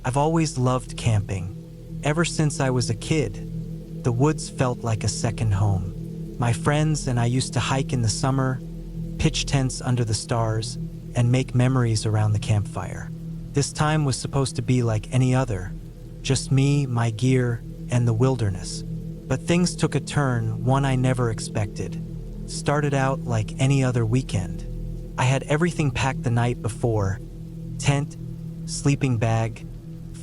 I've always loved camping. Ever since I was a kid, the woods felt like a second home. My friends and I used to hike in the summer, pitch tents under the stars, and make memories around the campfire. This time was supposed to be like any other, just me, my gear, and the wilderness. But things took a turn, one I never expected. Started out like any other weekend. I had everything packed the night before: tent, sleeping bag,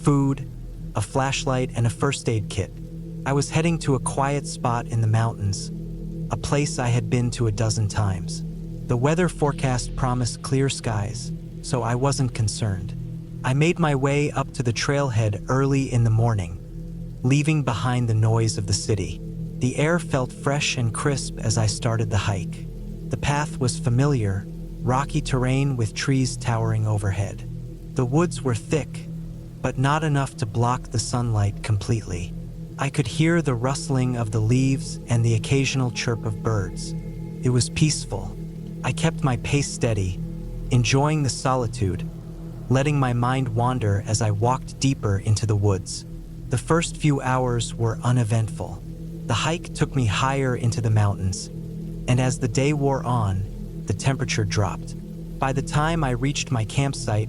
food, a flashlight, and a first aid kit. I was heading to a quiet spot in the mountains, a place I had been to a dozen times. The weather forecast promised clear skies, so I wasn't concerned. I made my way up to the trailhead early in the morning, leaving behind the noise of the city. The air felt fresh and crisp as I started the hike. The path was familiar, rocky terrain with trees towering overhead. The woods were thick, but not enough to block the sunlight completely. I could hear the rustling of the leaves and the occasional chirp of birds. It was peaceful. I kept my pace steady, enjoying the solitude, letting my mind wander as I walked deeper into the woods. The first few hours were uneventful. The hike took me higher into the mountains, and as the day wore on, the temperature dropped. By the time I reached my campsite,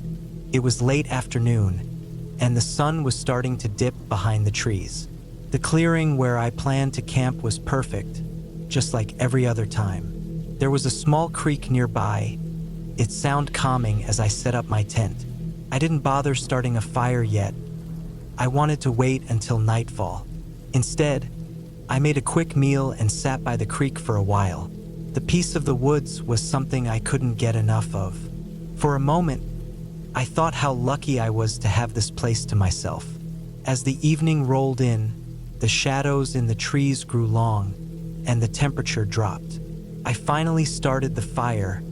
it was late afternoon, and the sun was starting to dip behind the trees. The clearing where I planned to camp was perfect, just like every other time. There was a small creek nearby. It sounded calming as I set up my tent. I didn't bother starting a fire yet. I wanted to wait until nightfall. Instead, I made a quick meal and sat by the creek for a while. The peace of the woods was something I couldn't get enough of. For a moment, I thought how lucky I was to have this place to myself. As the evening rolled in, the shadows in the trees grew long, and the temperature dropped. I finally started the fire,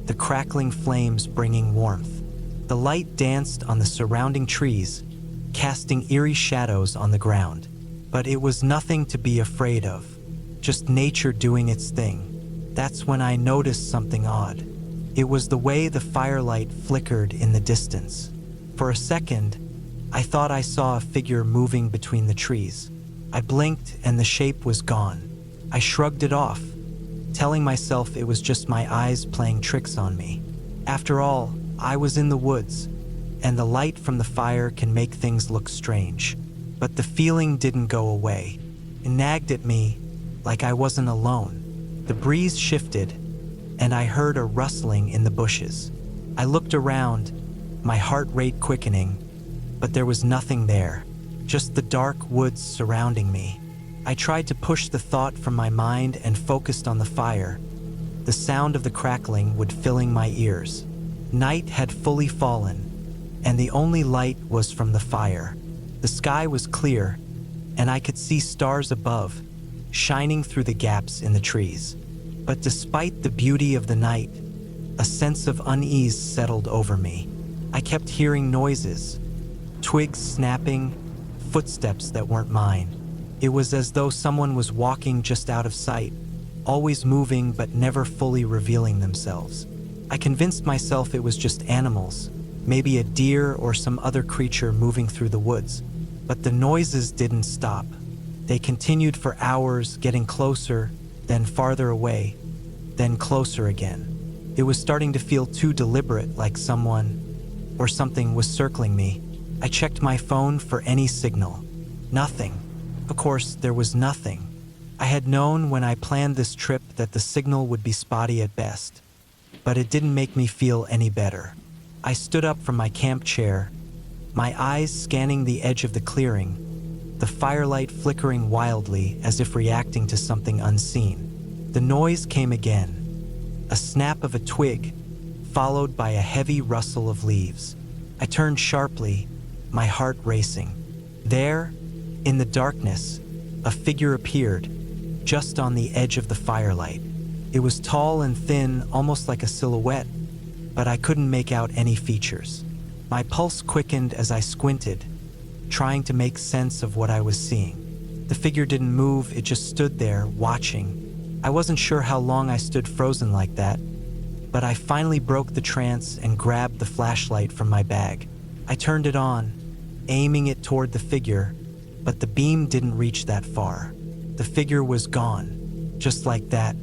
the crackling flames bringing warmth. The light danced on the surrounding trees, casting eerie shadows on the ground. But it was nothing to be afraid of, just nature doing its thing. That's when I noticed something odd. It was the way the firelight flickered in the distance. For a second, I thought I saw a figure moving between the trees. I blinked and the shape was gone. I shrugged it off, telling myself it was just my eyes playing tricks on me. After all, I was in the woods, and the light from the fire can make things look strange. But the feeling didn't go away. It nagged at me like I wasn't alone. The breeze shifted, and I heard a rustling in the bushes. I looked around, my heart rate quickening, but there was nothing there, just the dark woods surrounding me. I tried to push the thought from my mind and focused on the fire. The sound of the crackling would filling my ears. Night had fully fallen, and the only light was from the fire. The sky was clear, and I could see stars above, shining through the gaps in the trees. But despite the beauty of the night, a sense of unease settled over me. I kept hearing noises, twigs snapping, footsteps that weren't mine. It was as though someone was walking just out of sight, always moving but never fully revealing themselves. I convinced myself it was just animals, maybe a deer or some other creature moving through the woods. But the noises didn't stop. They continued for hours, getting closer, then farther away, then closer again. It was starting to feel too deliberate, like someone or something was circling me. I checked my phone for any signal. Nothing. Of course, there was nothing. I had known when I planned this trip that the signal would be spotty at best, but it didn't make me feel any better. I stood up from my camp chair, my eyes scanning the edge of the clearing, the firelight flickering wildly as if reacting to something unseen. The noise came again, a snap of a twig, followed by a heavy rustle of leaves. I turned sharply, my heart racing. There, in the darkness, a figure appeared, just on the edge of the firelight. It was tall and thin, almost like a silhouette, but I couldn't make out any features. My pulse quickened as I squinted, trying to make sense of what I was seeing. The figure didn't move, it just stood there, watching. I wasn't sure how long I stood frozen like that, but I finally broke the trance and grabbed the flashlight from my bag. I turned it on, aiming it toward the figure, but the beam didn't reach that far. The figure was gone. Just like that,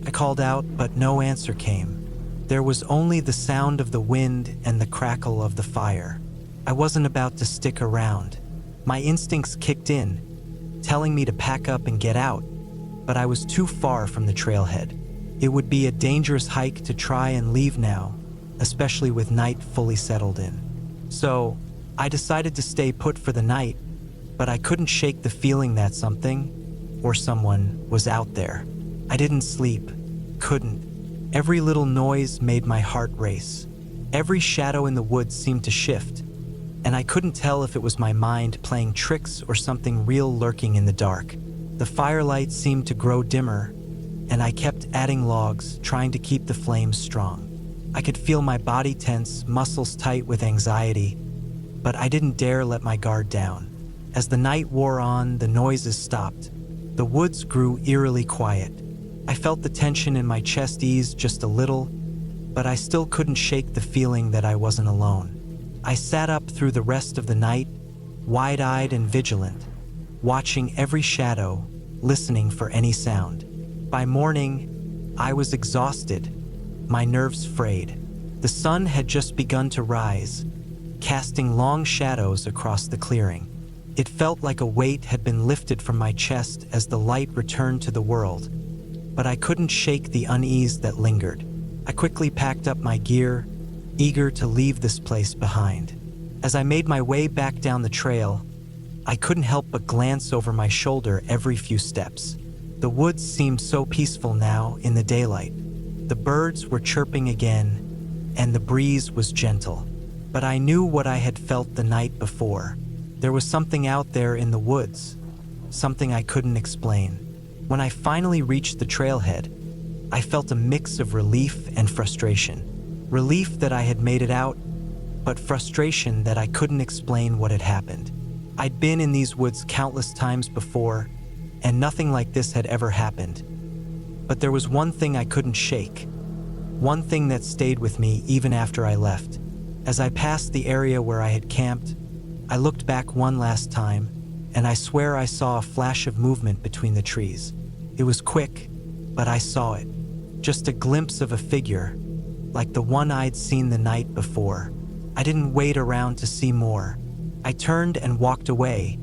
I called out, but no answer came. There was only the sound of the wind and the crackle of the fire. I wasn't about to stick around. My instincts kicked in, telling me to pack up and get out, but I was too far from the trailhead. It would be a dangerous hike to try and leave now, especially with night fully settled in. So, I decided to stay put for the night, but I couldn't shake the feeling that something, or someone, was out there. I didn't sleep. Couldn't. Every little noise made my heart race. Every shadow in the woods seemed to shift, and I couldn't tell if it was my mind playing tricks or something real lurking in the dark. The firelight seemed to grow dimmer, and I kept adding logs, trying to keep the flames strong. I could feel my body tense, muscles tight with anxiety, but I didn't dare let my guard down. As the night wore on, the noises stopped. The woods grew eerily quiet. I felt the tension in my chest ease just a little, but I still couldn't shake the feeling that I wasn't alone. I sat up through the rest of the night, wide-eyed and vigilant, watching every shadow, listening for any sound. By morning, I was exhausted, my nerves frayed. The sun had just begun to rise, casting long shadows across the clearing. It felt like a weight had been lifted from my chest as the light returned to the world, but I couldn't shake the unease that lingered. I quickly packed up my gear, eager to leave this place behind. As I made my way back down the trail, I couldn't help but glance over my shoulder every few steps. The woods seemed so peaceful now in the daylight. The birds were chirping again, and the breeze was gentle. But I knew what I had felt the night before. There was something out there in the woods, something I couldn't explain. When I finally reached the trailhead, I felt a mix of relief and frustration. Relief that I had made it out, but frustration that I couldn't explain what had happened. I'd been in these woods countless times before, and nothing like this had ever happened. But there was one thing I couldn't shake, one thing that stayed with me even after I left. As I passed the area where I had camped, I looked back one last time, and I swear I saw a flash of movement between the trees. It was quick, but I saw it. Just a glimpse of a figure, like the one I'd seen the night before. I didn't wait around to see more. I turned and walked away,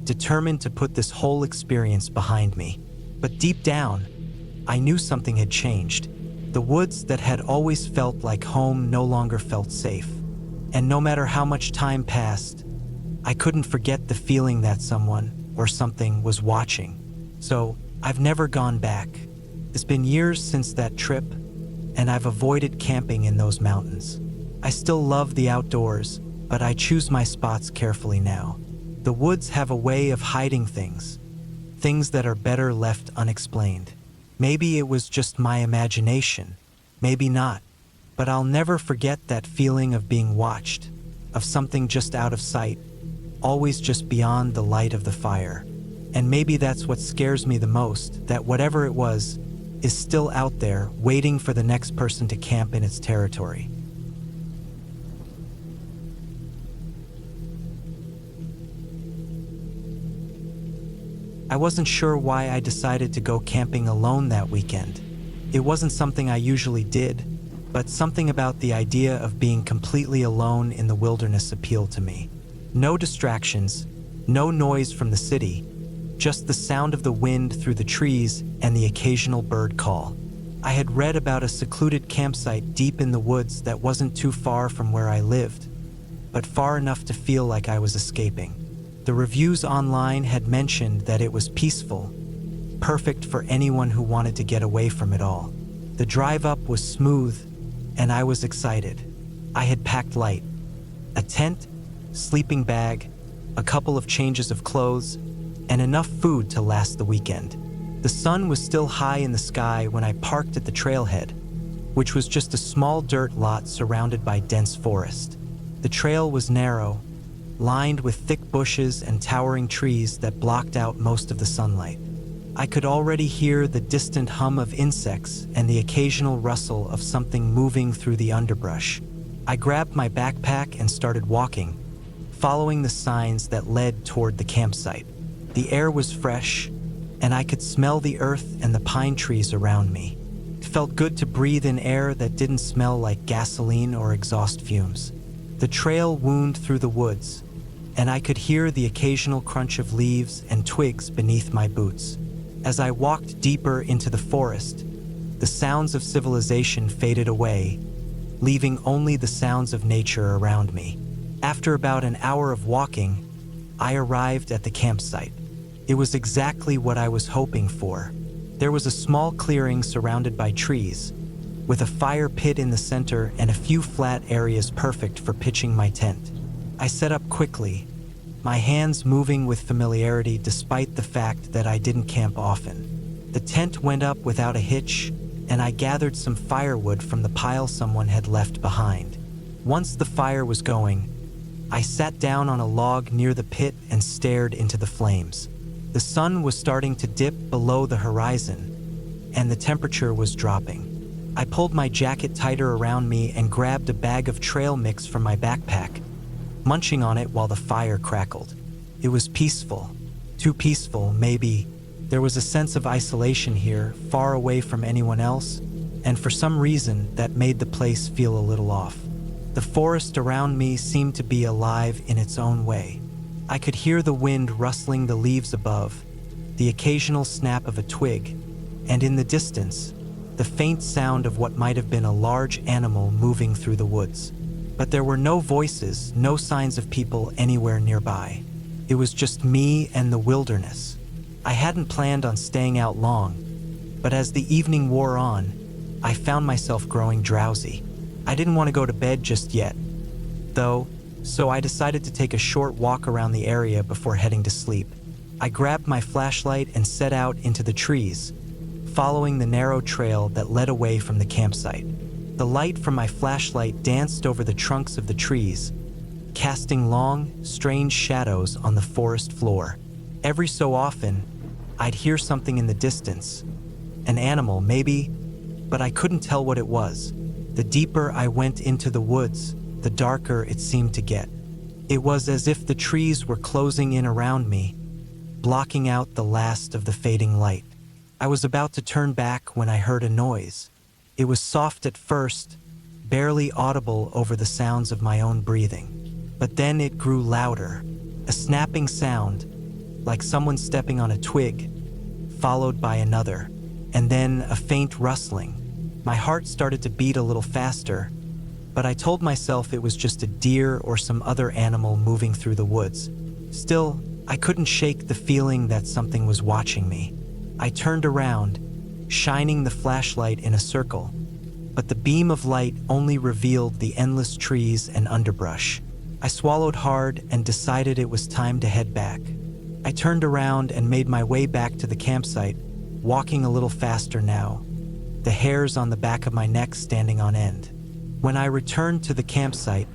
determined to put this whole experience behind me. But deep down, I knew something had changed. The woods that had always felt like home no longer felt safe. And no matter how much time passed, I couldn't forget the feeling that someone or something was watching. So I've never gone back. It's been years since that trip, and I've avoided camping in those mountains. I still love the outdoors, but I choose my spots carefully now. The woods have a way of hiding things that are better left unexplained. Maybe it was just my imagination, maybe not, but I'll never forget that feeling of being watched, of something just out of sight, always just beyond the light of the fire. And maybe that's what scares me the most, that whatever it was is still out there, waiting for the next person to camp in its territory. I wasn't sure why I decided to go camping alone that weekend. It wasn't something I usually did, but something about the idea of being completely alone in the wilderness appealed to me. No distractions, no noise from the city, just the sound of the wind through the trees and the occasional bird call. I had read about a secluded campsite deep in the woods that wasn't too far from where I lived, but far enough to feel like I was escaping. The reviews online had mentioned that it was peaceful, perfect for anyone who wanted to get away from it all. The drive up was smooth, and I was excited. I had packed light: a tent, sleeping bag, a couple of changes of clothes, and enough food to last the weekend. The sun was still high in the sky when I parked at the trailhead, which was just a small dirt lot surrounded by dense forest. The trail was narrow, lined with thick bushes and towering trees that blocked out most of the sunlight. I could already hear the distant hum of insects and the occasional rustle of something moving through the underbrush. I grabbed my backpack and started walking, following the signs that led toward the campsite. The air was fresh, and I could smell the earth and the pine trees around me. It felt good to breathe in air that didn't smell like gasoline or exhaust fumes. The trail wound through the woods, and I could hear the occasional crunch of leaves and twigs beneath my boots. As I walked deeper into the forest, the sounds of civilization faded away, leaving only the sounds of nature around me. After about an hour of walking, I arrived at the campsite. It was exactly what I was hoping for. There was a small clearing surrounded by trees, with a fire pit in the center and a few flat areas perfect for pitching my tent. I set up quickly, my hands moving with familiarity despite the fact that I didn't camp often. The tent went up without a hitch, and I gathered some firewood from the pile someone had left behind. Once the fire was going, I sat down on a log near the pit and stared into the flames. The sun was starting to dip below the horizon, and the temperature was dropping. I pulled my jacket tighter around me and grabbed a bag of trail mix from my backpack, munching on it while the fire crackled. It was peaceful. Too peaceful, maybe. There was a sense of isolation here, far away from anyone else, and for some reason that made the place feel a little off. The forest around me seemed to be alive in its own way. I could hear the wind rustling the leaves above, the occasional snap of a twig, and in the distance, the faint sound of what might have been a large animal moving through the woods. But there were no voices, no signs of people anywhere nearby. It was just me and the wilderness. I hadn't planned on staying out long, but as the evening wore on, I found myself growing drowsy. I didn't want to go to bed just yet, though, so I decided to take a short walk around the area before heading to sleep. I grabbed my flashlight and set out into the trees, following the narrow trail that led away from the campsite. The light from my flashlight danced over the trunks of the trees, casting long, strange shadows on the forest floor. Every so often, I'd hear something in the distance, an animal maybe, but I couldn't tell what it was. The deeper I went into the woods, the darker it seemed to get. It was as if the trees were closing in around me, blocking out the last of the fading light. I was about to turn back when I heard a noise. It was soft at first, barely audible over the sounds of my own breathing. But then it grew louder, a snapping sound, like someone stepping on a twig, followed by another, and then a faint rustling. My heart started to beat a little faster, but I told myself it was just a deer or some other animal moving through the woods. Still, I couldn't shake the feeling that something was watching me. I turned around, shining the flashlight in a circle, but the beam of light only revealed the endless trees and underbrush. I swallowed hard and decided it was time to head back. I turned around and made my way back to the campsite, walking a little faster now, the hairs on the back of my neck standing on end. When I returned to the campsite,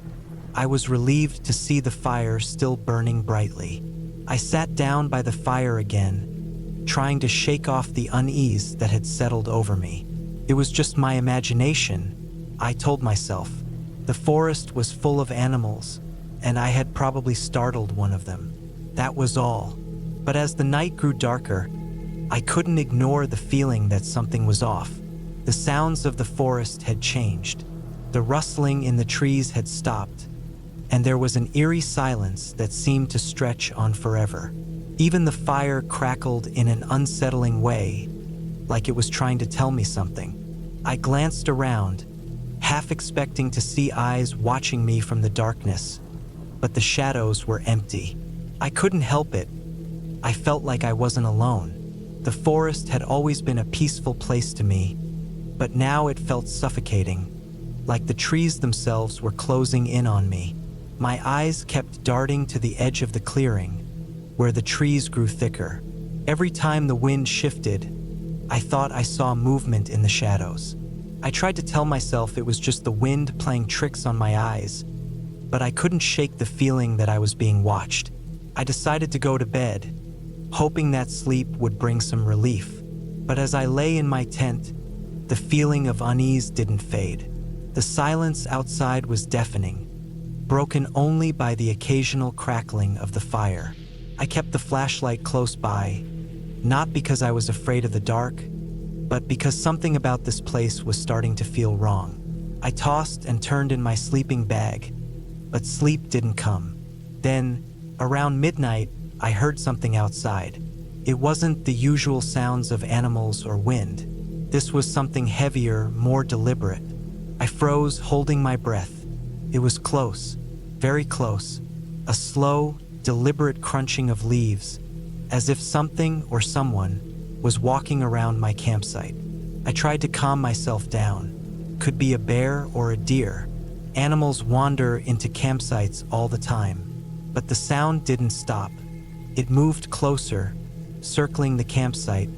I was relieved to see the fire still burning brightly. I sat down by the fire again, trying to shake off the unease that had settled over me. It was just my imagination, I told myself. The forest was full of animals, and I had probably startled one of them. That was all. But as the night grew darker, I couldn't ignore the feeling that something was off. The sounds of the forest had changed. The rustling in the trees had stopped, and there was an eerie silence that seemed to stretch on forever. Even the fire crackled in an unsettling way, like it was trying to tell me something. I glanced around, half expecting to see eyes watching me from the darkness, but the shadows were empty. I couldn't help it. I felt like I wasn't alone. The forest had always been a peaceful place to me, but now it felt suffocating, like the trees themselves were closing in on me. My eyes kept darting to the edge of the clearing, where the trees grew thicker. Every time the wind shifted, I thought I saw movement in the shadows. I tried to tell myself it was just the wind playing tricks on my eyes, but I couldn't shake the feeling that I was being watched. I decided to go to bed, hoping that sleep would bring some relief. But as I lay in my tent, the feeling of unease didn't fade. The silence outside was deafening, broken only by the occasional crackling of the fire. I kept the flashlight close by, not because I was afraid of the dark, but because something about this place was starting to feel wrong. I tossed and turned in my sleeping bag, but sleep didn't come. Then, around midnight, I heard something outside. It wasn't the usual sounds of animals or wind. This was something heavier, more deliberate. I froze, holding my breath. It was close, very close. A slow, deliberate crunching of leaves, as if something or someone was walking around my campsite. I tried to calm myself down. Could be a bear or a deer. Animals wander into campsites all the time. But the sound didn't stop. It moved closer, circling the campsite,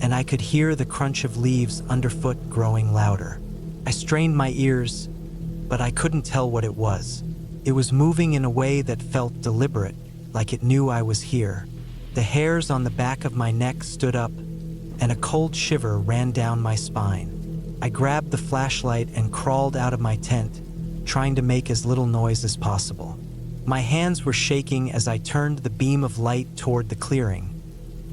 and I could hear the crunch of leaves underfoot growing louder. I strained my ears, but I couldn't tell what it was. It was moving in a way that felt deliberate, like it knew I was here. The hairs on the back of my neck stood up, and a cold shiver ran down my spine. I grabbed the flashlight and crawled out of my tent, trying to make as little noise as possible. My hands were shaking as I turned the beam of light toward the clearing,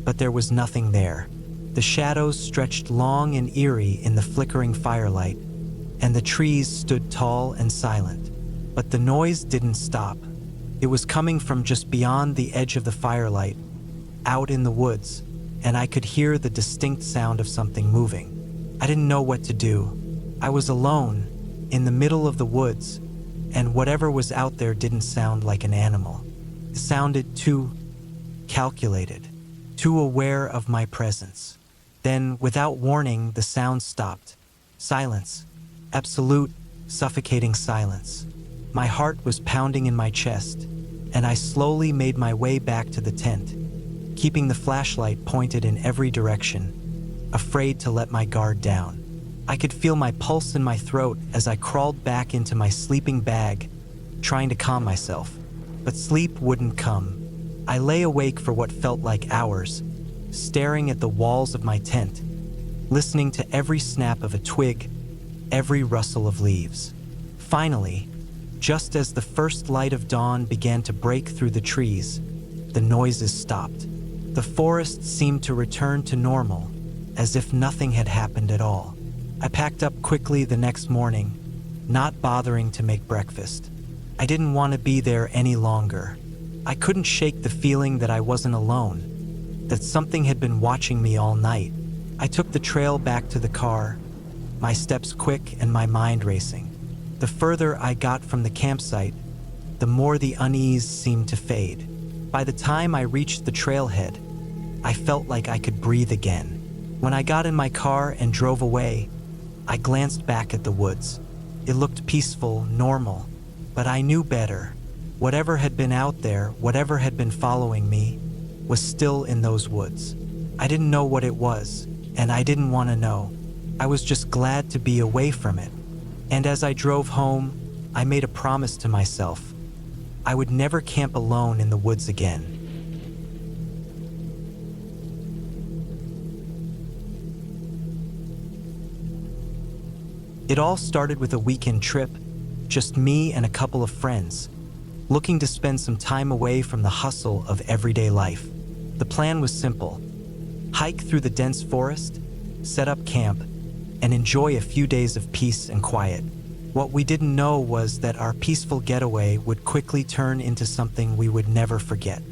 but there was nothing there. The shadows stretched long and eerie in the flickering firelight, and the trees stood tall and silent. But the noise didn't stop. It was coming from just beyond the edge of the firelight, out in the woods, and I could hear the distinct sound of something moving. I didn't know what to do. I was alone, in the middle of the woods, and whatever was out there didn't sound like an animal. It sounded too calculated, too aware of my presence. Then, without warning, the sound stopped. Silence. Absolute, suffocating silence. My heart was pounding in my chest, and I slowly made my way back to the tent, keeping the flashlight pointed in every direction, afraid to let my guard down. I could feel my pulse in my throat as I crawled back into my sleeping bag, trying to calm myself. But sleep wouldn't come. I lay awake for what felt like hours, staring at the walls of my tent, listening to every snap of a twig, every rustle of leaves. Finally, just as the first light of dawn began to break through the trees, the noises stopped. The forest seemed to return to normal, as if nothing had happened at all. I packed up quickly the next morning, not bothering to make breakfast. I didn't want to be there any longer. I couldn't shake the feeling that I wasn't alone, that something had been watching me all night. I took the trail back to the car, my steps quick and my mind racing. The further I got from the campsite, the more the unease seemed to fade. By the time I reached the trailhead, I felt like I could breathe again. When I got in my car and drove away, I glanced back at the woods. It looked peaceful, normal, but I knew better. Whatever had been out there, whatever had been following me, was still in those woods. I didn't know what it was, and I didn't want to know. I was just glad to be away from it. And as I drove home, I made a promise to myself. I would never camp alone in the woods again. It all started with a weekend trip, just me and a couple of friends, looking to spend some time away from the hustle of everyday life. The plan was simple: hike through the dense forest, set up camp, and enjoy a few days of peace and quiet. What we didn't know was that our peaceful getaway would quickly turn into something we would never forget.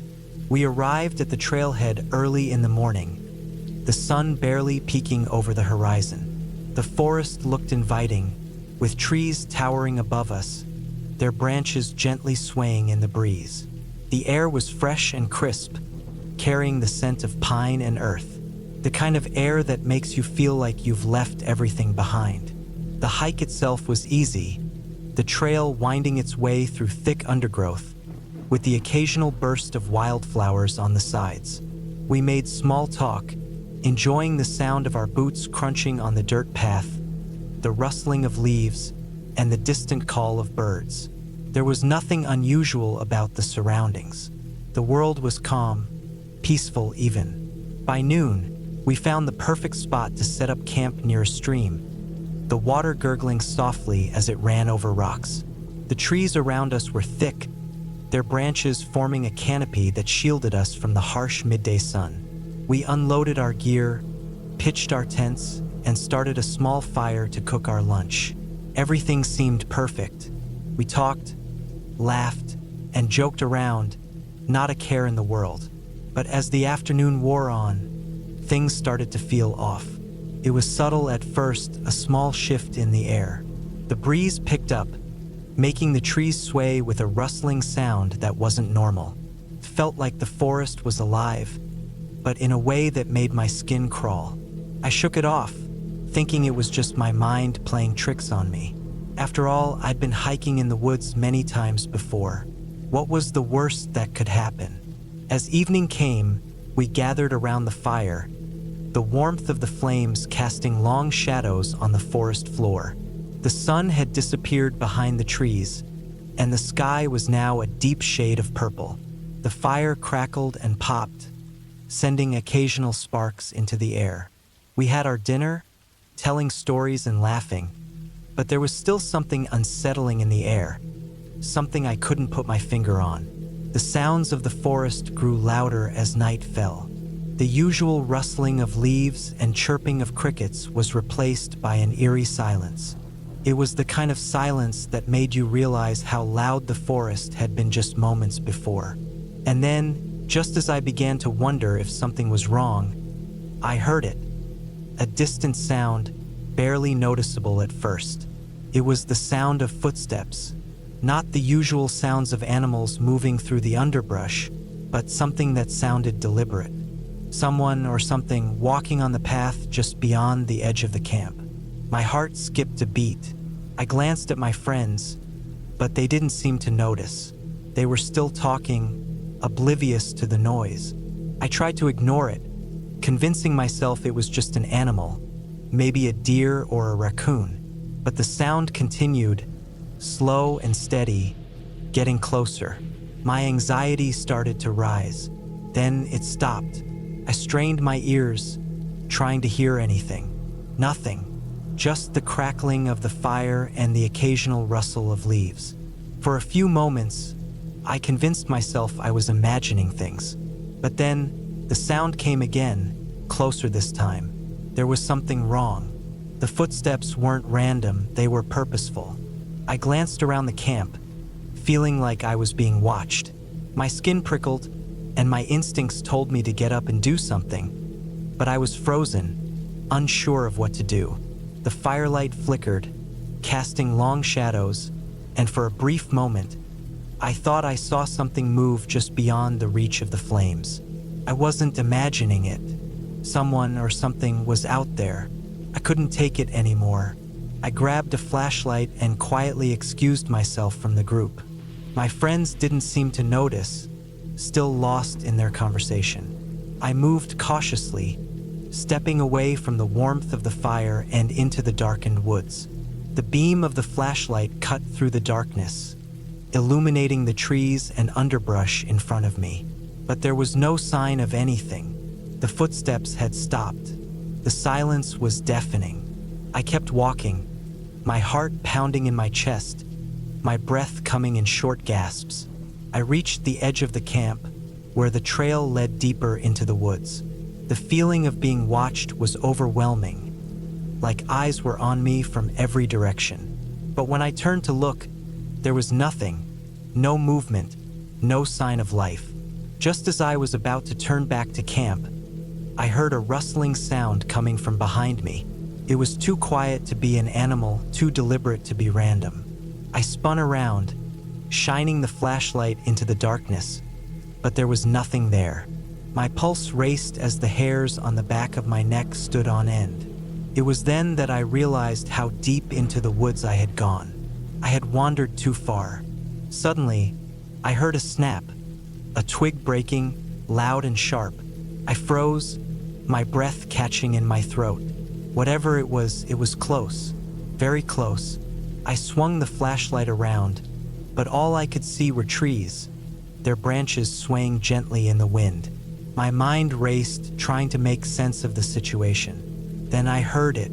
We arrived at the trailhead early in the morning, the sun barely peeking over the horizon. The forest looked inviting, with trees towering above us, their branches gently swaying in the breeze. The air was fresh and crisp, carrying the scent of pine and earth, the kind of air that makes you feel like you've left everything behind. The hike itself was easy, the trail winding its way through thick undergrowth, with the occasional burst of wildflowers on the sides. We made small talk, enjoying the sound of our boots crunching on the dirt path, the rustling of leaves, and the distant call of birds. There was nothing unusual about the surroundings. The world was calm, peaceful even. By noon, we found the perfect spot to set up camp near a stream, the water gurgling softly as it ran over rocks. The trees around us were thick, their branches forming a canopy that shielded us from the harsh midday sun. We unloaded our gear, pitched our tents, and started a small fire to cook our lunch. Everything seemed perfect. We talked, laughed, and joked around, not a care in the world. But as the afternoon wore on, things started to feel off. It was subtle at first, a small shift in the air. The breeze picked up, making the trees sway with a rustling sound that wasn't normal. It felt like the forest was alive, but in a way that made my skin crawl. I shook it off, thinking it was just my mind playing tricks on me. After all, I'd been hiking in the woods many times before. What was the worst that could happen? As evening came, we gathered around the fire, the warmth of the flames casting long shadows on the forest floor. The sun had disappeared behind the trees, and the sky was now a deep shade of purple. The fire crackled and popped, sending occasional sparks into the air. We had our dinner, telling stories and laughing, but there was still something unsettling in the air, something I couldn't put my finger on. The sounds of the forest grew louder as night fell. The usual rustling of leaves and chirping of crickets was replaced by an eerie silence. It was the kind of silence that made you realize how loud the forest had been just moments before. And then, just as I began to wonder if something was wrong, I heard it. A distant sound, barely noticeable at first. It was the sound of footsteps, not the usual sounds of animals moving through the underbrush, but something that sounded deliberate. Someone or something walking on the path just beyond the edge of the camp. My heart skipped a beat. I glanced at my friends, but they didn't seem to notice. They were still talking, oblivious to the noise. I tried to ignore it, convincing myself it was just an animal, maybe a deer or a raccoon. But the sound continued, slow and steady, getting closer. My anxiety started to rise. Then it stopped. I strained my ears, trying to hear anything. Nothing. Just the crackling of the fire and the occasional rustle of leaves. For a few moments, I convinced myself I was imagining things. But then, the sound came again, closer this time. There was something wrong. The footsteps weren't random, they were purposeful. I glanced around the camp, feeling like I was being watched. My skin prickled, and my instincts told me to get up and do something. But I was frozen, unsure of what to do. The firelight flickered, casting long shadows, and for a brief moment, I thought I saw something move just beyond the reach of the flames. I wasn't imagining it. Someone or something was out there. I couldn't take it anymore. I grabbed a flashlight and quietly excused myself from the group. My friends didn't seem to notice, still lost in their conversation. I moved cautiously, stepping away from the warmth of the fire and into the darkened woods. The beam of the flashlight cut through the darkness, illuminating the trees and underbrush in front of me. But there was no sign of anything. The footsteps had stopped. The silence was deafening. I kept walking, my heart pounding in my chest, my breath coming in short gasps. I reached the edge of the camp, where the trail led deeper into the woods. The feeling of being watched was overwhelming, like eyes were on me from every direction. But when I turned to look, there was nothing, no movement, no sign of life. Just as I was about to turn back to camp, I heard a rustling sound coming from behind me. It was too quiet to be an animal, too deliberate to be random. I spun around, shining the flashlight into the darkness, but there was nothing there. My pulse raced as the hairs on the back of my neck stood on end. It was then that I realized how deep into the woods I had gone. I had wandered too far. Suddenly, I heard a snap, a twig breaking, loud and sharp. I froze, my breath catching in my throat. Whatever it was close, very close. I swung the flashlight around, but all I could see were trees, their branches swaying gently in the wind. My mind raced, trying to make sense of the situation. Then I heard it,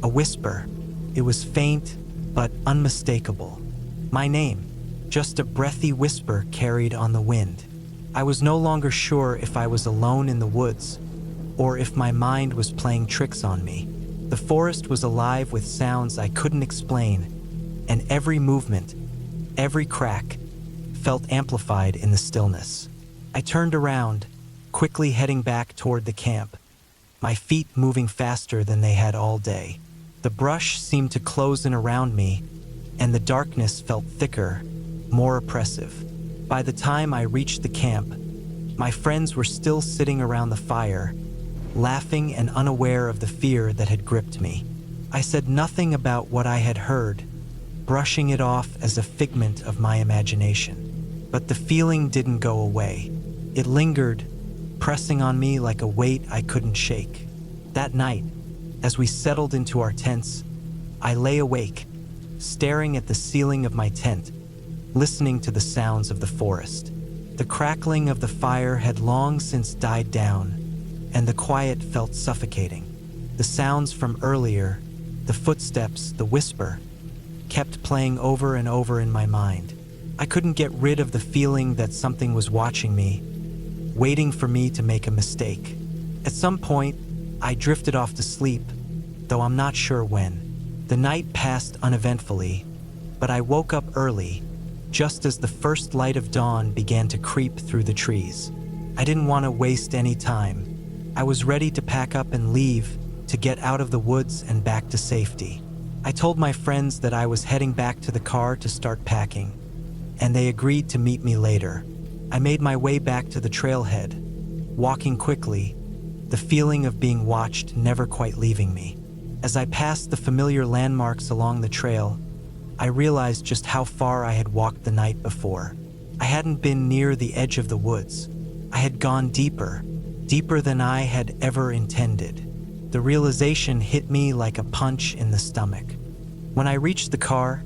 a whisper. It was faint, but unmistakable. My name, just a breathy whisper carried on the wind. I was no longer sure if I was alone in the woods or if my mind was playing tricks on me. The forest was alive with sounds I couldn't explain, and every movement, every crack, felt amplified in the stillness. I turned around, quickly heading back toward the camp, my feet moving faster than they had all day. The brush seemed to close in around me, and the darkness felt thicker, more oppressive. By the time I reached the camp, my friends were still sitting around the fire, laughing and unaware of the fear that had gripped me. I said nothing about what I had heard, brushing it off as a figment of my imagination. But the feeling didn't go away. It lingered, pressing on me like a weight I couldn't shake. That night, as we settled into our tents, I lay awake, staring at the ceiling of my tent, listening to the sounds of the forest. The crackling of the fire had long since died down, and the quiet felt suffocating. The sounds from earlier, the footsteps, the whisper, kept playing over and over in my mind. I couldn't get rid of the feeling that something was watching me, waiting for me to make a mistake. At some point, I drifted off to sleep, though I'm not sure when. The night passed uneventfully, but I woke up early, just as the first light of dawn began to creep through the trees. I didn't want to waste any time. I was ready to pack up and leave, to get out of the woods and back to safety. I told my friends that I was heading back to the car to start packing, and they agreed to meet me later. I made my way back to the trailhead, walking quickly, the feeling of being watched never quite leaving me. As I passed the familiar landmarks along the trail, I realized just how far I had walked the night before. I hadn't been near the edge of the woods. I had gone deeper, deeper than I had ever intended. The realization hit me like a punch in the stomach. When I reached the car,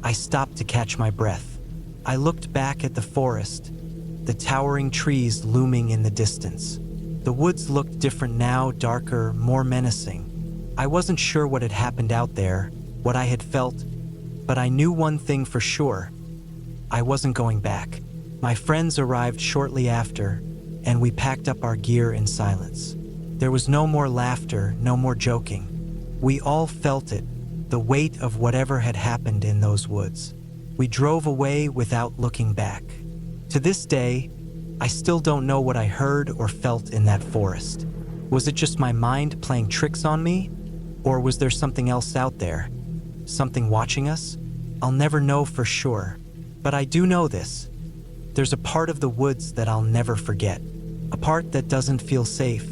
I stopped to catch my breath. I looked back at the forest, the towering trees looming in the distance. The woods looked different now, darker, more menacing. I wasn't sure what had happened out there, what I had felt, but I knew one thing for sure. I wasn't going back. My friends arrived shortly after, and we packed up our gear in silence. There was no more laughter, no more joking. We all felt it, the weight of whatever had happened in those woods. We drove away without looking back. To this day, I still don't know what I heard or felt in that forest. Was it just my mind playing tricks on me? Or was there something else out there? Something watching us? I'll never know for sure. But I do know this. There's a part of the woods that I'll never forget. A part that doesn't feel safe.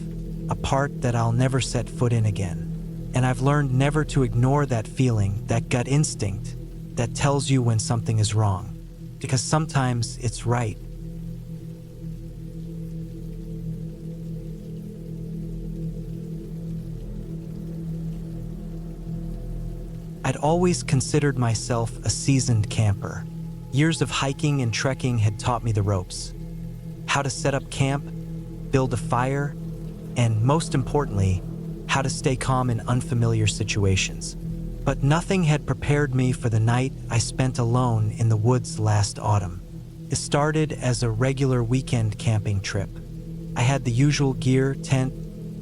A part that I'll never set foot in again. And I've learned never to ignore that feeling, that gut instinct, that tells you when something is wrong. Because sometimes it's right. I'd always considered myself a seasoned camper. Years of hiking and trekking had taught me the ropes. How to set up camp, build a fire, and most importantly, how to stay calm in unfamiliar situations. But nothing had prepared me for the night I spent alone in the woods last autumn. It started as a regular weekend camping trip. I had the usual gear, tent,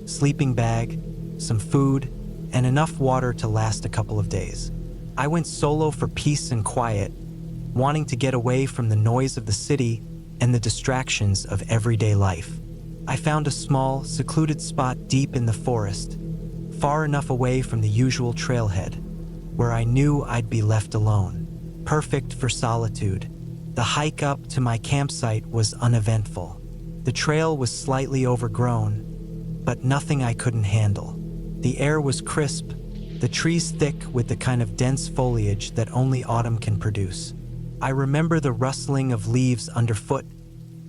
sleeping bag, some food, and enough water to last a couple of days. I went solo for peace and quiet, wanting to get away from the noise of the city and the distractions of everyday life. I found a small, secluded spot deep in the forest, far enough away from the usual trailhead, where I knew I'd be left alone. Perfect for solitude. The hike up to my campsite was uneventful. The trail was slightly overgrown, but nothing I couldn't handle. The air was crisp, the trees thick with the kind of dense foliage that only autumn can produce. I remember the rustling of leaves underfoot,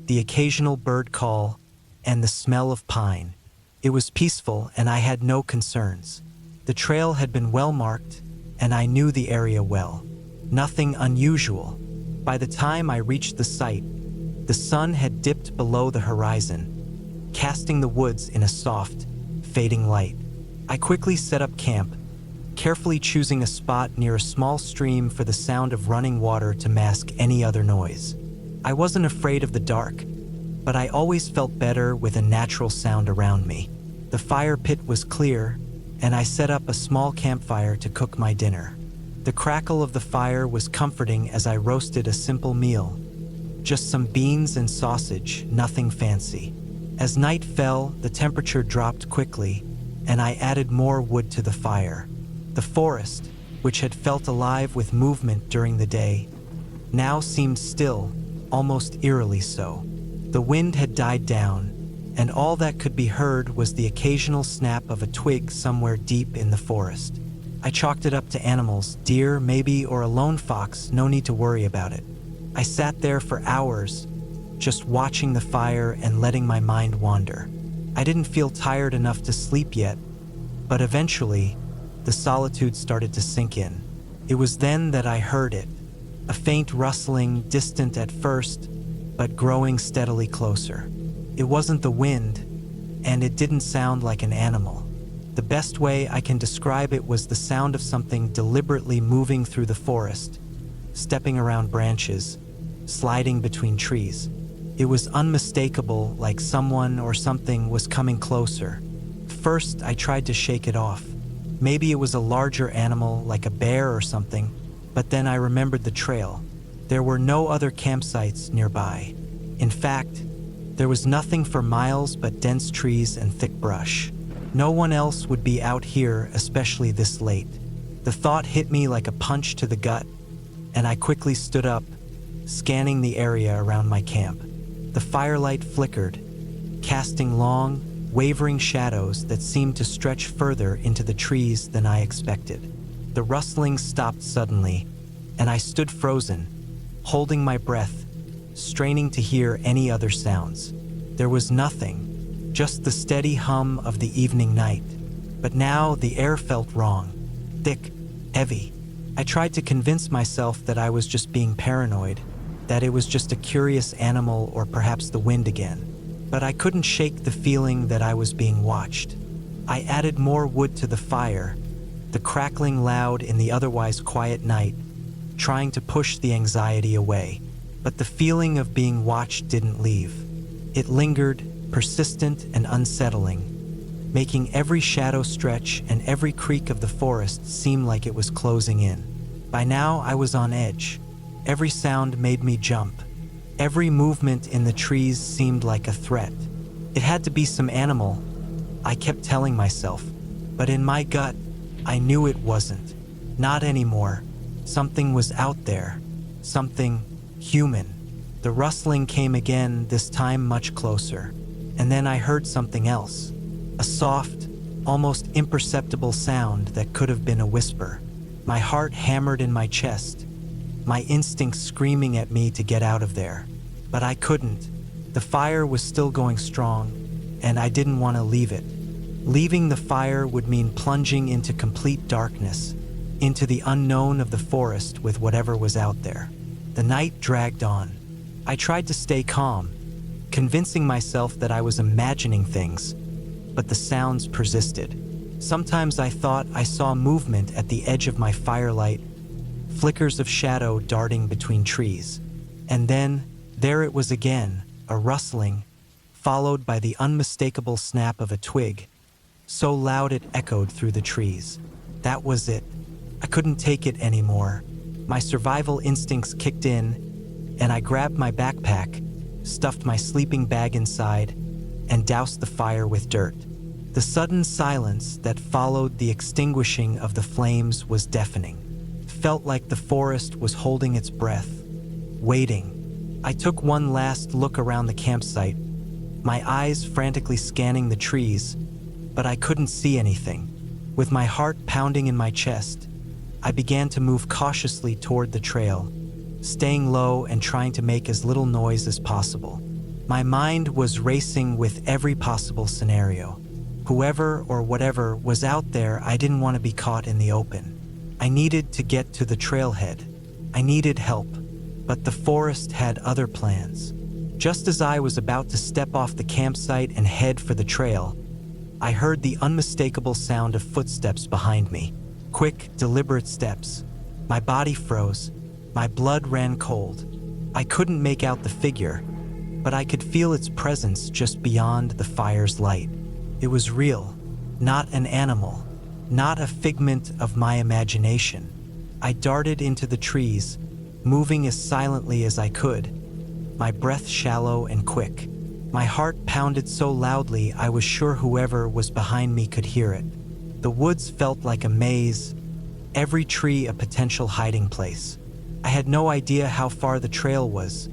the occasional bird call, and the smell of pine. It was peaceful and I had no concerns. The trail had been well marked, and I knew the area well. Nothing unusual. By the time I reached the site, the sun had dipped below the horizon, casting the woods in a soft, fading light. I quickly set up camp, carefully choosing a spot near a small stream for the sound of running water to mask any other noise. I wasn't afraid of the dark, but I always felt better with a natural sound around me. The fire pit was clear, and I set up a small campfire to cook my dinner. The crackle of the fire was comforting as I roasted a simple meal. Just some beans and sausage, nothing fancy. As night fell, the temperature dropped quickly, and I added more wood to the fire. The forest, which had felt alive with movement during the day, now seemed still, almost eerily so. The wind had died down, and all that could be heard was the occasional snap of a twig somewhere deep in the forest. I chalked it up to animals, deer maybe, or a lone fox, no need to worry about it. I sat there for hours, just watching the fire and letting my mind wander. I didn't feel tired enough to sleep yet, but eventually, the solitude started to sink in. It was then that I heard it, a faint rustling, distant at first, but growing steadily closer. It wasn't the wind, and it didn't sound like an animal. The best way I can describe it was the sound of something deliberately moving through the forest, stepping around branches, sliding between trees. It was unmistakable, like someone or something was coming closer. First, I tried to shake it off. Maybe it was a larger animal, like a bear or something, but then I remembered the trail. There were no other campsites nearby. In fact, there was nothing for miles but dense trees and thick brush. No one else would be out here, especially this late. The thought hit me like a punch to the gut, and I quickly stood up, scanning the area around my camp. The firelight flickered, casting long, wavering shadows that seemed to stretch further into the trees than I expected. The rustling stopped suddenly, and I stood frozen, holding my breath, straining to hear any other sounds. There was nothing, just the steady hum of the evening night. But now the air felt wrong, thick, heavy. I tried to convince myself that I was just being paranoid, that it was just a curious animal or perhaps the wind again. But I couldn't shake the feeling that I was being watched. I added more wood to the fire, the crackling loud in the otherwise quiet night, trying to push the anxiety away. But the feeling of being watched didn't leave. It lingered, persistent and unsettling, making every shadow stretch and every creak of the forest seem like it was closing in. By now, I was on edge. Every sound made me jump. Every movement in the trees seemed like a threat. It had to be some animal, I kept telling myself, but in my gut, I knew it wasn't. Not anymore. Something was out there. Something human. The rustling came again, this time much closer. And then I heard something else. A soft, almost imperceptible sound that could have been a whisper. My heart hammered in my chest, my instincts screaming at me to get out of there. But I couldn't. The fire was still going strong, and I didn't want to leave it. Leaving the fire would mean plunging into complete darkness, into the unknown of the forest with whatever was out there. The night dragged on. I tried to stay calm, convincing myself that I was imagining things, but the sounds persisted. Sometimes I thought I saw movement at the edge of my firelight, flickers of shadow darting between trees. And then, there it was again, a rustling, followed by the unmistakable snap of a twig, so loud it echoed through the trees. That was it. I couldn't take it anymore. My survival instincts kicked in, and I grabbed my backpack, stuffed my sleeping bag inside, and doused the fire with dirt. The sudden silence that followed the extinguishing of the flames was deafening. It felt like the forest was holding its breath, waiting. I took one last look around the campsite, my eyes frantically scanning the trees, but I couldn't see anything. With my heart pounding in my chest, I began to move cautiously toward the trail, staying low and trying to make as little noise as possible. My mind was racing with every possible scenario. Whoever or whatever was out there, I didn't want to be caught in the open. I needed to get to the trailhead. I needed help, but the forest had other plans. Just as I was about to step off the campsite and head for the trail, I heard the unmistakable sound of footsteps behind me. Quick, deliberate steps. My body froze. My blood ran cold. I couldn't make out the figure, but I could feel its presence just beyond the fire's light. It was real, not an animal, not a figment of my imagination. I darted into the trees, moving as silently as I could, my breath shallow and quick. My heart pounded so loudly I was sure whoever was behind me could hear it. The woods felt like a maze, every tree a potential hiding place. I had no idea how far the trail was,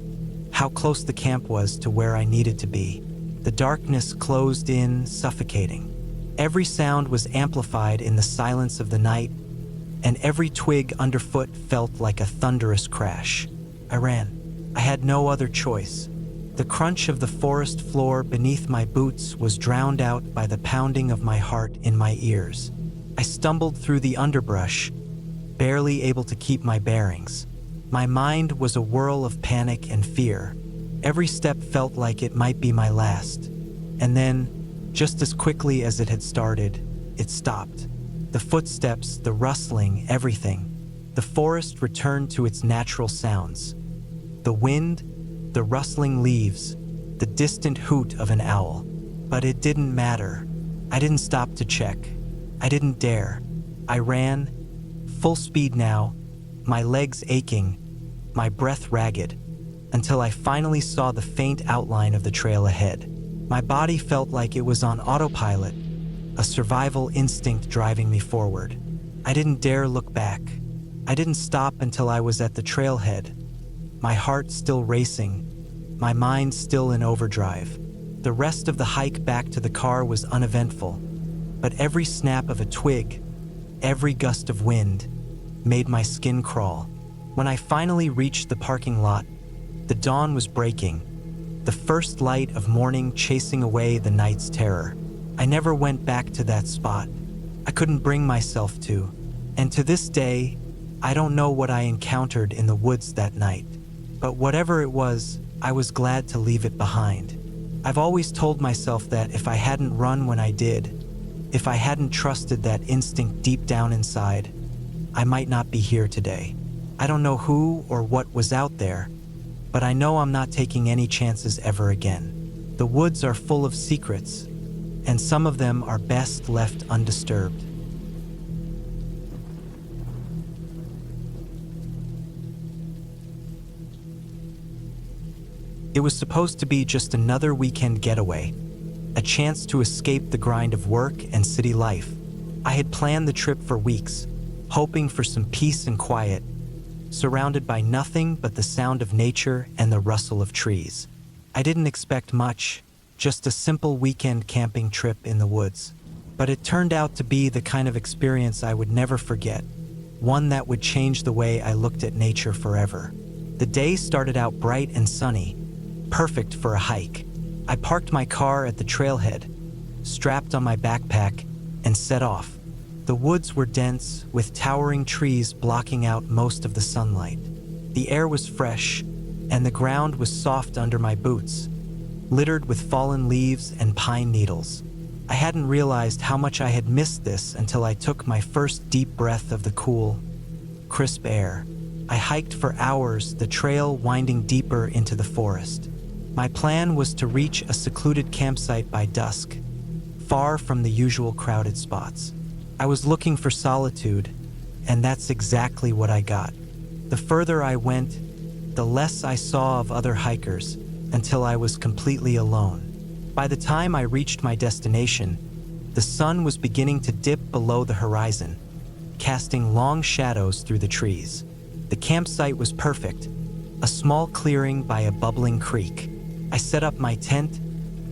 how close the camp was to where I needed to be. The darkness closed in, suffocating. Every sound was amplified in the silence of the night, and every twig underfoot felt like a thunderous crash. I ran. I had no other choice. The crunch of the forest floor beneath my boots was drowned out by the pounding of my heart in my ears. I stumbled through the underbrush, barely able to keep my bearings. My mind was a whirl of panic and fear. Every step felt like it might be my last. And then, just as quickly as it had started, it stopped. The footsteps, the rustling, everything. The forest returned to its natural sounds. The wind, the rustling leaves, the distant hoot of an owl. But it didn't matter. I didn't stop to check. I didn't dare. I ran, full speed now, my legs aching, my breath ragged, until I finally saw the faint outline of the trail ahead. My body felt like it was on autopilot, a survival instinct driving me forward. I didn't dare look back. I didn't stop until I was at the trailhead, my heart still racing, my mind still in overdrive. The rest of the hike back to the car was uneventful, but every snap of a twig, every gust of wind, made my skin crawl. When I finally reached the parking lot, the dawn was breaking, the first light of morning chasing away the night's terror. I never went back to that spot. I couldn't bring myself to. And to this day, I don't know what I encountered in the woods that night. But whatever it was, I was glad to leave it behind. I've always told myself that if I hadn't run when I did, if I hadn't trusted that instinct deep down inside, I might not be here today. I don't know who or what was out there, but I know I'm not taking any chances ever again. The woods are full of secrets, and some of them are best left undisturbed. It was supposed to be just another weekend getaway, a chance to escape the grind of work and city life. I had planned the trip for weeks, hoping for some peace and quiet, surrounded by nothing but the sound of nature and the rustle of trees. I didn't expect much, just a simple weekend camping trip in the woods. But it turned out to be the kind of experience I would never forget, one that would change the way I looked at nature forever. The day started out bright and sunny, perfect for a hike. I parked my car at the trailhead, strapped on my backpack, and set off. The woods were dense, with towering trees blocking out most of the sunlight. The air was fresh, and the ground was soft under my boots, littered with fallen leaves and pine needles. I hadn't realized how much I had missed this until I took my first deep breath of the cool, crisp air. I hiked for hours, the trail winding deeper into the forest. My plan was to reach a secluded campsite by dusk, far from the usual crowded spots. I was looking for solitude, and that's exactly what I got. The further I went, the less I saw of other hikers, until I was completely alone. By the time I reached my destination, the sun was beginning to dip below the horizon, casting long shadows through the trees. The campsite was perfect, a small clearing by a bubbling creek. I set up my tent,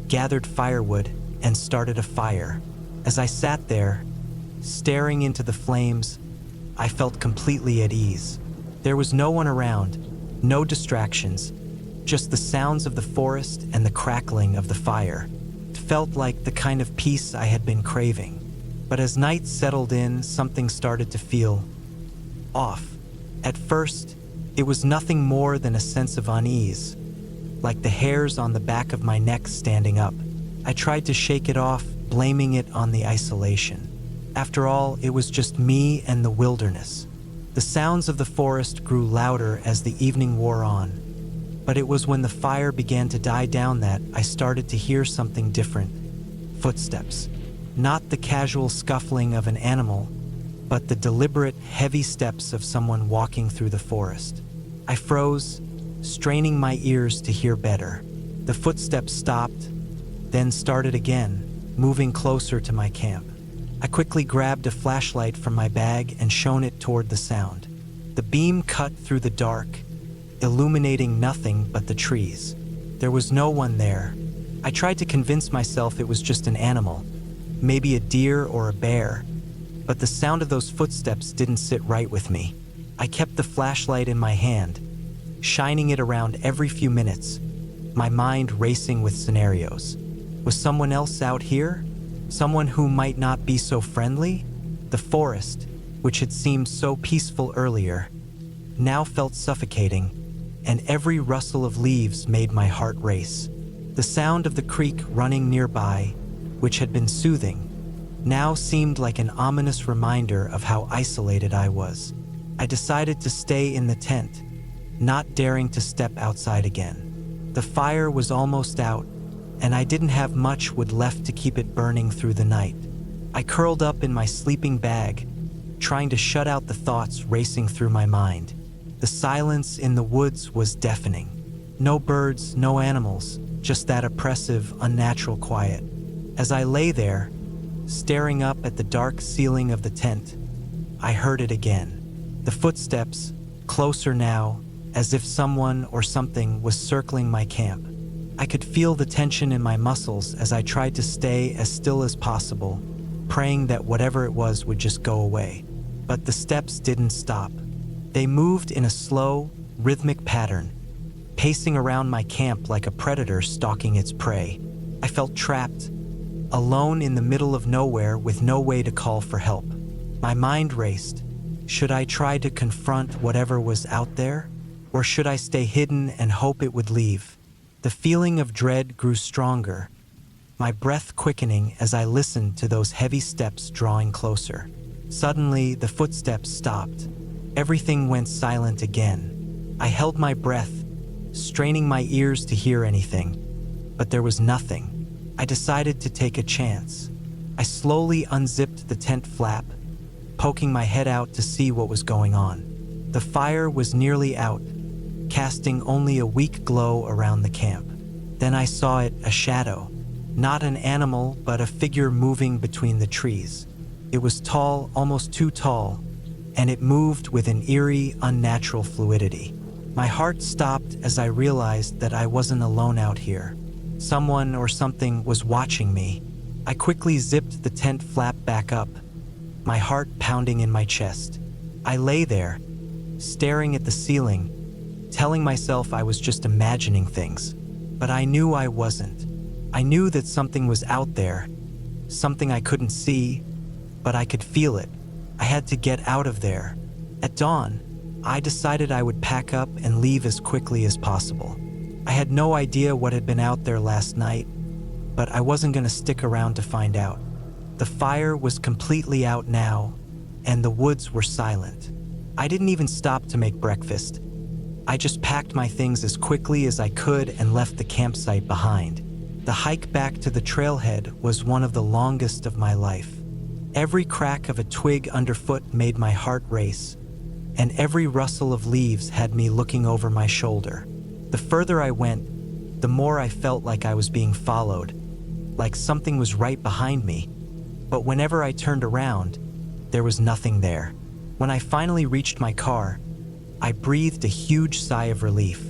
gathered firewood, and started a fire. As I sat there, staring into the flames, I felt completely at ease. There was no one around, no distractions, just the sounds of the forest and the crackling of the fire. It felt like the kind of peace I had been craving. But as night settled in, something started to feel off. At first, it was nothing more than a sense of unease, like the hairs on the back of my neck standing up. I tried to shake it off, blaming it on the isolation. After all, it was just me and the wilderness. The sounds of the forest grew louder as the evening wore on, but it was when the fire began to die down that I started to hear something different. Footsteps. Not the casual scuffling of an animal, but the deliberate, heavy steps of someone walking through the forest. I froze, straining my ears to hear better. The footsteps stopped, then started again, moving closer to my camp. I quickly grabbed a flashlight from my bag and shone it toward the sound. The beam cut through the dark, illuminating nothing but the trees. There was no one there. I tried to convince myself it was just an animal, maybe a deer or a bear, but the sound of those footsteps didn't sit right with me. I kept the flashlight in my hand, shining it around every few minutes, my mind racing with scenarios. Was someone else out here? Someone who might not be so friendly? The forest, which had seemed so peaceful earlier, now felt suffocating, and every rustle of leaves made my heart race. The sound of the creek running nearby, which had been soothing, now seemed like an ominous reminder of how isolated I was. I decided to stay in the tent, not daring to step outside again. The fire was almost out, and I didn't have much wood left to keep it burning through the night. I curled up in my sleeping bag, trying to shut out the thoughts racing through my mind. The silence in the woods was deafening. No birds, no animals, just that oppressive, unnatural quiet. As I lay there, staring up at the dark ceiling of the tent, I heard it again. The footsteps, closer now, as if someone or something was circling my camp. I could feel the tension in my muscles as I tried to stay as still as possible, praying that whatever it was would just go away. But the steps didn't stop. They moved in a slow, rhythmic pattern, pacing around my camp like a predator stalking its prey. I felt trapped, alone in the middle of nowhere with no way to call for help. My mind raced. Should I try to confront whatever was out there? Or should I stay hidden and hope it would leave? The feeling of dread grew stronger, my breath quickening as I listened to those heavy steps drawing closer. Suddenly, the footsteps stopped. Everything went silent again. I held my breath, straining my ears to hear anything, but there was nothing. I decided to take a chance. I slowly unzipped the tent flap, poking my head out to see what was going on. The fire was nearly out, casting only a weak glow around the camp. Then I saw it, a shadow. Not an animal, but a figure moving between the trees. It was tall, almost too tall, and it moved with an eerie, unnatural fluidity. My heart stopped as I realized that I wasn't alone out here. Someone or something was watching me. I quickly zipped the tent flap back up, my heart pounding in my chest. I lay there, staring at the ceiling, telling myself I was just imagining things. But I knew I wasn't. I knew that something was out there, something I couldn't see, but I could feel it. I had to get out of there. At dawn, I decided I would pack up and leave as quickly as possible. I had no idea what had been out there last night, but I wasn't going to stick around to find out. The fire was completely out now, and the woods were silent. I didn't even stop to make breakfast. I just packed my things as quickly as I could and left the campsite behind. The hike back to the trailhead was one of the longest of my life. Every crack of a twig underfoot made my heart race, and every rustle of leaves had me looking over my shoulder. The further I went, the more I felt like I was being followed, like something was right behind me. But whenever I turned around, there was nothing there. When I finally reached my car, I breathed a huge sigh of relief.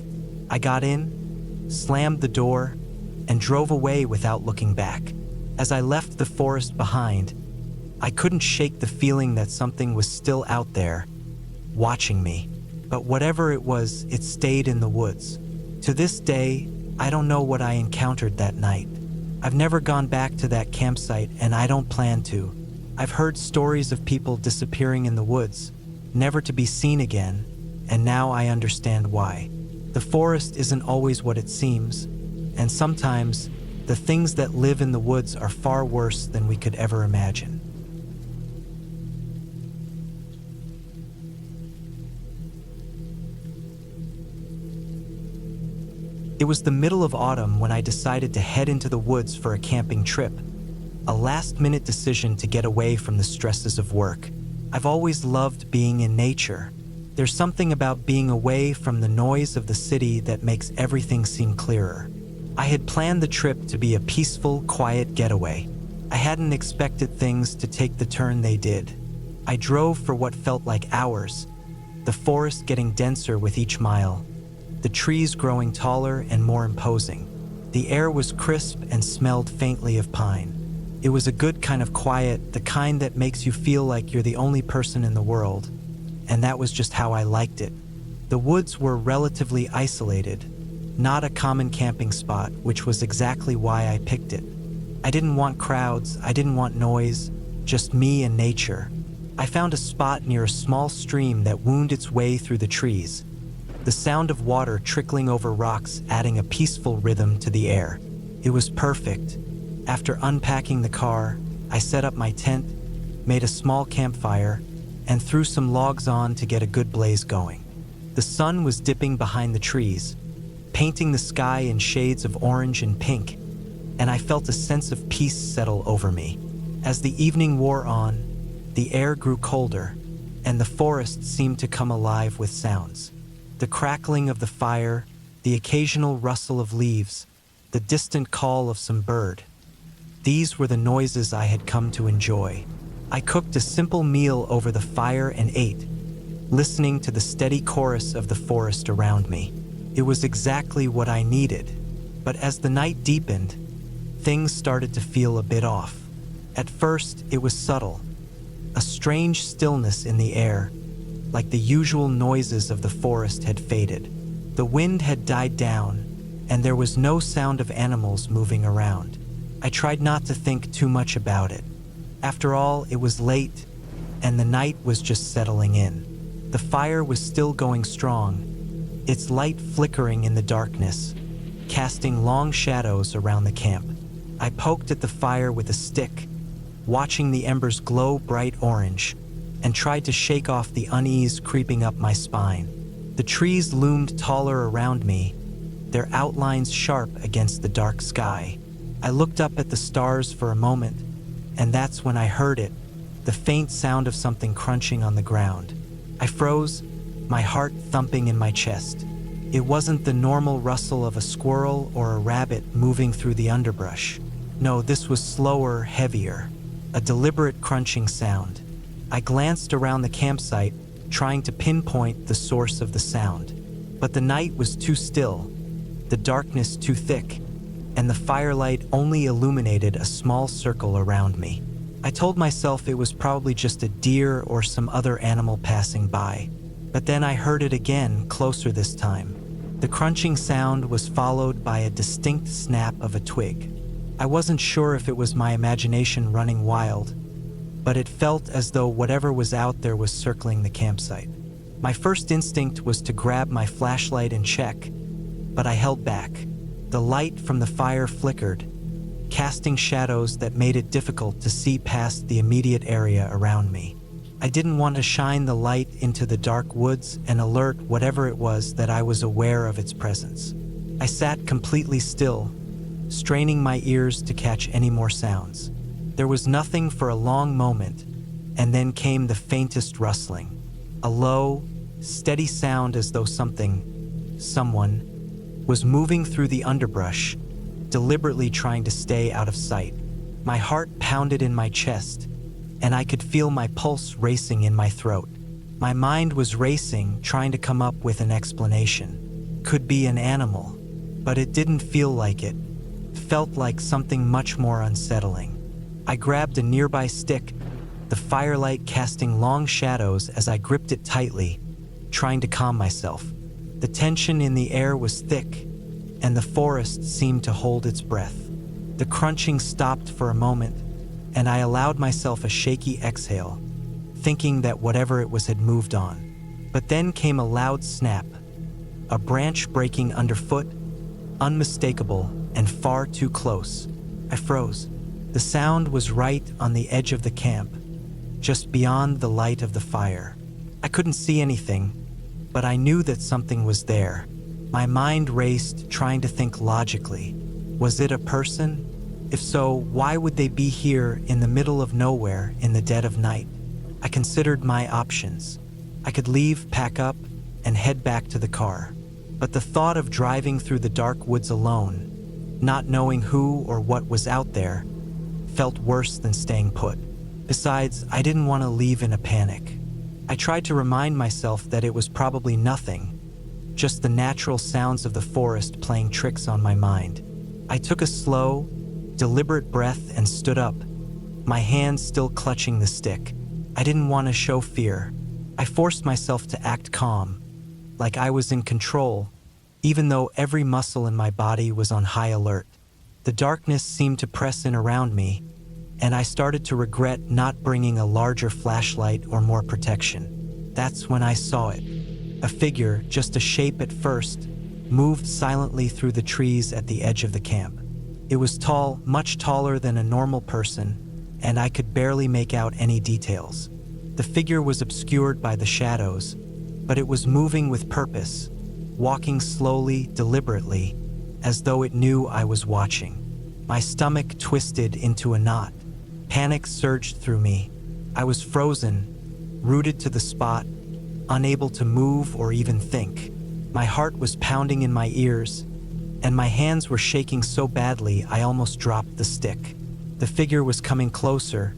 I got in, slammed the door, and drove away without looking back. As I left the forest behind, I couldn't shake the feeling that something was still out there, watching me. But whatever it was, it stayed in the woods. To this day, I don't know what I encountered that night. I've never gone back to that campsite, and I don't plan to. I've heard stories of people disappearing in the woods, never to be seen again, and now I understand why. The forest isn't always what it seems, and sometimes the things that live in the woods are far worse than we could ever imagine. It was the middle of autumn when I decided to head into the woods for a camping trip, a last-minute decision to get away from the stresses of work. I've always loved being in nature. There's something about being away from the noise of the city that makes everything seem clearer. I had planned the trip to be a peaceful, quiet getaway. I hadn't expected things to take the turn they did. I drove for what felt like hours, the forest getting denser with each mile, the trees growing taller and more imposing. The air was crisp and smelled faintly of pine. It was a good kind of quiet, the kind that makes you feel like you're the only person in the world. And that was just how I liked it. The woods were relatively isolated, not a common camping spot, which was exactly why I picked it. I didn't want crowds, I didn't want noise, just me and nature. I found a spot near a small stream that wound its way through the trees, the sound of water trickling over rocks adding a peaceful rhythm to the air. It was perfect. After unpacking the car, I set up my tent, made a small campfire, and threw some logs on to get a good blaze going. The sun was dipping behind the trees, painting the sky in shades of orange and pink, and I felt a sense of peace settle over me. As the evening wore on, the air grew colder, and the forest seemed to come alive with sounds. The crackling of the fire, the occasional rustle of leaves, the distant call of some bird. These were the noises I had come to enjoy. I cooked a simple meal over the fire and ate, listening to the steady chorus of the forest around me. It was exactly what I needed. But as the night deepened, things started to feel a bit off. At first, it was subtle, a strange stillness in the air, like the usual noises of the forest had faded. The wind had died down, and there was no sound of animals moving around. I tried not to think too much about it. After all, it was late, and the night was just settling in. The fire was still going strong, its light flickering in the darkness, casting long shadows around the camp. I poked at the fire with a stick, watching the embers glow bright orange, and tried to shake off the unease creeping up my spine. The trees loomed taller around me, their outlines sharp against the dark sky. I looked up at the stars for a moment, and that's when I heard it, the faint sound of something crunching on the ground. I froze, my heart thumping in my chest. It wasn't the normal rustle of a squirrel or a rabbit moving through the underbrush. No, this was slower, heavier, a deliberate crunching sound. I glanced around the campsite, trying to pinpoint the source of the sound. But the night was too still, the darkness too thick, and the firelight only illuminated a small circle around me. I told myself it was probably just a deer or some other animal passing by. But then I heard it again, closer this time. The crunching sound was followed by a distinct snap of a twig. I wasn't sure if it was my imagination running wild, but it felt as though whatever was out there was circling the campsite. My first instinct was to grab my flashlight and check, but I held back. The light from the fire flickered, casting shadows that made it difficult to see past the immediate area around me. I didn't want to shine the light into the dark woods and alert whatever it was that I was aware of its presence. I sat completely still, straining my ears to catch any more sounds. There was nothing for a long moment, and then came the faintest rustling, a low, steady sound as though someone, was moving through the underbrush, deliberately trying to stay out of sight. My heart pounded in my chest, and I could feel my pulse racing in my throat. My mind was racing, trying to come up with an explanation. Could be an animal, but it didn't feel like it. Felt like something much more unsettling. I grabbed a nearby stick, the firelight casting long shadows as I gripped it tightly, trying to calm myself. The tension in the air was thick, and the forest seemed to hold its breath. The crunching stopped for a moment, and I allowed myself a shaky exhale, thinking that whatever it was had moved on. But then came a loud snap, a branch breaking underfoot, unmistakable and far too close. I froze. The sound was right on the edge of the camp, just beyond the light of the fire. I couldn't see anything, but I knew that something was there. My mind raced, trying to think logically. Was it a person? If so, why would they be here in the middle of nowhere in the dead of night? I considered my options. I could leave, pack up, and head back to the car. But the thought of driving through the dark woods alone, not knowing who or what was out there, felt worse than staying put. Besides, I didn't want to leave in a panic. I tried to remind myself that it was probably nothing, just the natural sounds of the forest playing tricks on my mind. I took a slow, deliberate breath and stood up, my hands still clutching the stick. I didn't want to show fear. I forced myself to act calm, like I was in control, even though every muscle in my body was on high alert. The darkness seemed to press in around me, and I started to regret not bringing a larger flashlight or more protection. That's when I saw it. A figure, just a shape at first, moved silently through the trees at the edge of the camp. It was tall, much taller than a normal person, and I could barely make out any details. The figure was obscured by the shadows, but it was moving with purpose, walking slowly, deliberately, as though it knew I was watching. My stomach twisted into a knot. Panic surged through me. I was frozen, rooted to the spot, unable to move or even think. My heart was pounding in my ears, and my hands were shaking so badly I almost dropped the stick. The figure was coming closer,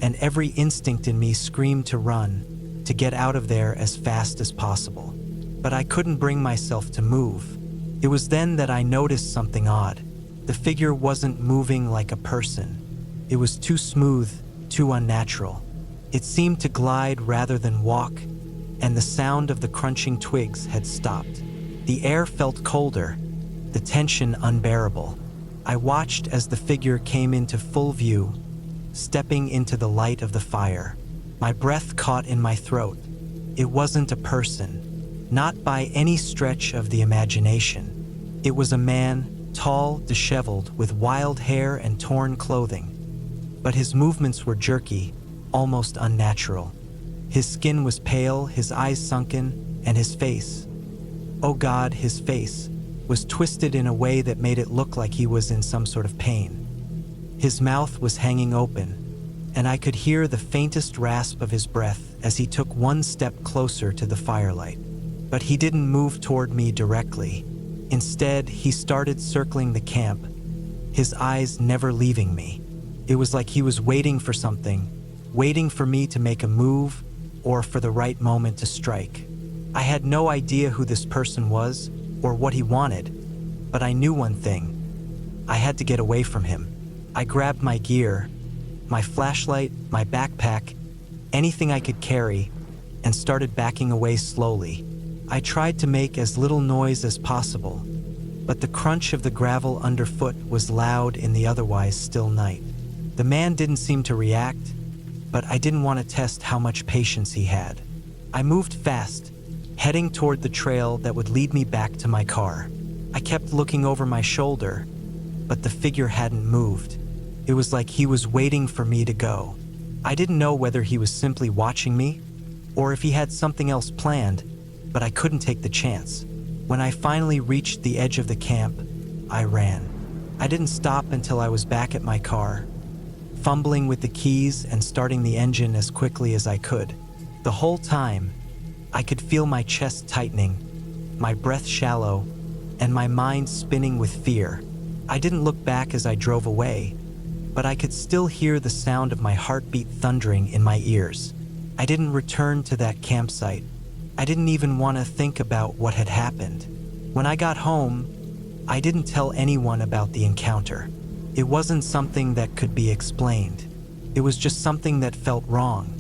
and every instinct in me screamed to run, to get out of there as fast as possible. But I couldn't bring myself to move. It was then that I noticed something odd. The figure wasn't moving like a person. It was too smooth, too unnatural. It seemed to glide rather than walk, and the sound of the crunching twigs had stopped. The air felt colder, the tension unbearable. I watched as the figure came into full view, stepping into the light of the fire. My breath caught in my throat. It wasn't a person, not by any stretch of the imagination. It was a man, tall, disheveled, with wild hair and torn clothing. But his movements were jerky, almost unnatural. His skin was pale, his eyes sunken, and his face, oh God, his face, was twisted in a way that made it look like he was in some sort of pain. His mouth was hanging open, and I could hear the faintest rasp of his breath as he took one step closer to the firelight. But he didn't move toward me directly. Instead, he started circling the camp, his eyes never leaving me. It was like he was waiting for something, waiting for me to make a move or for the right moment to strike. I had no idea who this person was or what he wanted, but I knew one thing. I had to get away from him. I grabbed my gear, my flashlight, my backpack, anything I could carry, and started backing away slowly. I tried to make as little noise as possible, but the crunch of the gravel underfoot was loud in the otherwise still night. The man didn't seem to react, but I didn't want to test how much patience he had. I moved fast, heading toward the trail that would lead me back to my car. I kept looking over my shoulder, but the figure hadn't moved. It was like he was waiting for me to go. I didn't know whether he was simply watching me, or if he had something else planned, but I couldn't take the chance. When I finally reached the edge of the camp, I ran. I didn't stop until I was back at my car, fumbling with the keys and starting the engine as quickly as I could. The whole time, I could feel my chest tightening, my breath shallow, and my mind spinning with fear. I didn't look back as I drove away, but I could still hear the sound of my heartbeat thundering in my ears. I didn't return to that campsite. I didn't even want to think about what had happened. When I got home, I didn't tell anyone about the encounter. It wasn't something that could be explained. It was just something that felt wrong.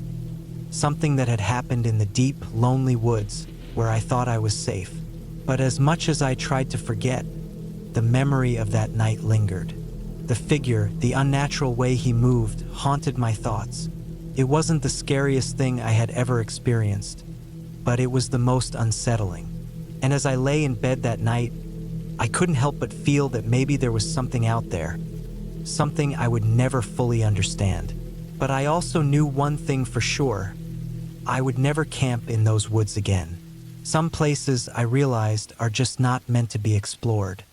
Something that had happened in the deep, lonely woods where I thought I was safe. But as much as I tried to forget, the memory of that night lingered. The figure, the unnatural way he moved, haunted my thoughts. It wasn't the scariest thing I had ever experienced, but it was the most unsettling. And as I lay in bed that night, I couldn't help but feel that maybe there was something out there, something I would never fully understand. But I also knew one thing for sure: I would never camp in those woods again. Some places, I realized, are just not meant to be explored.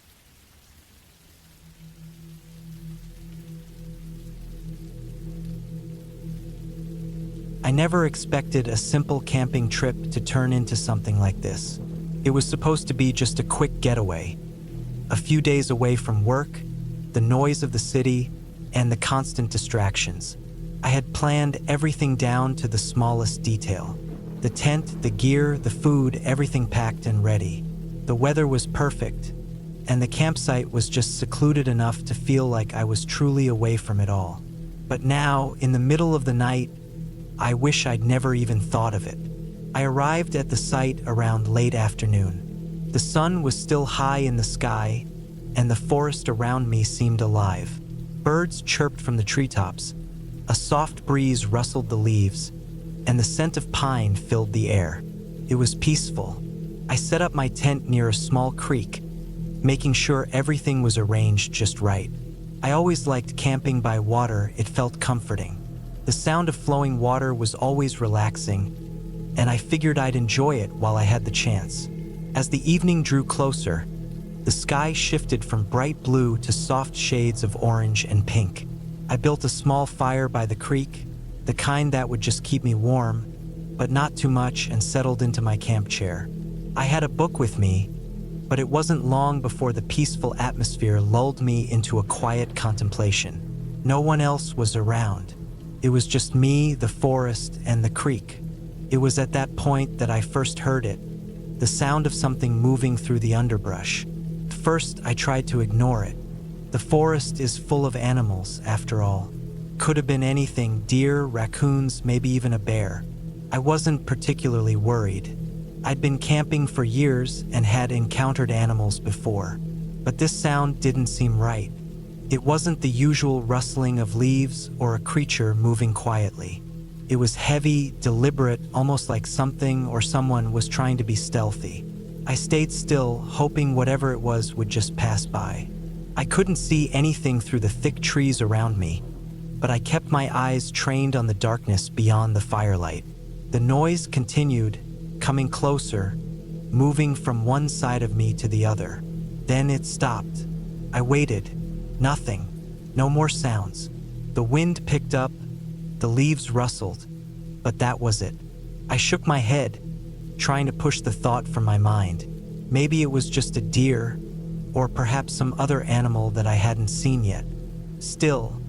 I never expected a simple camping trip to turn into something like this. It was supposed to be just a quick getaway, a few days away from work, the noise of the city, and the constant distractions. I had planned everything down to the smallest detail. The tent, the gear, the food, everything packed and ready. The weather was perfect, and the campsite was just secluded enough to feel like I was truly away from it all. But now, in the middle of the night, I wish I'd never even thought of it. I arrived at the site around late afternoon. The sun was still high in the sky, and the forest around me seemed alive. Birds chirped from the treetops, a soft breeze rustled the leaves, and the scent of pine filled the air. It was peaceful. I set up my tent near a small creek, making sure everything was arranged just right. I always liked camping by water. It felt comforting. The sound of flowing water was always relaxing, and I figured I'd enjoy it while I had the chance. As the evening drew closer, the sky shifted from bright blue to soft shades of orange and pink. I built a small fire by the creek, the kind that would just keep me warm, but not too much, and settled into my camp chair. I had a book with me, but it wasn't long before the peaceful atmosphere lulled me into a quiet contemplation. No one else was around. It was just me, the forest, and the creek. It was at that point that I first heard it, the sound of something moving through the underbrush. At first, I tried to ignore it. The forest is full of animals, after all. Could have been anything: deer, raccoons, maybe even a bear. I wasn't particularly worried. I'd been camping for years and had encountered animals before, but this sound didn't seem right. It wasn't the usual rustling of leaves or a creature moving quietly. It was heavy, deliberate, almost like something or someone was trying to be stealthy. I stayed still, hoping whatever it was would just pass by. I couldn't see anything through the thick trees around me, but I kept my eyes trained on the darkness beyond the firelight. The noise continued, coming closer, moving from one side of me to the other. Then it stopped. I waited. Nothing. No more sounds. The wind picked up, the leaves rustled, but that was it. I shook my head, trying to push the thought from my mind. Maybe it was just a deer, or perhaps some other animal that I hadn't seen yet. Still,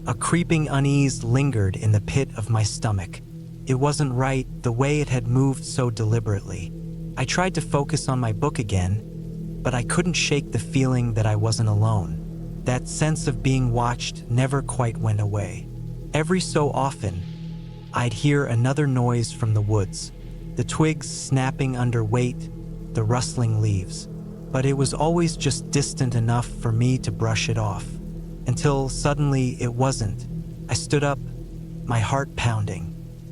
a creeping unease lingered in the pit of my stomach. It wasn't right, the way it had moved so deliberately. I tried to focus on my book again, but I couldn't shake the feeling that I wasn't alone. That sense of being watched never quite went away. Every so often, I'd hear another noise from the woods, the twigs snapping under weight, the rustling leaves. But it was always just distant enough for me to brush it off. Until suddenly it wasn't. I stood up, my heart pounding.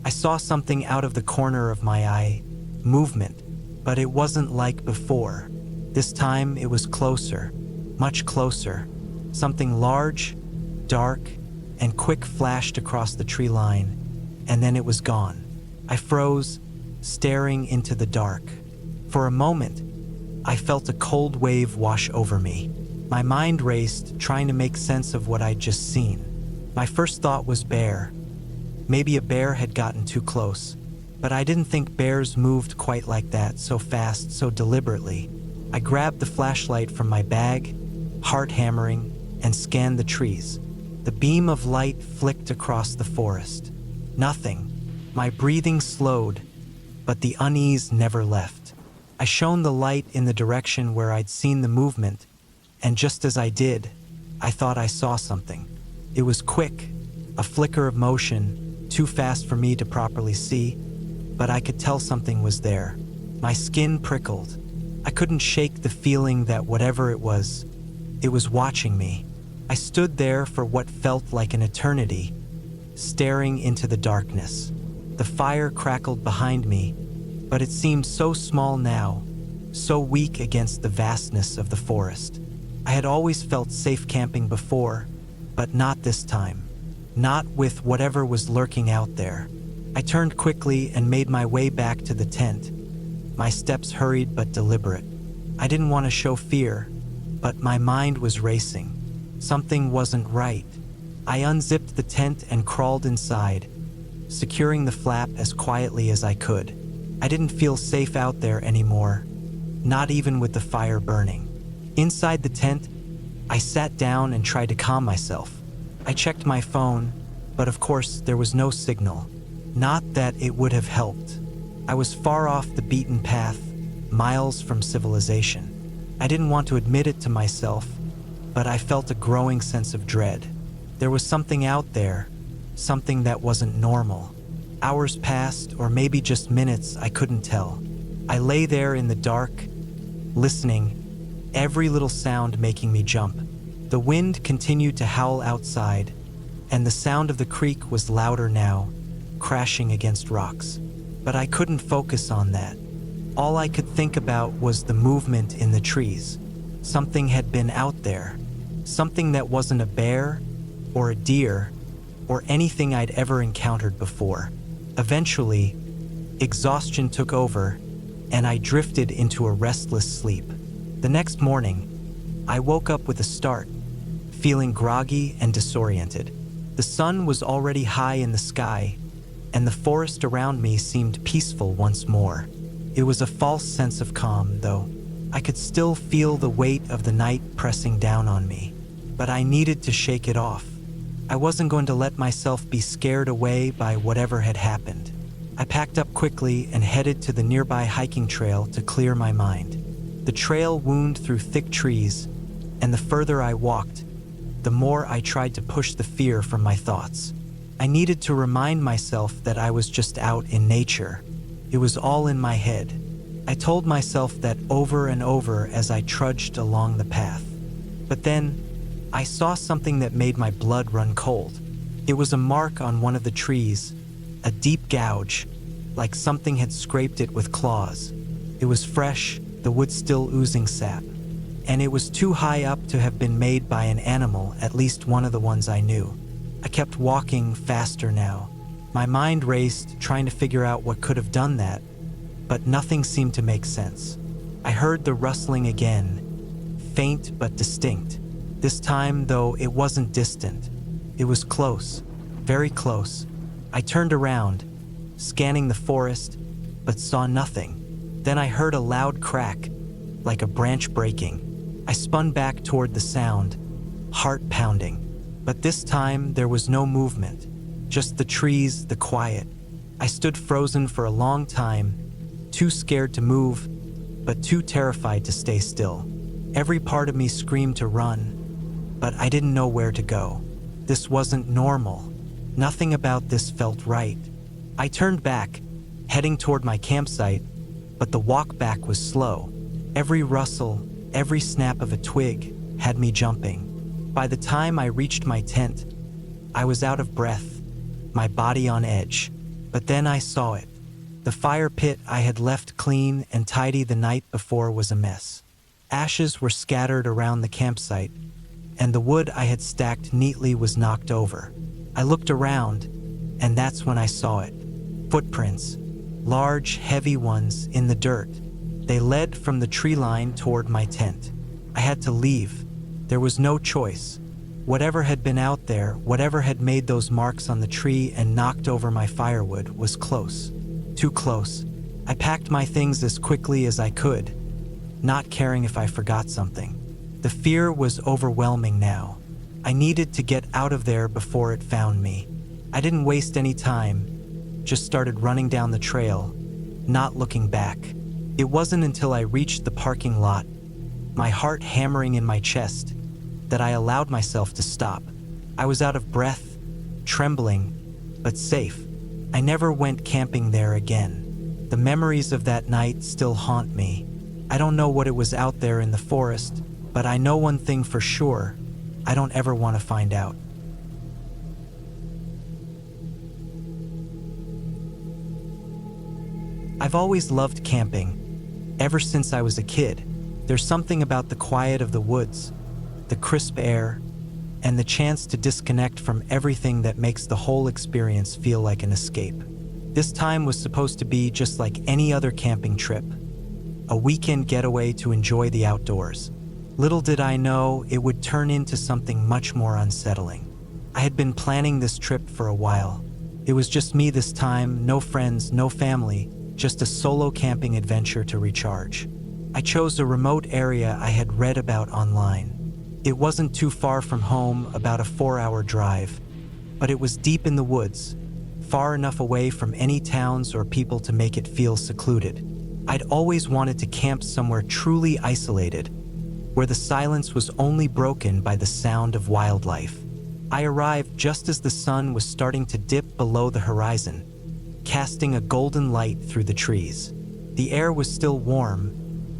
I saw something out of the corner of my eye, movement, but it wasn't like before. This time it was closer, much closer. Something large, dark, and quick flashed across the tree line, and then it was gone. I froze, staring into the dark. For a moment, I felt a cold wave wash over me. My mind raced, trying to make sense of what I'd just seen. My first thought was bear. Maybe a bear had gotten too close, but I didn't think bears moved quite like that, so fast, so deliberately. I grabbed the flashlight from my bag, heart hammering, and scanned the trees. The beam of light flicked across the forest. Nothing. My breathing slowed, but the unease never left. I shone the light in the direction where I'd seen the movement, and just as I did, I thought I saw something. It was quick, a flicker of motion, too fast for me to properly see, but I could tell something was there. My skin prickled. I couldn't shake the feeling that whatever it was watching me. I stood there for what felt like an eternity, staring into the darkness. The fire crackled behind me, but it seemed so small now, so weak against the vastness of the forest. I had always felt safe camping before, but not this time. Not with whatever was lurking out there. I turned quickly and made my way back to the tent, my steps hurried but deliberate. I didn't want to show fear, but my mind was racing. Something wasn't right. I unzipped the tent and crawled inside, securing the flap as quietly as I could. I didn't feel safe out there anymore, not even with the fire burning. Inside the tent, I sat down and tried to calm myself. I checked my phone, but of course there was no signal. Not that it would have helped. I was far off the beaten path, miles from civilization. I didn't want to admit it to myself, but I felt a growing sense of dread. There was something out there, something that wasn't normal. Hours passed, or maybe just minutes, I couldn't tell. I lay there in the dark, listening, every little sound making me jump. The wind continued to howl outside, and the sound of the creek was louder now, crashing against rocks. But I couldn't focus on that. All I could think about was the movement in the trees. Something had been out there. Something that wasn't a bear, or a deer, or anything I'd ever encountered before. Eventually, exhaustion took over, and I drifted into a restless sleep. The next morning, I woke up with a start, feeling groggy and disoriented. The sun was already high in the sky, and the forest around me seemed peaceful once more. It was a false sense of calm, though. I could still feel the weight of the night pressing down on me, but I needed to shake it off. I wasn't going to let myself be scared away by whatever had happened. I packed up quickly and headed to the nearby hiking trail to clear my mind. The trail wound through thick trees, and the further I walked, the more I tried to push the fear from my thoughts. I needed to remind myself that I was just out in nature. It was all in my head. I told myself that over and over as I trudged along the path. But then, I saw something that made my blood run cold. It was a mark on one of the trees, a deep gouge, like something had scraped it with claws. It was fresh, the wood still oozing sap, and it was too high up to have been made by an animal, at least one of the ones I knew. I kept walking faster now. My mind raced, trying to figure out what could have done that, but nothing seemed to make sense. I heard the rustling again, faint but distinct. This time, though, it wasn't distant. It was close, very close. I turned around, scanning the forest, but saw nothing. Then I heard a loud crack, like a branch breaking. I spun back toward the sound, heart pounding. But this time, there was no movement, just the trees, the quiet. I stood frozen for a long time, too scared to move, but too terrified to stay still. Every part of me screamed to run, but I didn't know where to go. This wasn't normal. Nothing about this felt right. I turned back, heading toward my campsite, but the walk back was slow. Every rustle, every snap of a twig had me jumping. By the time I reached my tent, I was out of breath, my body on edge. But then I saw it. The fire pit I had left clean and tidy the night before was a mess. Ashes were scattered around the campsite, and the wood I had stacked neatly was knocked over. I looked around, and that's when I saw it. Footprints, large, heavy ones in the dirt. They led from the tree line toward my tent. I had to leave. There was no choice. Whatever had been out there, whatever had made those marks on the tree and knocked over my firewood, was close. Too close. I packed my things as quickly as I could, not caring if I forgot something. The fear was overwhelming now. I needed to get out of there before it found me. I didn't waste any time, just started running down the trail, not looking back. It wasn't until I reached the parking lot, my heart hammering in my chest, that I allowed myself to stop. I was out of breath, trembling, but safe. I never went camping there again. The memories of that night still haunt me. I don't know what it was out there in the forest, but I know one thing for sure: I don't ever want to find out. I've always loved camping, ever since I was a kid. There's something about the quiet of the woods, the crisp air, and the chance to disconnect from everything that makes the whole experience feel like an escape. This time was supposed to be just like any other camping trip, a weekend getaway to enjoy the outdoors. Little did I know it would turn into something much more unsettling. I had been planning this trip for a while. It was just me this time, no friends, no family, just a solo camping adventure to recharge. I chose a remote area I had read about online. It wasn't too far from home, about a 4-hour drive, but it was deep in the woods, far enough away from any towns or people to make it feel secluded. I'd always wanted to camp somewhere truly isolated, where the silence was only broken by the sound of wildlife. I arrived just as the sun was starting to dip below the horizon, casting a golden light through the trees. The air was still warm,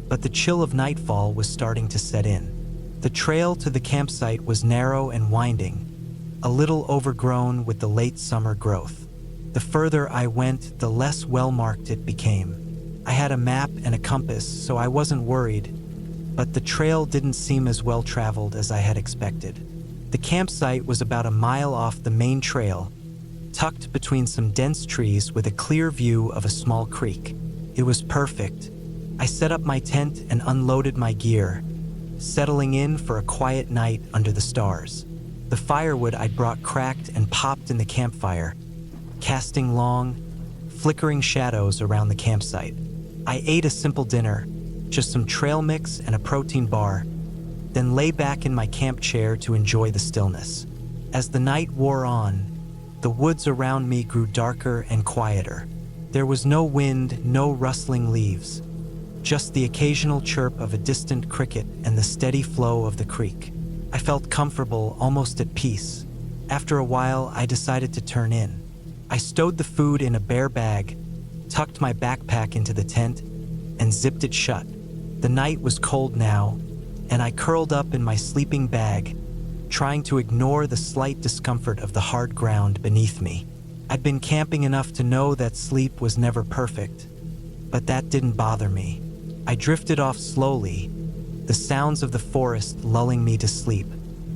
but the chill of nightfall was starting to set in. The trail to the campsite was narrow and winding, a little overgrown with the late summer growth. The further I went, the less well-marked it became. I had a map and a compass, so I wasn't worried, but the trail didn't seem as well-traveled as I had expected. The campsite was about a mile off the main trail, tucked between some dense trees with a clear view of a small creek. It was perfect. I set up my tent and unloaded my gear, settling in for a quiet night under the stars. The firewood I'd brought cracked and popped in the campfire, casting long, flickering shadows around the campsite. I ate a simple dinner, just some trail mix and a protein bar, then lay back in my camp chair to enjoy the stillness. As the night wore on, the woods around me grew darker and quieter. There was no wind, no rustling leaves, just the occasional chirp of a distant cricket and the steady flow of the creek. I felt comfortable, almost at peace. After a while, I decided to turn in. I stowed the food in a bare bag, tucked my backpack into the tent, and zipped it shut. The night was cold now, and I curled up in my sleeping bag, trying to ignore the slight discomfort of the hard ground beneath me. I'd been camping enough to know that sleep was never perfect, but that didn't bother me. I drifted off slowly, the sounds of the forest lulling me to sleep.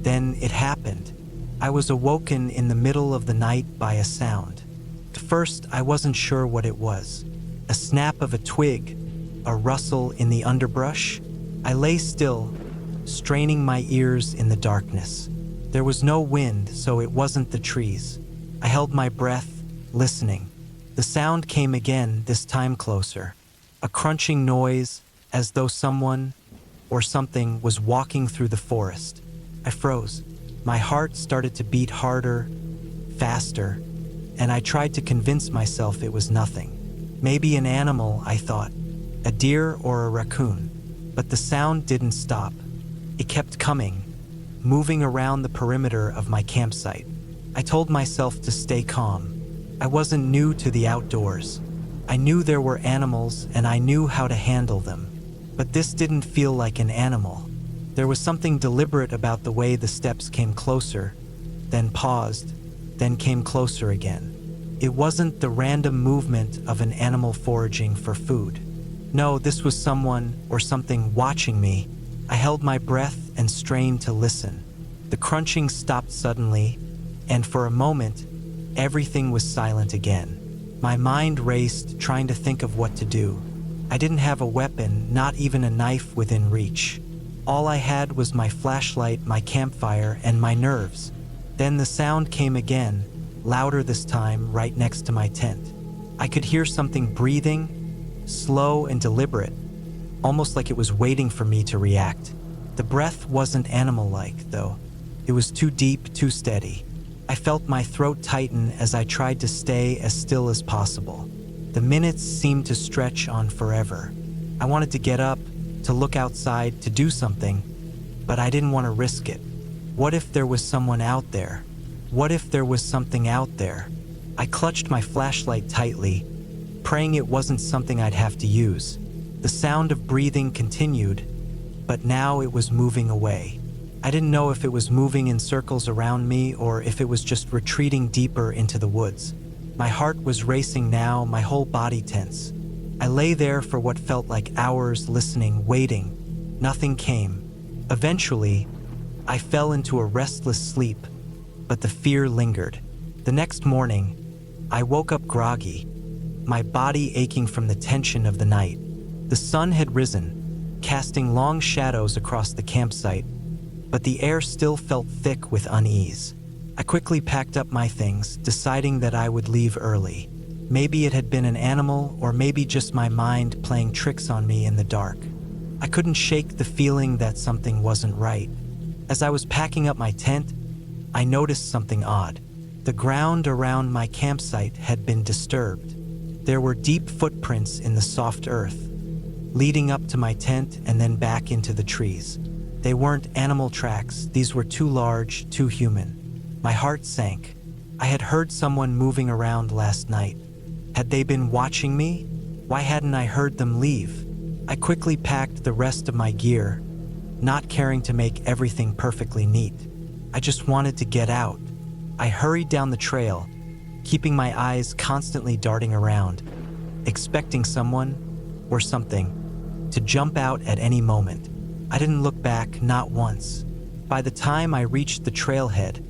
Then it happened. I was awoken in the middle of the night by a sound. At first, I wasn't sure what it was. A snap of a twig, a rustle in the underbrush. I lay still, straining my ears in the darkness. There was no wind, so it wasn't the trees. I held my breath, listening. The sound came again, this time closer. A crunching noise, as though someone or something was walking through the forest. I froze. My heart started to beat harder, faster, and I tried to convince myself it was nothing. Maybe an animal, I thought, a deer or a raccoon. But the sound didn't stop. It kept coming, moving around the perimeter of my campsite. I told myself to stay calm. I wasn't new to the outdoors. I knew there were animals and I knew how to handle them. But this didn't feel like an animal. There was something deliberate about the way the steps came closer, then paused, then came closer again. It wasn't the random movement of an animal foraging for food. No, this was someone or something watching me. I held my breath and strained to listen. The crunching stopped suddenly, and for a moment, everything was silent again. My mind raced, trying to think of what to do. I didn't have a weapon, not even a knife within reach. All I had was my flashlight, my campfire, and my nerves. Then the sound came again, louder this time, right next to my tent. I could hear something breathing, slow and deliberate, almost like it was waiting for me to react. The breath wasn't animal-like, though. It was too deep, too steady. I felt my throat tighten as I tried to stay as still as possible. The minutes seemed to stretch on forever. I wanted to get up, to look outside, to do something, but I didn't want to risk it. What if there was someone out there? What if there was something out there? I clutched my flashlight tightly, praying it wasn't something I'd have to use. The sound of breathing continued, but now it was moving away. I didn't know if it was moving in circles around me or if it was just retreating deeper into the woods. My heart was racing now, my whole body tense. I lay there for what felt like hours, listening, waiting. Nothing came. Eventually, I fell into a restless sleep, but the fear lingered. The next morning, I woke up groggy, my body aching from the tension of the night. The sun had risen, casting long shadows across the campsite, but the air still felt thick with unease. I quickly packed up my things, deciding that I would leave early. Maybe it had been an animal, or maybe just my mind playing tricks on me in the dark. I couldn't shake the feeling that something wasn't right. As I was packing up my tent, I noticed something odd. The ground around my campsite had been disturbed. There were deep footprints in the soft earth, leading up to my tent and then back into the trees. They weren't animal tracks, these were too large, too human. My heart sank. I had heard someone moving around last night. Had they been watching me? Why hadn't I heard them leave? I quickly packed the rest of my gear, not caring to make everything perfectly neat. I just wanted to get out. I hurried down the trail, keeping my eyes constantly darting around, expecting someone or something to jump out at any moment. I didn't look back, not once. By the time I reached the trailhead,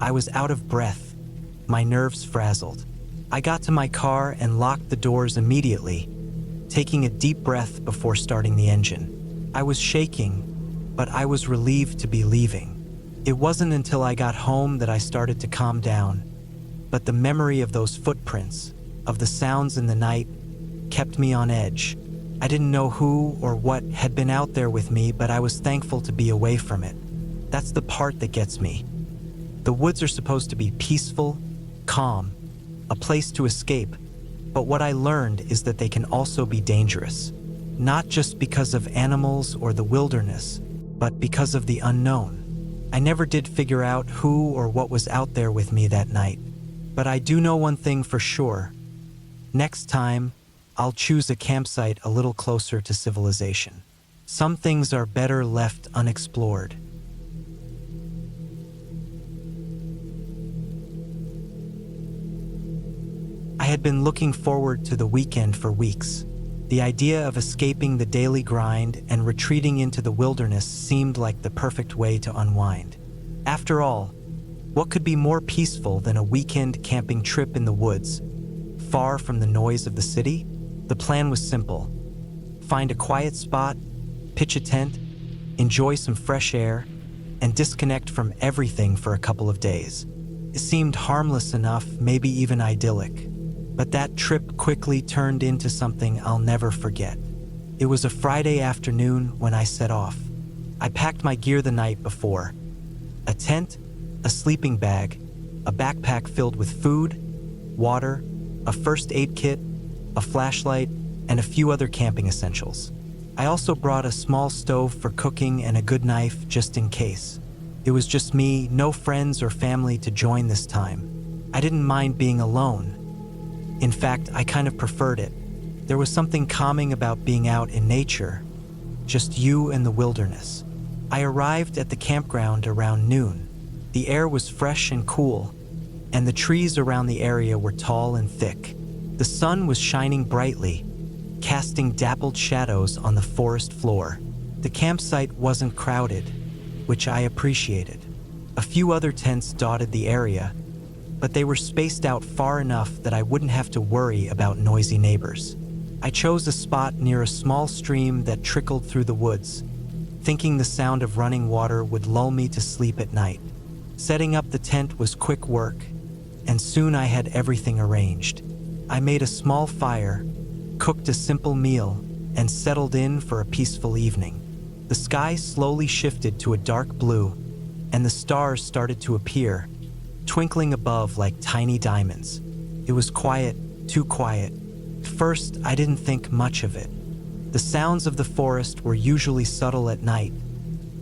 I was out of breath, my nerves frazzled. I got to my car and locked the doors immediately, taking a deep breath before starting the engine. I was shaking, but I was relieved to be leaving. It wasn't until I got home that I started to calm down, but the memory of those footprints, of the sounds in the night, kept me on edge. I didn't know who or what had been out there with me, but I was thankful to be away from it. That's the part that gets me. The woods are supposed to be peaceful, calm, a place to escape, but what I learned is that they can also be dangerous, not just because of animals or the wilderness, but because of the unknown. I never did figure out who or what was out there with me that night, but I do know one thing for sure. Next time, I'll choose a campsite a little closer to civilization. Some things are better left unexplored. I had been looking forward to the weekend for weeks. The idea of escaping the daily grind and retreating into the wilderness seemed like the perfect way to unwind. After all, what could be more peaceful than a weekend camping trip in the woods, far from the noise of the city? The plan was simple. Find a quiet spot, pitch a tent, enjoy some fresh air, and disconnect from everything for a couple of days. It seemed harmless enough, maybe even idyllic. But that trip quickly turned into something I'll never forget. It was a Friday afternoon when I set off. I packed my gear the night before. A tent, a sleeping bag, a backpack filled with food, water, a first aid kit, a flashlight, and a few other camping essentials. I also brought a small stove for cooking and a good knife just in case. It was just me, no friends or family to join this time. I didn't mind being alone. In fact, I kind of preferred it. There was something calming about being out in nature, just you and the wilderness. I arrived at the campground around noon. The air was fresh and cool, and the trees around the area were tall and thick. The sun was shining brightly, casting dappled shadows on the forest floor. The campsite wasn't crowded, which I appreciated. A few other tents dotted the area, but they were spaced out far enough that I wouldn't have to worry about noisy neighbors. I chose a spot near a small stream that trickled through the woods, thinking the sound of running water would lull me to sleep at night. Setting up the tent was quick work, and soon I had everything arranged. I made a small fire, cooked a simple meal, and settled in for a peaceful evening. The sky slowly shifted to a dark blue, and the stars started to appear, twinkling above like tiny diamonds. It was quiet, too quiet. At first, I didn't think much of it. The sounds of the forest were usually subtle at night,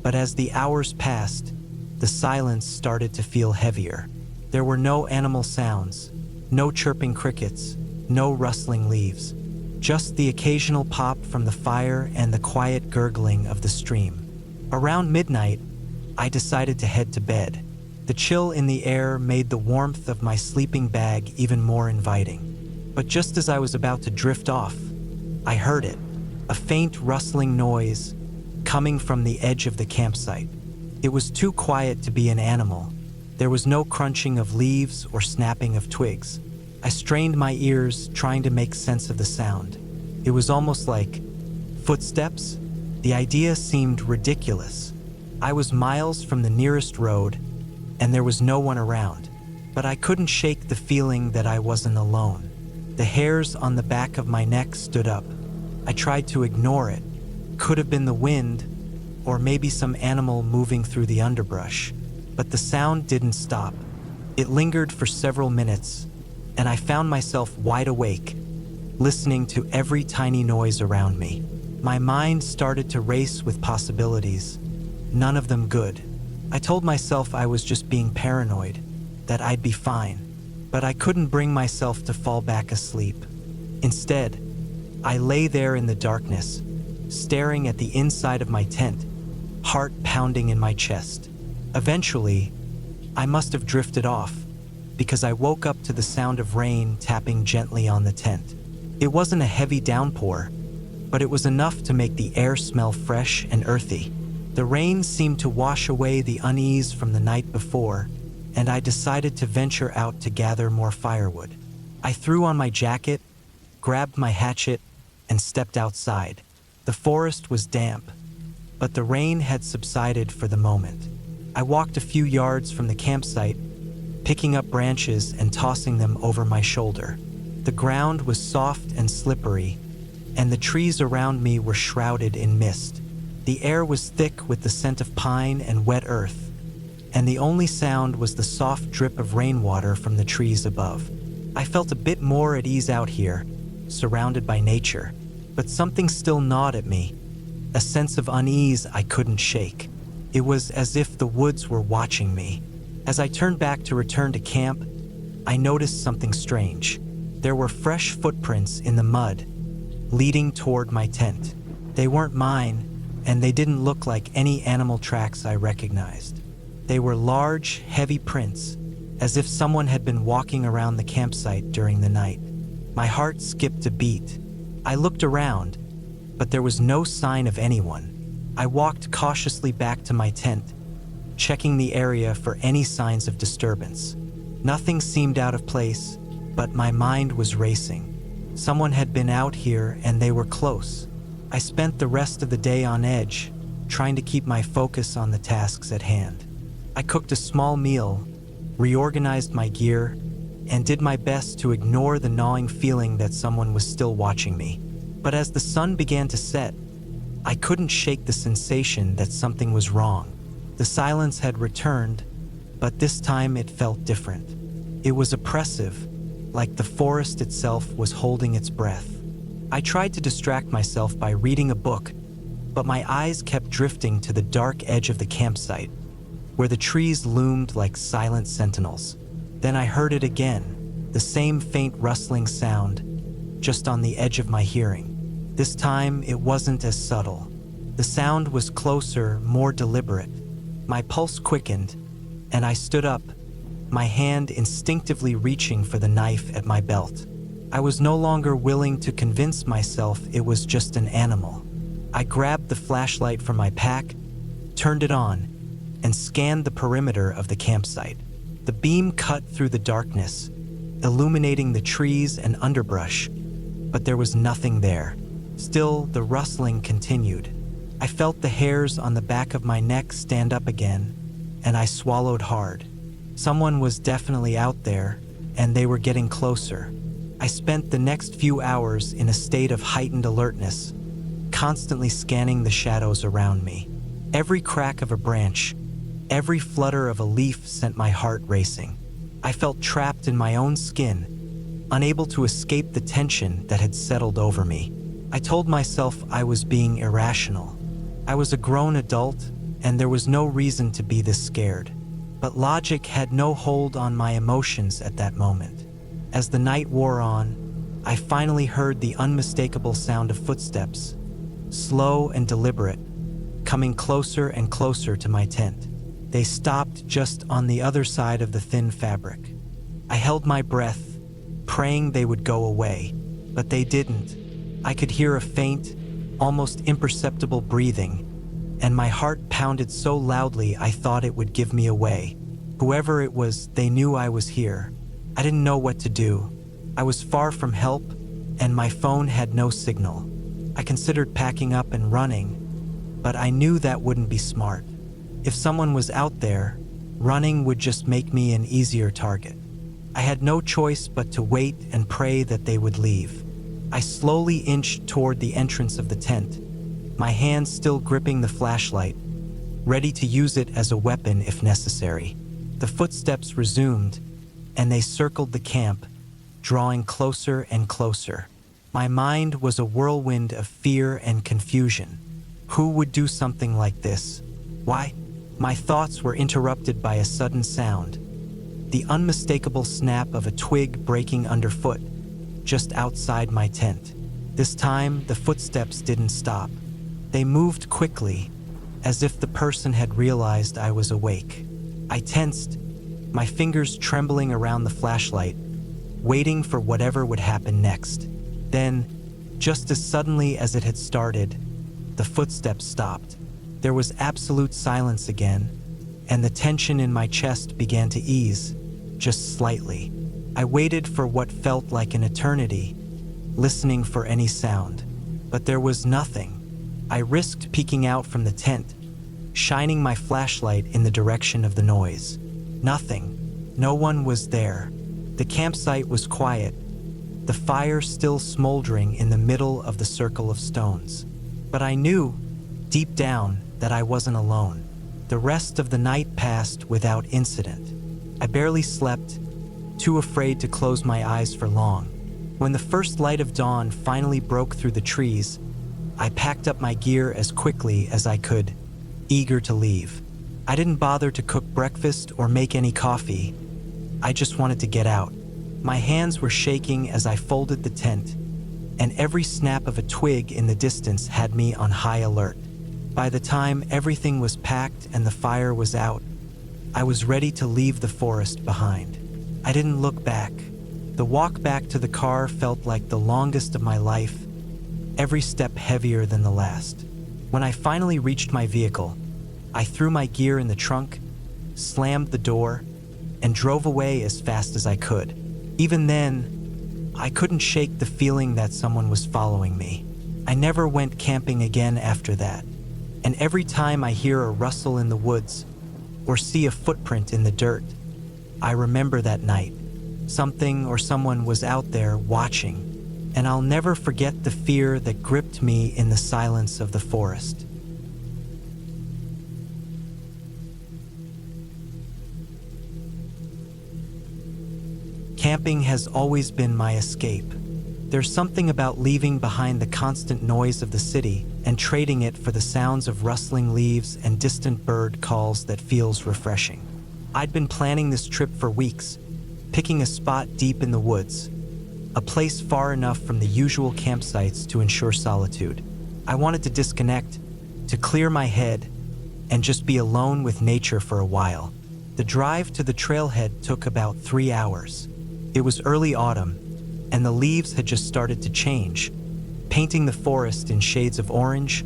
but as the hours passed, the silence started to feel heavier. There were no animal sounds, no chirping crickets, no rustling leaves, just the occasional pop from the fire and the quiet gurgling of the stream. Around midnight, I decided to head to bed. The chill in the air made the warmth of my sleeping bag even more inviting. But just as I was about to drift off, I heard it, a faint rustling noise coming from the edge of the campsite. It was too quiet to be an animal. There was no crunching of leaves or snapping of twigs. I strained my ears, trying to make sense of the sound. It was almost like Footsteps? The idea seemed ridiculous. I was miles from the nearest road, and there was no one around. But I couldn't shake the feeling that I wasn't alone. The hairs on the back of my neck stood up. I tried to ignore it. Could have been the wind, or maybe some animal moving through the underbrush. But the sound didn't stop. It lingered for several minutes, and I found myself wide awake, listening to every tiny noise around me. My mind started to race with possibilities, none of them good. I told myself I was just being paranoid, that I'd be fine, but I couldn't bring myself to fall back asleep. Instead, I lay there in the darkness, staring at the inside of my tent, heart pounding in my chest. Eventually, I must have drifted off, because I woke up to the sound of rain tapping gently on the tent. It wasn't a heavy downpour, but it was enough to make the air smell fresh and earthy. The rain seemed to wash away the unease from the night before, and I decided to venture out to gather more firewood. I threw on my jacket, grabbed my hatchet, and stepped outside. The forest was damp, but the rain had subsided for the moment. I walked a few yards from the campsite, picking up branches and tossing them over my shoulder. The ground was soft and slippery, and the trees around me were shrouded in mist. The air was thick with the scent of pine and wet earth, and the only sound was the soft drip of rainwater from the trees above. I felt a bit more at ease out here, surrounded by nature, but something still gnawed at me, a sense of unease I couldn't shake. It was as if the woods were watching me. As I turned back to return to camp, I noticed something strange. There were fresh footprints in the mud, leading toward my tent. They weren't mine, and they didn't look like any animal tracks I recognized. They were large, heavy prints, as if someone had been walking around the campsite during the night. My heart skipped a beat. I looked around, but there was no sign of anyone. I walked cautiously back to my tent, checking the area for any signs of disturbance. Nothing seemed out of place, but my mind was racing. Someone had been out here and they were close. I spent the rest of the day on edge, trying to keep my focus on the tasks at hand. I cooked a small meal, reorganized my gear, and did my best to ignore the gnawing feeling that someone was still watching me. But as the sun began to set, I couldn't shake the sensation that something was wrong. The silence had returned, but this time it felt different. It was oppressive, like the forest itself was holding its breath. I tried to distract myself by reading a book, but my eyes kept drifting to the dark edge of the campsite, where the trees loomed like silent sentinels. Then I heard it again, the same faint rustling sound, just on the edge of my hearing. This time, it wasn't as subtle. The sound was closer, more deliberate. My pulse quickened, and I stood up, my hand instinctively reaching for the knife at my belt. I was no longer willing to convince myself it was just an animal. I grabbed the flashlight from my pack, turned it on, and scanned the perimeter of the campsite. The beam cut through the darkness, illuminating the trees and underbrush, but there was nothing there. Still, the rustling continued. I felt the hairs on the back of my neck stand up again, and I swallowed hard. Someone was definitely out there, and they were getting closer. I spent the next few hours in a state of heightened alertness, constantly scanning the shadows around me. Every crack of a branch, every flutter of a leaf sent my heart racing. I felt trapped in my own skin, unable to escape the tension that had settled over me. I told myself I was being irrational. I was a grown adult, and there was no reason to be this scared. But logic had no hold on my emotions at that moment. As the night wore on, I finally heard the unmistakable sound of footsteps, slow and deliberate, coming closer and closer to my tent. They stopped just on the other side of the thin fabric. I held my breath, praying they would go away, but they didn't. I could hear a faint, almost imperceptible breathing, and my heart pounded so loudly I thought it would give me away. Whoever it was, they knew I was here. I didn't know what to do. I was far from help, and my phone had no signal. I considered packing up and running, but I knew that wouldn't be smart. If someone was out there, running would just make me an easier target. I had no choice but to wait and pray that they would leave. I slowly inched toward the entrance of the tent, my hands still gripping the flashlight, ready to use it as a weapon if necessary. The footsteps resumed, and they circled the camp, drawing closer and closer. My mind was a whirlwind of fear and confusion. Who would do something like this? Why? My thoughts were interrupted by a sudden sound, the unmistakable snap of a twig breaking underfoot, just outside my tent. This time, the footsteps didn't stop. They moved quickly, as if the person had realized I was awake. I tensed, my fingers trembling around the flashlight, waiting for whatever would happen next. Then, just as suddenly as it had started, the footsteps stopped. There was absolute silence again, and the tension in my chest began to ease, just slightly. I waited for what felt like an eternity, listening for any sound. But there was nothing. I risked peeking out from the tent, shining my flashlight in the direction of the noise. Nothing. No one was there. The campsite was quiet, the fire still smoldering in the middle of the circle of stones. But I knew, deep down, that I wasn't alone. The rest of the night passed without incident. I barely slept, too afraid to close my eyes for long. When the first light of dawn finally broke through the trees, I packed up my gear as quickly as I could, eager to leave. I didn't bother to cook breakfast or make any coffee. I just wanted to get out. My hands were shaking as I folded the tent, and every snap of a twig in the distance had me on high alert. By the time everything was packed and the fire was out, I was ready to leave the forest behind. I didn't look back. The walk back to the car felt like the longest of my life, every step heavier than the last. When I finally reached my vehicle, I threw my gear in the trunk, slammed the door, and drove away as fast as I could. Even then, I couldn't shake the feeling that someone was following me. I never went camping again after that, and every time I hear a rustle in the woods or see a footprint in the dirt, I remember that night. Something or someone was out there watching, and I'll never forget the fear that gripped me in the silence of the forest. Camping has always been my escape. There's something about leaving behind the constant noise of the city and trading it for the sounds of rustling leaves and distant bird calls that feels refreshing. I'd been planning this trip for weeks, picking a spot deep in the woods, a place far enough from the usual campsites to ensure solitude. I wanted to disconnect, to clear my head, and just be alone with nature for a while. The drive to the trailhead took about 3 hours. It was early autumn, and the leaves had just started to change, painting the forest in shades of orange,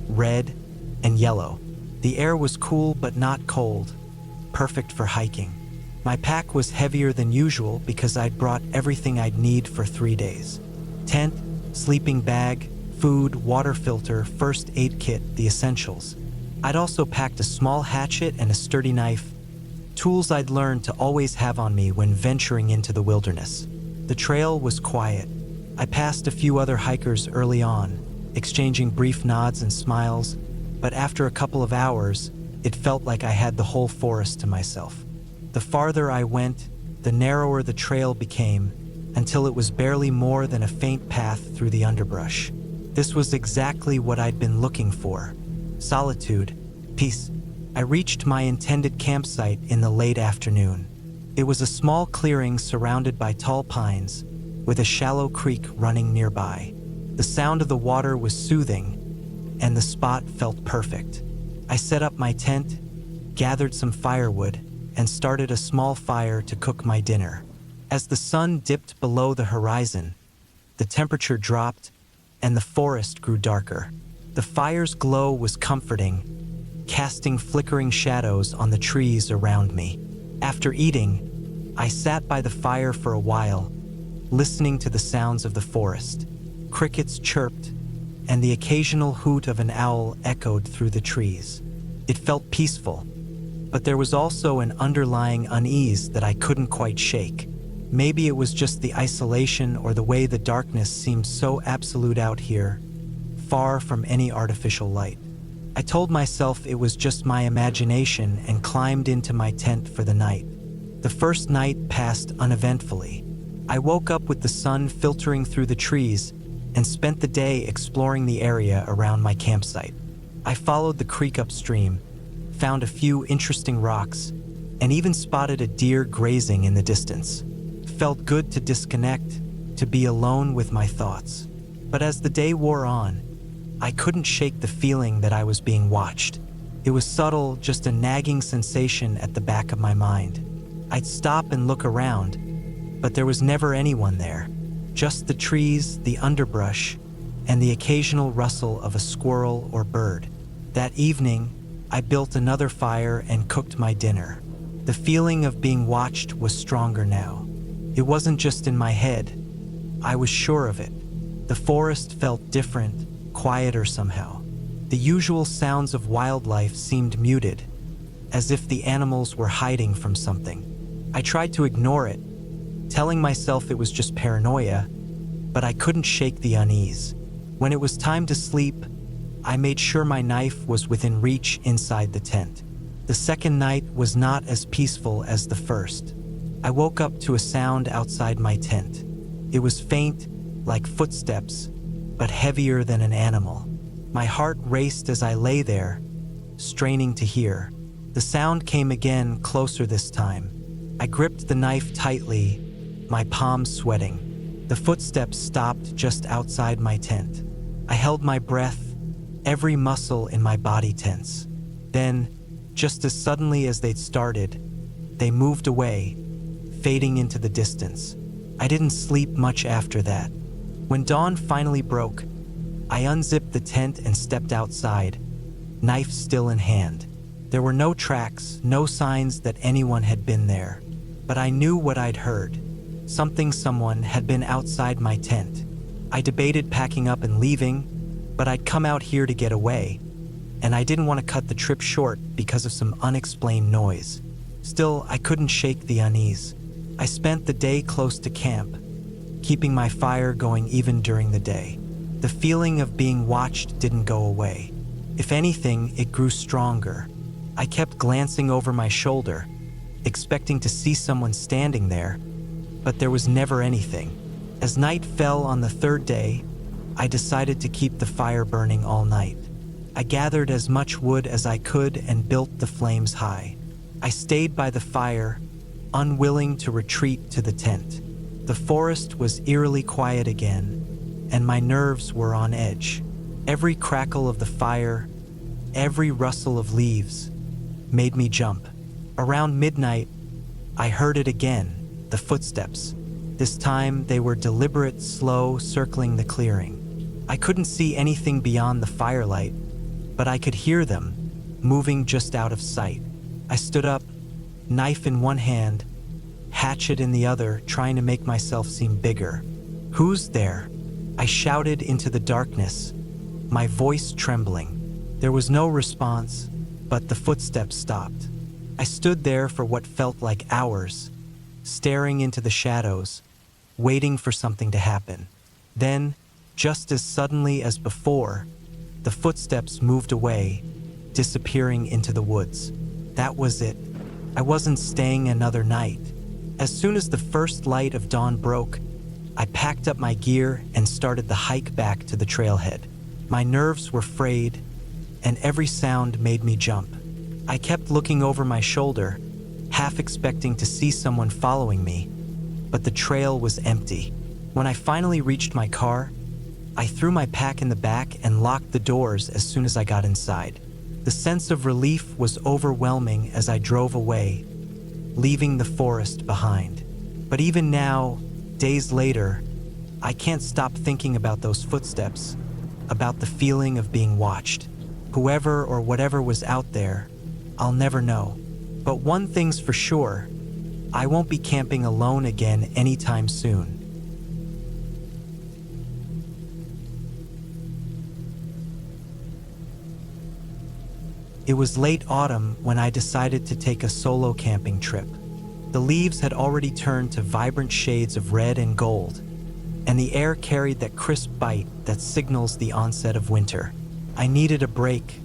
red, and yellow. The air was cool but not cold, perfect for hiking. My pack was heavier than usual because I'd brought everything I'd need for 3 days. Tent, sleeping bag, food, water filter, first aid kit, the essentials. I'd also packed a small hatchet and a sturdy knife, tools I'd learned to always have on me when venturing into the wilderness. The trail was quiet. I passed a few other hikers early on, exchanging brief nods and smiles, but after a couple of hours, it felt like I had the whole forest to myself. The farther I went, the narrower the trail became, until it was barely more than a faint path through the underbrush. This was exactly what I'd been looking for: solitude, peace. I reached my intended campsite in the late afternoon. It was a small clearing surrounded by tall pines, with a shallow creek running nearby. The sound of the water was soothing, and the spot felt perfect. I set up my tent, gathered some firewood, and started a small fire to cook my dinner. As the sun dipped below the horizon, the temperature dropped, and the forest grew darker. The fire's glow was comforting, casting flickering shadows on the trees around me. After eating, I sat by the fire for a while, listening to the sounds of the forest. Crickets chirped, and the occasional hoot of an owl echoed through the trees. It felt peaceful, but there was also an underlying unease that I couldn't quite shake. Maybe it was just the isolation or the way the darkness seemed so absolute out here, far from any artificial light. I told myself it was just my imagination and climbed into my tent for the night. The first night passed uneventfully. I woke up with the sun filtering through the trees and spent the day exploring the area around my campsite. I followed the creek upstream, found a few interesting rocks, and even spotted a deer grazing in the distance. It felt good to disconnect, to be alone with my thoughts. But as the day wore on, I couldn't shake the feeling that I was being watched. It was subtle, just a nagging sensation at the back of my mind. I'd stop and look around, but there was never anyone there. Just the trees, the underbrush, and the occasional rustle of a squirrel or bird. That evening, I built another fire and cooked my dinner. The feeling of being watched was stronger now. It wasn't just in my head. I was sure of it. The forest felt different, quieter somehow. The usual sounds of wildlife seemed muted, as if the animals were hiding from something. I tried to ignore it, telling myself it was just paranoia, but I couldn't shake the unease. When it was time to sleep, I made sure my knife was within reach inside the tent. The second night was not as peaceful as the first. I woke up to a sound outside my tent. It was faint, like footsteps, but heavier than an animal. My heart raced as I lay there, straining to hear. The sound came again, closer this time. I gripped the knife tightly, my palms sweating. The footsteps stopped just outside my tent. I held my breath, every muscle in my body tense. Then, just as suddenly as they'd started, they moved away, fading into the distance. I didn't sleep much after that. When dawn finally broke, I unzipped the tent and stepped outside, knife still in hand. There were no tracks, no signs that anyone had been there. But I knew what I'd heard. Someone had been outside my tent. I debated packing up and leaving, but I'd come out here to get away, and I didn't want to cut the trip short because of some unexplained noise. Still, I couldn't shake the unease. I spent the day close to camp, keeping my fire going even during the day. The feeling of being watched didn't go away. If anything, it grew stronger. I kept glancing over my shoulder, expecting to see someone standing there, but there was never anything. As night fell on the third day, I decided to keep the fire burning all night. I gathered as much wood as I could and built the flames high. I stayed by the fire, unwilling to retreat to the tent. The forest was eerily quiet again, and my nerves were on edge. Every crackle of the fire, every rustle of leaves, made me jump. Around midnight, I heard it again, the footsteps. This time, they were deliberate, slow, circling the clearing. I couldn't see anything beyond the firelight, but I could hear them, moving just out of sight. I stood up, knife in one hand, hatchet in the other, trying to make myself seem bigger. "Who's there?" I shouted into the darkness, my voice trembling. There was no response, but the footsteps stopped. I stood there for what felt like hours, staring into the shadows, waiting for something to happen. Then, just as suddenly as before, the footsteps moved away, disappearing into the woods. That was it. I wasn't staying another night. As soon as the first light of dawn broke, I packed up my gear and started the hike back to the trailhead. My nerves were frayed, and every sound made me jump. I kept looking over my shoulder, half expecting to see someone following me, but the trail was empty. When I finally reached my car, I threw my pack in the back and locked the doors as soon as I got inside. The sense of relief was overwhelming as I drove away, leaving the forest behind. But even now, days later, I can't stop thinking about those footsteps, about the feeling of being watched. Whoever or whatever was out there, I'll never know. But one thing's for sure, I won't be camping alone again anytime soon. It was late autumn when I decided to take a solo camping trip. The leaves had already turned to vibrant shades of red and gold, and the air carried that crisp bite that signals the onset of winter. I needed a break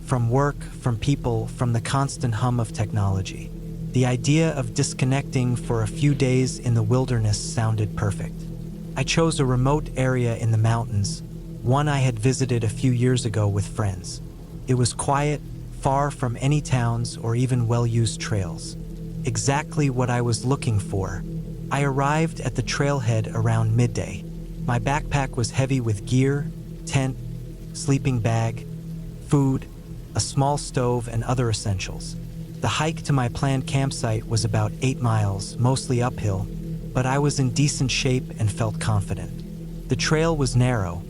from work, from people, from the constant hum of technology. The idea of disconnecting for a few days in the wilderness sounded perfect. I chose a remote area in the mountains, one I had visited a few years ago with friends. It was quiet, far from any towns or even well-used trails. Exactly what I was looking for. I arrived at the trailhead around midday. My backpack was heavy with gear, tent, sleeping bag, food, a small stove, and other essentials. The hike to my planned campsite was about 8 miles, mostly uphill, but I was in decent shape and felt confident. The trail was narrow,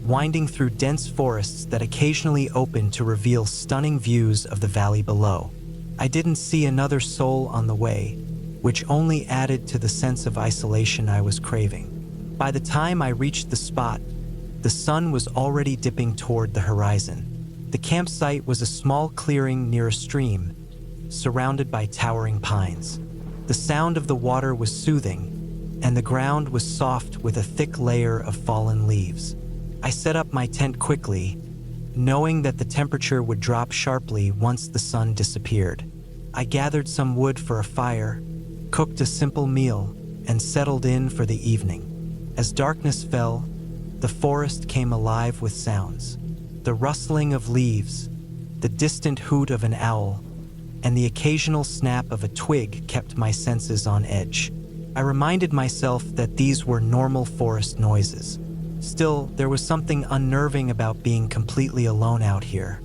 winding through dense forests that occasionally opened to reveal stunning views of the valley below. I didn't see another soul on the way, which only added to the sense of isolation I was craving. By the time I reached the spot, the sun was already dipping toward the horizon. The campsite was a small clearing near a stream, surrounded by towering pines. The sound of the water was soothing, and the ground was soft with a thick layer of fallen leaves. I set up my tent quickly, knowing that the temperature would drop sharply once the sun disappeared. I gathered some wood for a fire, cooked a simple meal, and settled in for the evening. As darkness fell, the forest came alive with sounds. The rustling of leaves, the distant hoot of an owl, and the occasional snap of a twig kept my senses on edge. I reminded myself that these were normal forest noises. Still, there was something unnerving about being completely alone out here.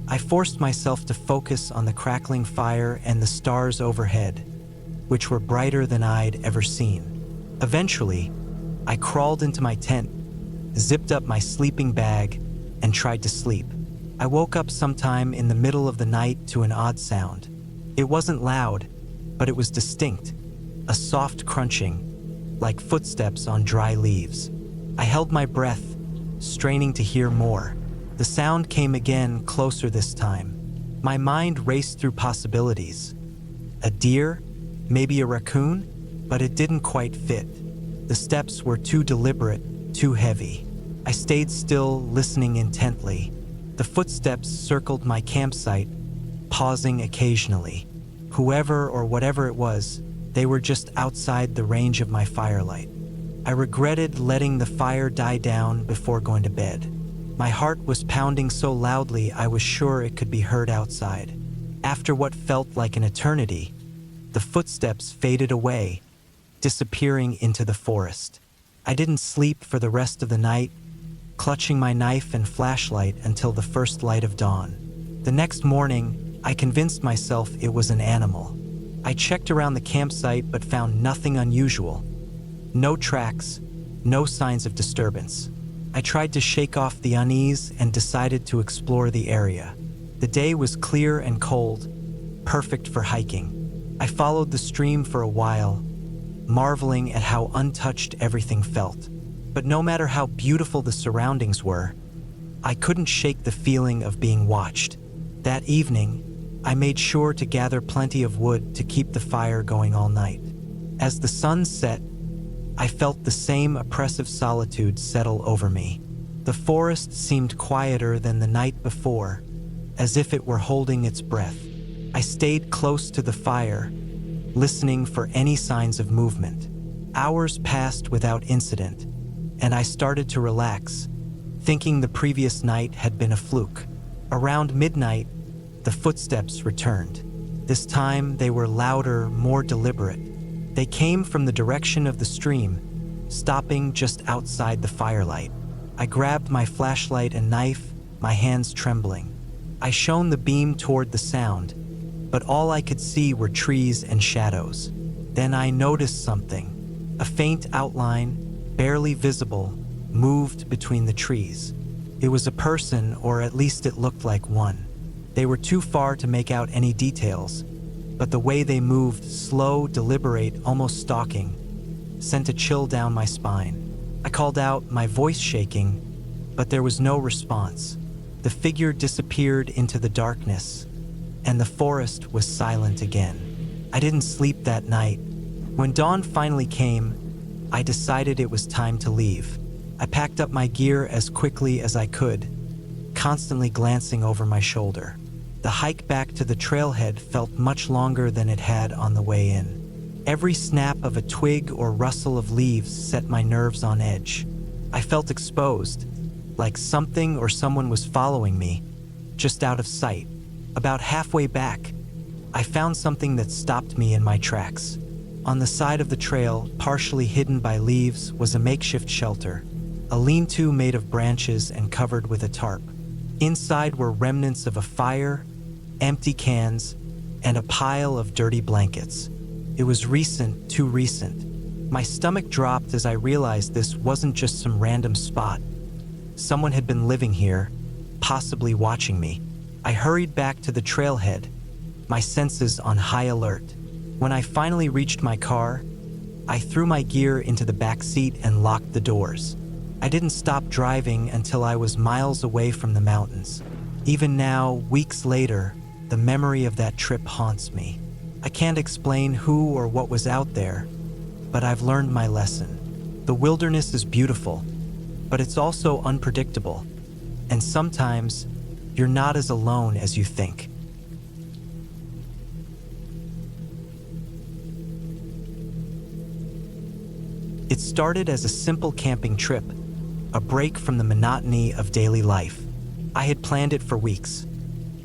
I forced myself to focus on the crackling fire and the stars overhead, which were brighter than I'd ever seen. Eventually, I crawled into my tent, zipped up my sleeping bag, and tried to sleep. I woke up sometime in the middle of the night to an odd sound. It wasn't loud, but it was distinct, a soft crunching, like footsteps on dry leaves. I held my breath, straining to hear more. The sound came again, closer this time. My mind raced through possibilities. A deer? Maybe a raccoon? But it didn't quite fit. The steps were too deliberate, too heavy. I stayed still, listening intently. The footsteps circled my campsite, pausing occasionally. Whoever or whatever it was, they were just outside the range of my firelight. I regretted letting the fire die down before going to bed. My heart was pounding so loudly I was sure it could be heard outside. After what felt like an eternity, the footsteps faded away, disappearing into the forest. I didn't sleep for the rest of the night, clutching my knife and flashlight until the first light of dawn. The next morning, I convinced myself it was an animal. I checked around the campsite but found nothing unusual. No tracks, no signs of disturbance. I tried to shake off the unease and decided to explore the area. The day was clear and cold, perfect for hiking. I followed the stream for a while, marveling at how untouched everything felt. But no matter how beautiful the surroundings were, I couldn't shake the feeling of being watched. That evening, I made sure to gather plenty of wood to keep the fire going all night. As the sun set, I felt the same oppressive solitude settle over me. The forest seemed quieter than the night before, as if it were holding its breath. I stayed close to the fire, listening for any signs of movement. Hours passed without incident, and I started to relax, thinking the previous night had been a fluke. Around midnight, the footsteps returned. This time they were louder, more deliberate. They came from the direction of the stream, stopping just outside the firelight. I grabbed my flashlight and knife, my hands trembling. I shone the beam toward the sound, but all I could see were trees and shadows. Then I noticed something. A faint outline, barely visible, moved between the trees. It was a person, or at least it looked like one. They were too far to make out any details, but the way they moved, slow, deliberate, almost stalking, sent a chill down my spine. I called out, my voice shaking, but there was no response. The figure disappeared into the darkness, and the forest was silent again. I didn't sleep that night. When dawn finally came, I decided it was time to leave. I packed up my gear as quickly as I could, constantly glancing over my shoulder. The hike back to the trailhead felt much longer than it had on the way in. Every snap of a twig or rustle of leaves set my nerves on edge. I felt exposed, like something or someone was following me, just out of sight. About halfway back, I found something that stopped me in my tracks. On the side of the trail, partially hidden by leaves, was a makeshift shelter, a lean-to made of branches and covered with a tarp. Inside were remnants of a fire, empty cans, and a pile of dirty blankets. It was recent, too recent. My stomach dropped as I realized this wasn't just some random spot. Someone had been living here, possibly watching me. I hurried back to the trailhead, my senses on high alert. When I finally reached my car, I threw my gear into the back seat and locked the doors. I didn't stop driving until I was miles away from the mountains. Even now, weeks later, the memory of that trip haunts me. I can't explain who or what was out there, but I've learned my lesson. The wilderness is beautiful, but it's also unpredictable, and sometimes you're not as alone as you think. It started as a simple camping trip, a break from the monotony of daily life. I had planned it for weeks.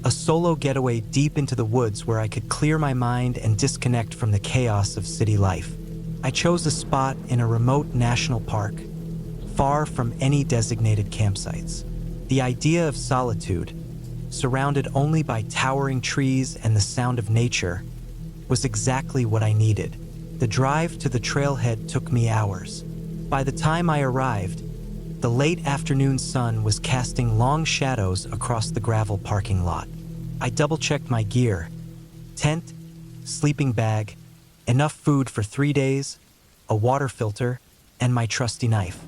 A solo getaway deep into the woods where I could clear my mind and disconnect from the chaos of city life. I chose a spot in a remote national park, far from any designated campsites. The idea of solitude, surrounded only by towering trees and the sound of nature, was exactly what I needed. The drive to the trailhead took me hours. By the time I arrived, the late afternoon sun was casting long shadows across the gravel parking lot. I double-checked my gear: tent, sleeping bag, enough food for 3 days, a water filter, and my trusty knife.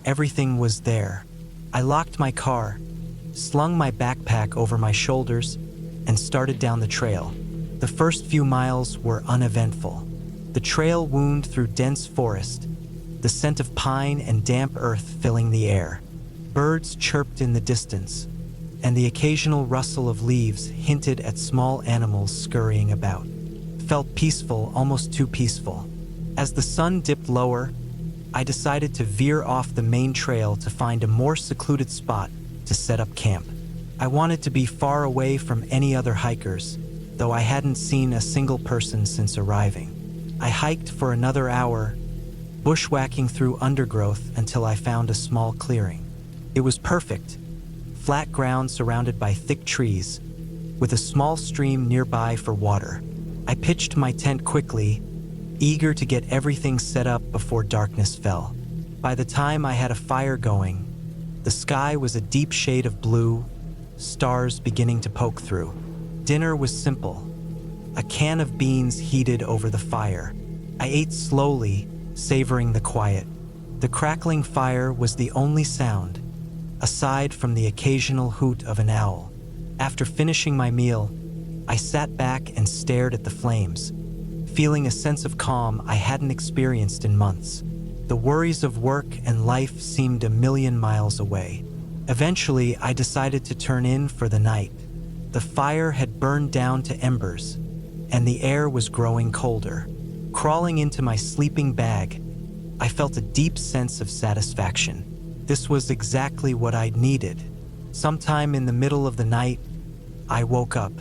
Everything was there. I locked my car, slung my backpack over my shoulders, and started down the trail. The first few miles were uneventful. The trail wound through dense forest, the scent of pine and damp earth filling the air. Birds chirped in the distance, and the occasional rustle of leaves hinted at small animals scurrying about. Felt peaceful, almost too peaceful. As the sun dipped lower, I decided to veer off the main trail to find a more secluded spot to set up camp. I wanted to be far away from any other hikers, though I hadn't seen a single person since arriving. I hiked for another hour, bushwhacking through undergrowth until I found a small clearing. It was perfect, flat ground surrounded by thick trees, with a small stream nearby for water. I pitched my tent quickly, eager to get everything set up before darkness fell. By the time I had a fire going, the sky was a deep shade of blue, stars beginning to poke through. Dinner was simple: a can of beans heated over the fire. I ate slowly, savoring the quiet. The crackling fire was the only sound, aside from the occasional hoot of an owl. After finishing my meal, I sat back and stared at the flames, feeling a sense of calm I hadn't experienced in months. The worries of work and life seemed a million miles away. Eventually, I decided to turn in for the night. The fire had burned down to embers, and the air was growing colder. Crawling into my sleeping bag, I felt a deep sense of satisfaction. This was exactly what I'd needed. Sometime in the middle of the night, I woke up.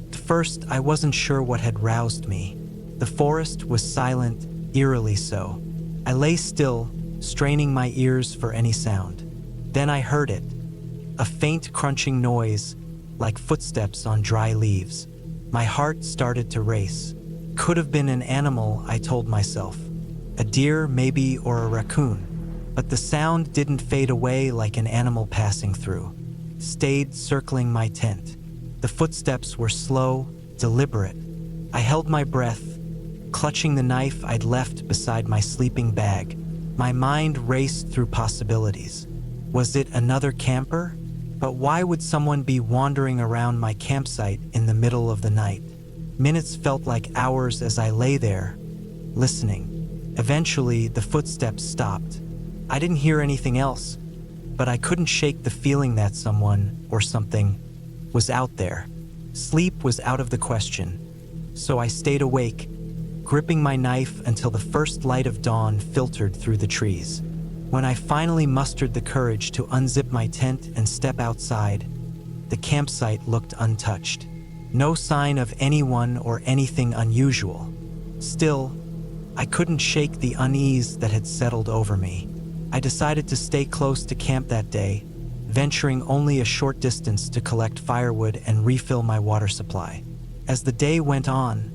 At first, I wasn't sure what had roused me. The forest was silent, eerily so. I lay still, straining my ears for any sound. Then I heard it, a faint crunching noise, like footsteps on dry leaves. My heart started to race. Could have been an animal, I told myself. A deer, maybe, or a raccoon. But the sound didn't fade away like an animal passing through. It stayed circling my tent. The footsteps were slow, deliberate. I held my breath, clutching the knife I'd left beside my sleeping bag. My mind raced through possibilities. Was it another camper? But why would someone be wandering around my campsite in the middle of the night? Minutes felt like hours as I lay there, listening. Eventually, the footsteps stopped. I didn't hear anything else, but I couldn't shake the feeling that someone, or something, was out there. Sleep was out of the question, so I stayed awake, gripping my knife until the first light of dawn filtered through the trees. When I finally mustered the courage to unzip my tent and step outside, the campsite looked untouched. No sign of anyone or anything unusual. Still, I couldn't shake the unease that had settled over me. I decided to stay close to camp that day, venturing only a short distance to collect firewood and refill my water supply. As the day went on,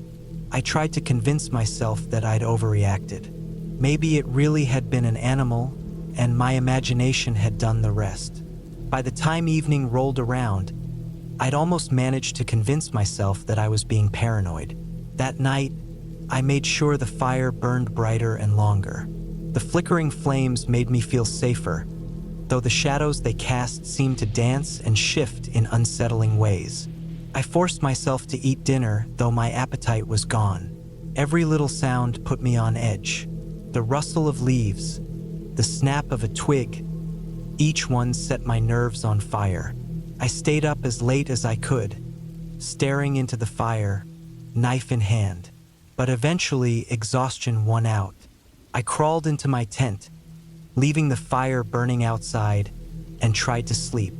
I tried to convince myself that I'd overreacted. Maybe it really had been an animal, and my imagination had done the rest. By the time evening rolled around, I'd almost managed to convince myself that I was being paranoid. That night, I made sure the fire burned brighter and longer. The flickering flames made me feel safer, though the shadows they cast seemed to dance and shift in unsettling ways. I forced myself to eat dinner, though my appetite was gone. Every little sound put me on edge. The rustle of leaves, the snap of a twig, each one set my nerves on fire. I stayed up as late as I could, staring into the fire, knife in hand. But eventually, exhaustion won out. I crawled into my tent, leaving the fire burning outside, and tried to sleep.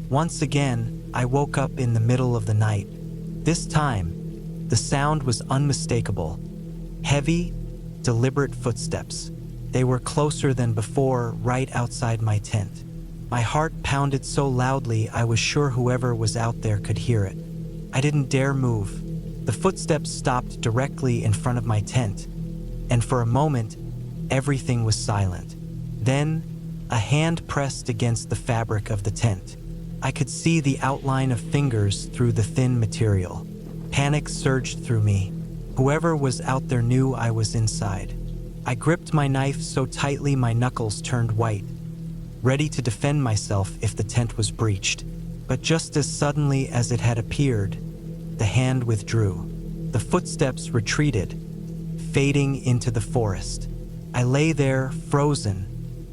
Once again, I woke up in the middle of the night. This time, the sound was unmistakable. Heavy, deliberate footsteps. They were closer than before, right outside my tent. My heart pounded so loudly I was sure whoever was out there could hear it. I didn't dare move. The footsteps stopped directly in front of my tent, and for a moment, everything was silent. Then, a hand pressed against the fabric of the tent. I could see the outline of fingers through the thin material. Panic surged through me. Whoever was out there knew I was inside. I gripped my knife so tightly my knuckles turned white, ready to defend myself if the tent was breached. But just as suddenly as it had appeared, the hand withdrew. The footsteps retreated, fading into the forest. I lay there, frozen,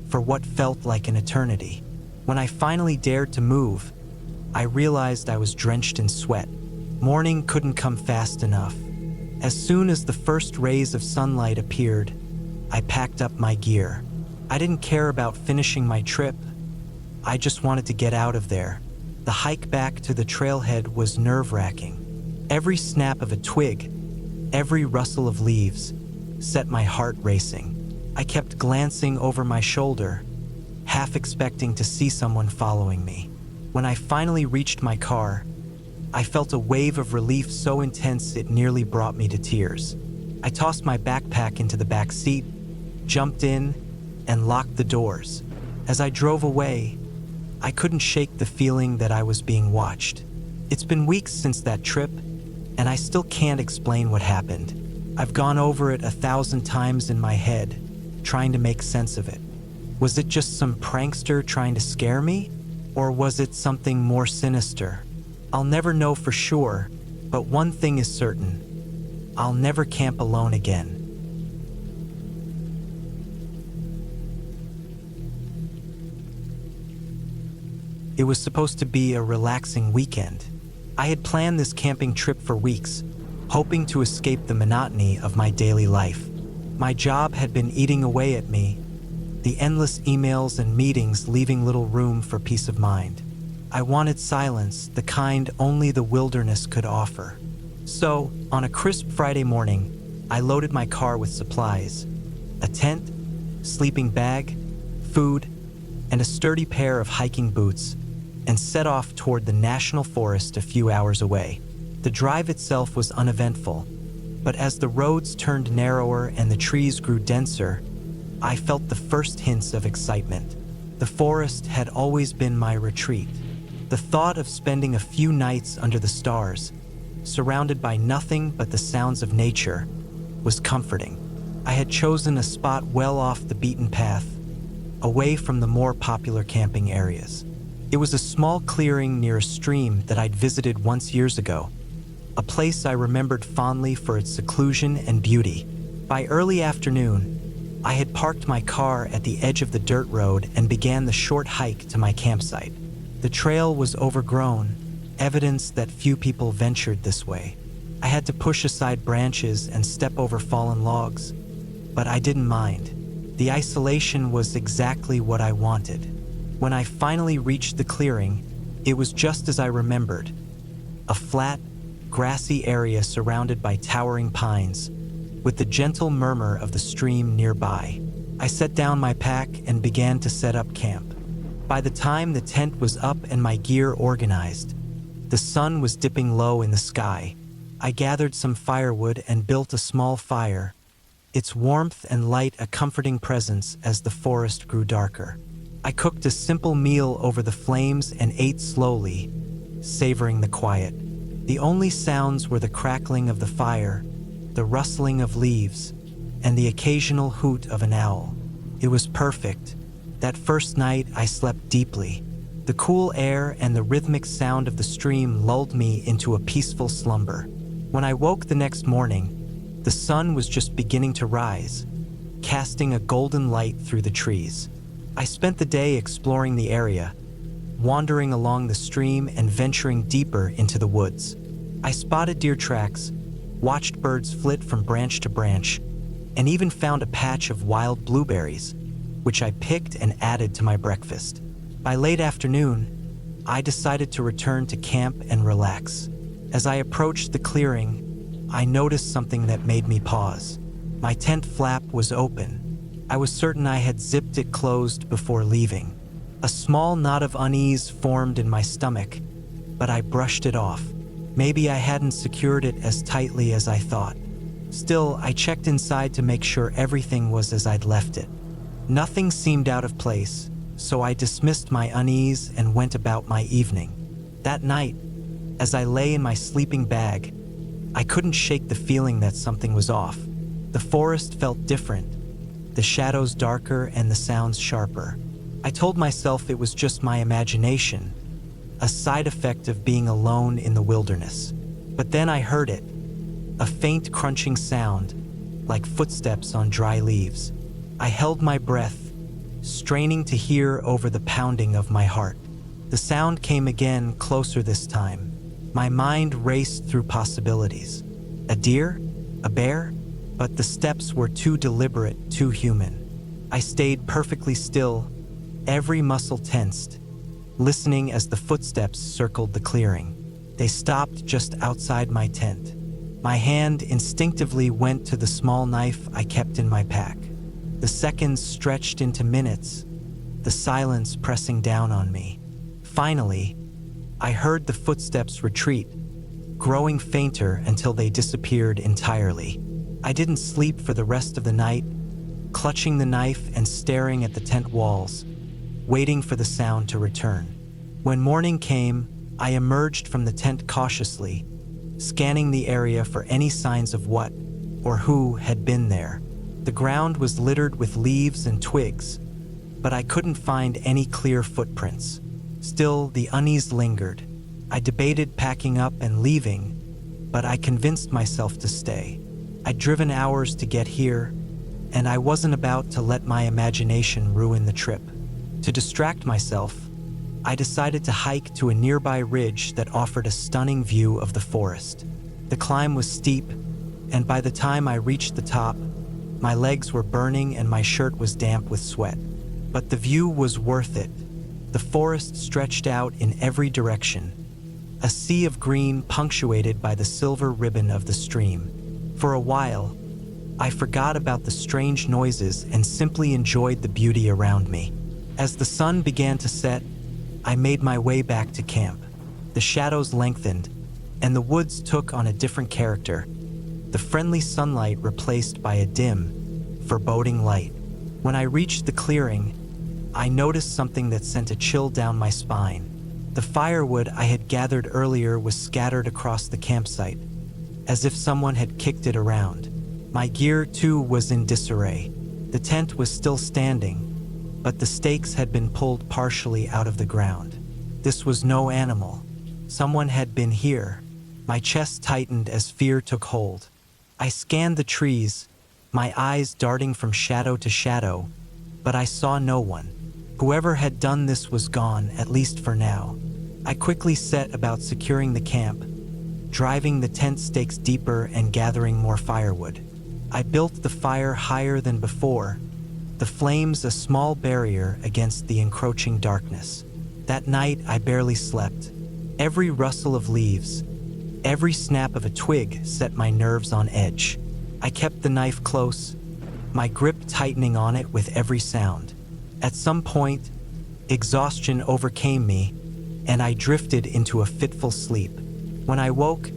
for what felt like an eternity. When I finally dared to move, I realized I was drenched in sweat. Morning couldn't come fast enough. As soon as the first rays of sunlight appeared, I packed up my gear. I didn't care about finishing my trip. I just wanted to get out of there. The hike back to the trailhead was nerve-wracking. Every snap of a twig, every rustle of leaves, set my heart racing. I kept glancing over my shoulder, half expecting to see someone following me. When I finally reached my car, I felt a wave of relief so intense it nearly brought me to tears. I tossed my backpack into the back seat, jumped in, and locked the doors. As I drove away, I couldn't shake the feeling that I was being watched. It's been weeks since that trip, and I still can't explain what happened. I've gone over it 1,000 times in my head, trying to make sense of it. Was it just some prankster trying to scare me? Or was it something more sinister? I'll never know for sure, but one thing is certain. I'll never camp alone again. It was supposed to be a relaxing weekend. I had planned this camping trip for weeks, hoping to escape the monotony of my daily life. My job had been eating away at me, the endless emails and meetings leaving little room for peace of mind. I wanted silence, the kind only the wilderness could offer. So, on a crisp Friday morning, I loaded my car with supplies: a tent, sleeping bag, food, and a sturdy pair of hiking boots, and set off toward the national forest a few hours away. The drive itself was uneventful, but as the roads turned narrower and the trees grew denser, I felt the first hints of excitement. The forest had always been my retreat. The thought of spending a few nights under the stars, surrounded by nothing but the sounds of nature, was comforting. I had chosen a spot well off the beaten path, away from the more popular camping areas. It was a small clearing near a stream that I'd visited once years ago, a place I remembered fondly for its seclusion and beauty. By early afternoon, I had parked my car at the edge of the dirt road and began the short hike to my campsite. The trail was overgrown, evidence that few people ventured this way. I had to push aside branches and step over fallen logs, but I didn't mind. The isolation was exactly what I wanted. When I finally reached the clearing, it was just as I remembered. A flat, grassy area surrounded by towering pines, with the gentle murmur of the stream nearby. I set down my pack and began to set up camp. By the time the tent was up and my gear organized, the sun was dipping low in the sky. I gathered some firewood and built a small fire, its warmth and light a comforting presence as the forest grew darker. I cooked a simple meal over the flames and ate slowly, savoring the quiet. The only sounds were the crackling of the fire, the rustling of leaves, and the occasional hoot of an owl. It was perfect. That first night I slept deeply. The cool air and the rhythmic sound of the stream lulled me into a peaceful slumber. When I woke the next morning, the sun was just beginning to rise, casting a golden light through the trees. I spent the day exploring the area, wandering along the stream and venturing deeper into the woods. I spotted deer tracks, watched birds flit from branch to branch, and even found a patch of wild blueberries, which I picked and added to my breakfast. By late afternoon, I decided to return to camp and relax. As I approached the clearing, I noticed something that made me pause. My tent flap was open. I was certain I had zipped it closed before leaving. A small knot of unease formed in my stomach, but I brushed it off. Maybe I hadn't secured it as tightly as I thought. Still, I checked inside to make sure everything was as I'd left it. Nothing seemed out of place, so I dismissed my unease and went about my evening. That night, as I lay in my sleeping bag, I couldn't shake the feeling that something was off. The forest felt different, the shadows darker and the sounds sharper. I told myself it was just my imagination, a side effect of being alone in the wilderness. But then I heard it, a faint crunching sound, like footsteps on dry leaves. I held my breath, straining to hear over the pounding of my heart. The sound came again, closer this time. My mind raced through possibilities. A deer? A bear? But the steps were too deliberate, too human. I stayed perfectly still, every muscle tensed, listening as the footsteps circled the clearing. They stopped just outside my tent. My hand instinctively went to the small knife I kept in my pack. The seconds stretched into minutes, the silence pressing down on me. Finally, I heard the footsteps retreat, growing fainter until they disappeared entirely. I didn't sleep for the rest of the night, clutching the knife and staring at the tent walls, waiting for the sound to return. When morning came, I emerged from the tent cautiously, scanning the area for any signs of what or who had been there. The ground was littered with leaves and twigs, but I couldn't find any clear footprints. Still, the unease lingered. I debated packing up and leaving, but I convinced myself to stay. I'd driven hours to get here, and I wasn't about to let my imagination ruin the trip. To distract myself, I decided to hike to a nearby ridge that offered a stunning view of the forest. The climb was steep, and by the time I reached the top, my legs were burning and my shirt was damp with sweat. But the view was worth it. The forest stretched out in every direction, a sea of green punctuated by the silver ribbon of the stream. For a while, I forgot about the strange noises and simply enjoyed the beauty around me. As the sun began to set, I made my way back to camp. The shadows lengthened, and the woods took on a different character, the friendly sunlight replaced by a dim, foreboding light. When I reached the clearing, I noticed something that sent a chill down my spine. The firewood I had gathered earlier was scattered across the campsite, as if someone had kicked it around. My gear, too, was in disarray. The tent was still standing, but the stakes had been pulled partially out of the ground. This was no animal. Someone had been here. My chest tightened as fear took hold. I scanned the trees, my eyes darting from shadow to shadow, but I saw no one. Whoever had done this was gone, at least for now. I quickly set about securing the camp, driving the tent stakes deeper and gathering more firewood. I built the fire higher than before, the flames a small barrier against the encroaching darkness. That night I barely slept. Every rustle of leaves, every snap of a twig set my nerves on edge. I kept the knife close, my grip tightening on it with every sound. At some point, exhaustion overcame me, and I drifted into a fitful sleep. When I woke,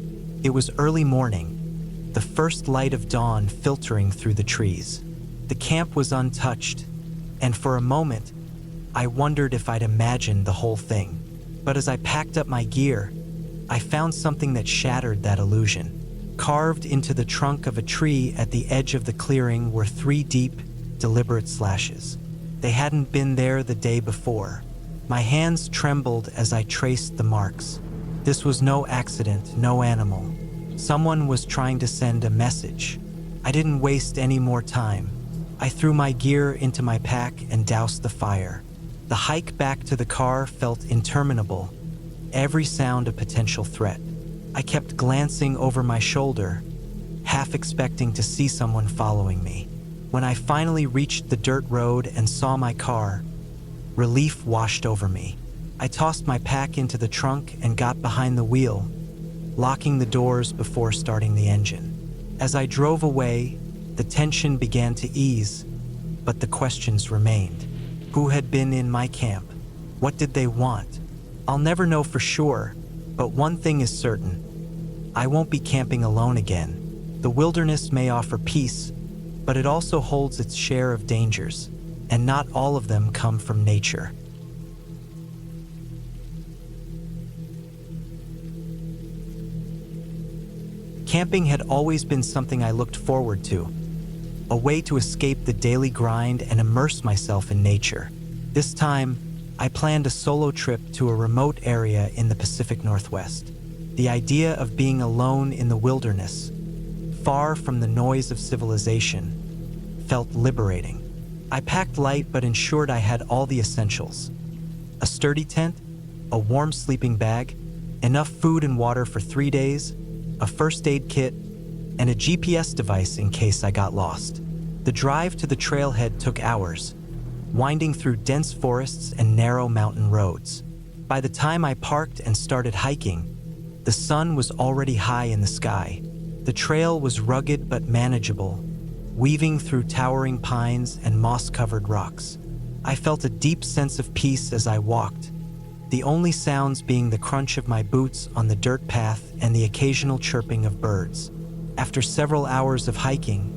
it was early morning, the first light of dawn filtering through the trees. The camp was untouched, and for a moment, I wondered if I'd imagined the whole thing. But as I packed up my gear, I found something that shattered that illusion. Carved into the trunk of a tree at the edge of the clearing were 3 deep, deliberate slashes. They hadn't been there the day before. My hands trembled as I traced the marks. This was no accident, no animal. Someone was trying to send a message. I didn't waste any more time. I threw my gear into my pack and doused the fire. The hike back to the car felt interminable, every sound a potential threat. I kept glancing over my shoulder, half expecting to see someone following me. When I finally reached the dirt road and saw my car, relief washed over me. I tossed my pack into the trunk and got behind the wheel, locking the doors before starting the engine. As I drove away, the tension began to ease, but the questions remained. Who had been in my camp? What did they want? I'll never know for sure, but one thing is certain. I won't be camping alone again. The wilderness may offer peace, but it also holds its share of dangers, and not all of them come from nature. Camping had always been something I looked forward to, a way to escape the daily grind and immerse myself in nature. This time, I planned a solo trip to a remote area in the Pacific Northwest. The idea of being alone in the wilderness, far from the noise of civilization, felt liberating. I packed light but ensured I had all the essentials: a sturdy tent, a warm sleeping bag, enough food and water for 3 days, a first aid kit, and a GPS device in case I got lost. The drive to the trailhead took hours, winding through dense forests and narrow mountain roads. By the time I parked and started hiking, the sun was already high in the sky. The trail was rugged but manageable, weaving through towering pines and moss-covered rocks. I felt a deep sense of peace as I walked, the only sounds being the crunch of my boots on the dirt path and the occasional chirping of birds. After several hours of hiking,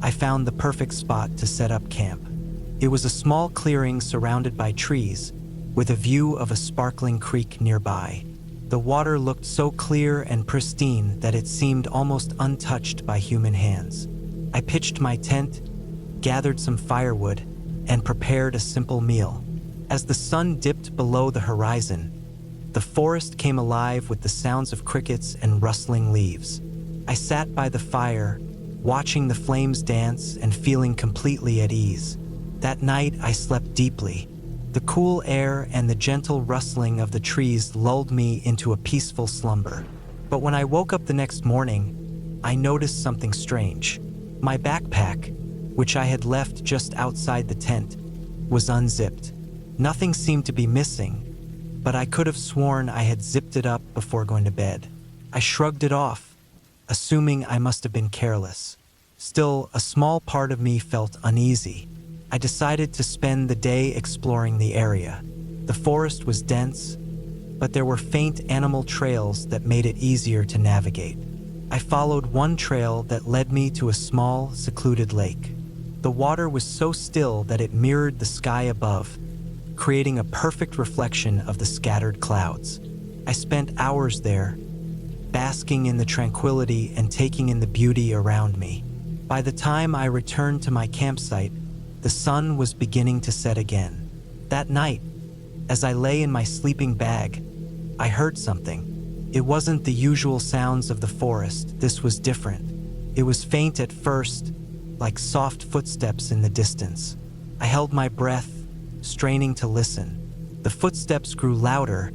I found the perfect spot to set up camp. It was a small clearing surrounded by trees, with a view of a sparkling creek nearby. The water looked so clear and pristine that it seemed almost untouched by human hands. I pitched my tent, gathered some firewood, and prepared a simple meal. As the sun dipped below the horizon, the forest came alive with the sounds of crickets and rustling leaves. I sat by the fire, watching the flames dance and feeling completely at ease. That night, I slept deeply. The cool air and the gentle rustling of the trees lulled me into a peaceful slumber. But when I woke up the next morning, I noticed something strange. My backpack, which I had left just outside the tent, was unzipped. Nothing seemed to be missing, but I could have sworn I had zipped it up before going to bed. I shrugged it off, assuming I must have been careless. Still, a small part of me felt uneasy. I decided to spend the day exploring the area. The forest was dense, but there were faint animal trails that made it easier to navigate. I followed one trail that led me to a small, secluded lake. The water was so still that it mirrored the sky above, creating a perfect reflection of the scattered clouds. I spent hours there, basking in the tranquility and taking in the beauty around me. By the time I returned to my campsite, the sun was beginning to set again. That night, As I lay in my sleeping bag, I heard something. It wasn't the usual sounds of the forest. This was different. It was faint at first, like soft footsteps in the distance. I held my breath, straining to listen. The footsteps grew louder,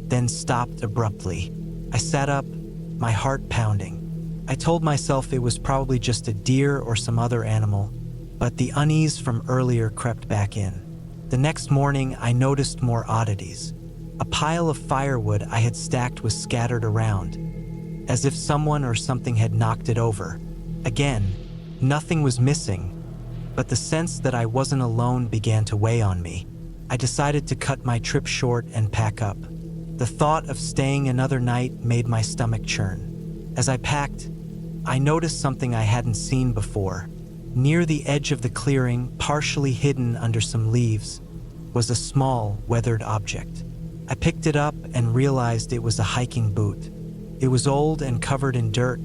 then stopped abruptly. I sat up, my heart pounding. I told myself it was probably just a deer or some other animal, but the unease from earlier crept back in. The next morning, I noticed more oddities. A pile of firewood I had stacked was scattered around, as if someone or something had knocked it over. Again, nothing was missing, but the sense that I wasn't alone began to weigh on me. I decided to cut my trip short and pack up. The thought of staying another night made my stomach churn. As I packed, I noticed something I hadn't seen before. Near the edge of the clearing, partially hidden under some leaves, was a small, weathered object. I picked it up and realized it was a hiking boot. It was old and covered in dirt,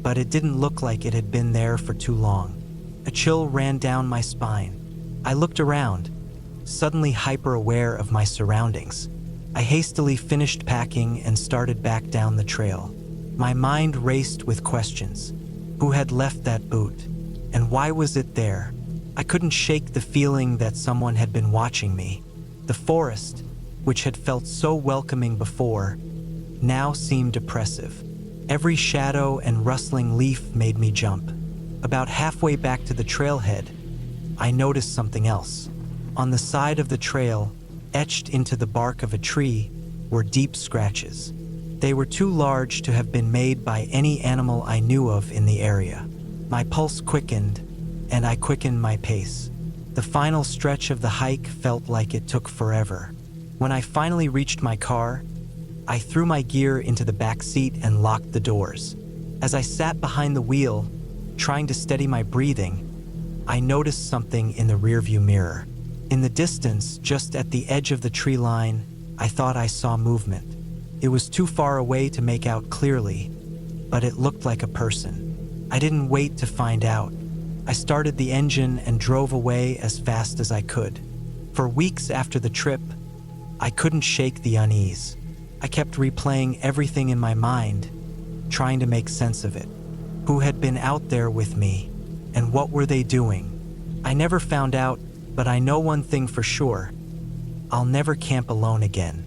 but it didn't look like it had been there for too long. A chill ran down my spine. I looked around, suddenly hyper-aware of my surroundings. I hastily finished packing and started back down the trail. My mind raced with questions. Who had left that boot? And why was it there? I couldn't shake the feeling that someone had been watching me. The forest, which had felt so welcoming before, now seemed oppressive. Every shadow and rustling leaf made me jump. About halfway back to the trailhead, I noticed something else. On the side of the trail, etched into the bark of a tree, were deep scratches. They were too large to have been made by any animal I knew of in the area. My pulse quickened, and I quickened my pace. The final stretch of the hike felt like it took forever. When I finally reached my car, I threw my gear into the back seat and locked the doors. As I sat behind the wheel, trying to steady my breathing, I noticed something in the rearview mirror. In the distance, just at the edge of the tree line, I thought I saw movement. It was too far away to make out clearly, but it looked like a person. I didn't wait to find out. I started the engine and drove away as fast as I could. For weeks after the trip, I couldn't shake the unease. I kept replaying everything in my mind, trying to make sense of it. Who had been out there with me, and what were they doing? I never found out, but I know one thing for sure. I'll never camp alone again.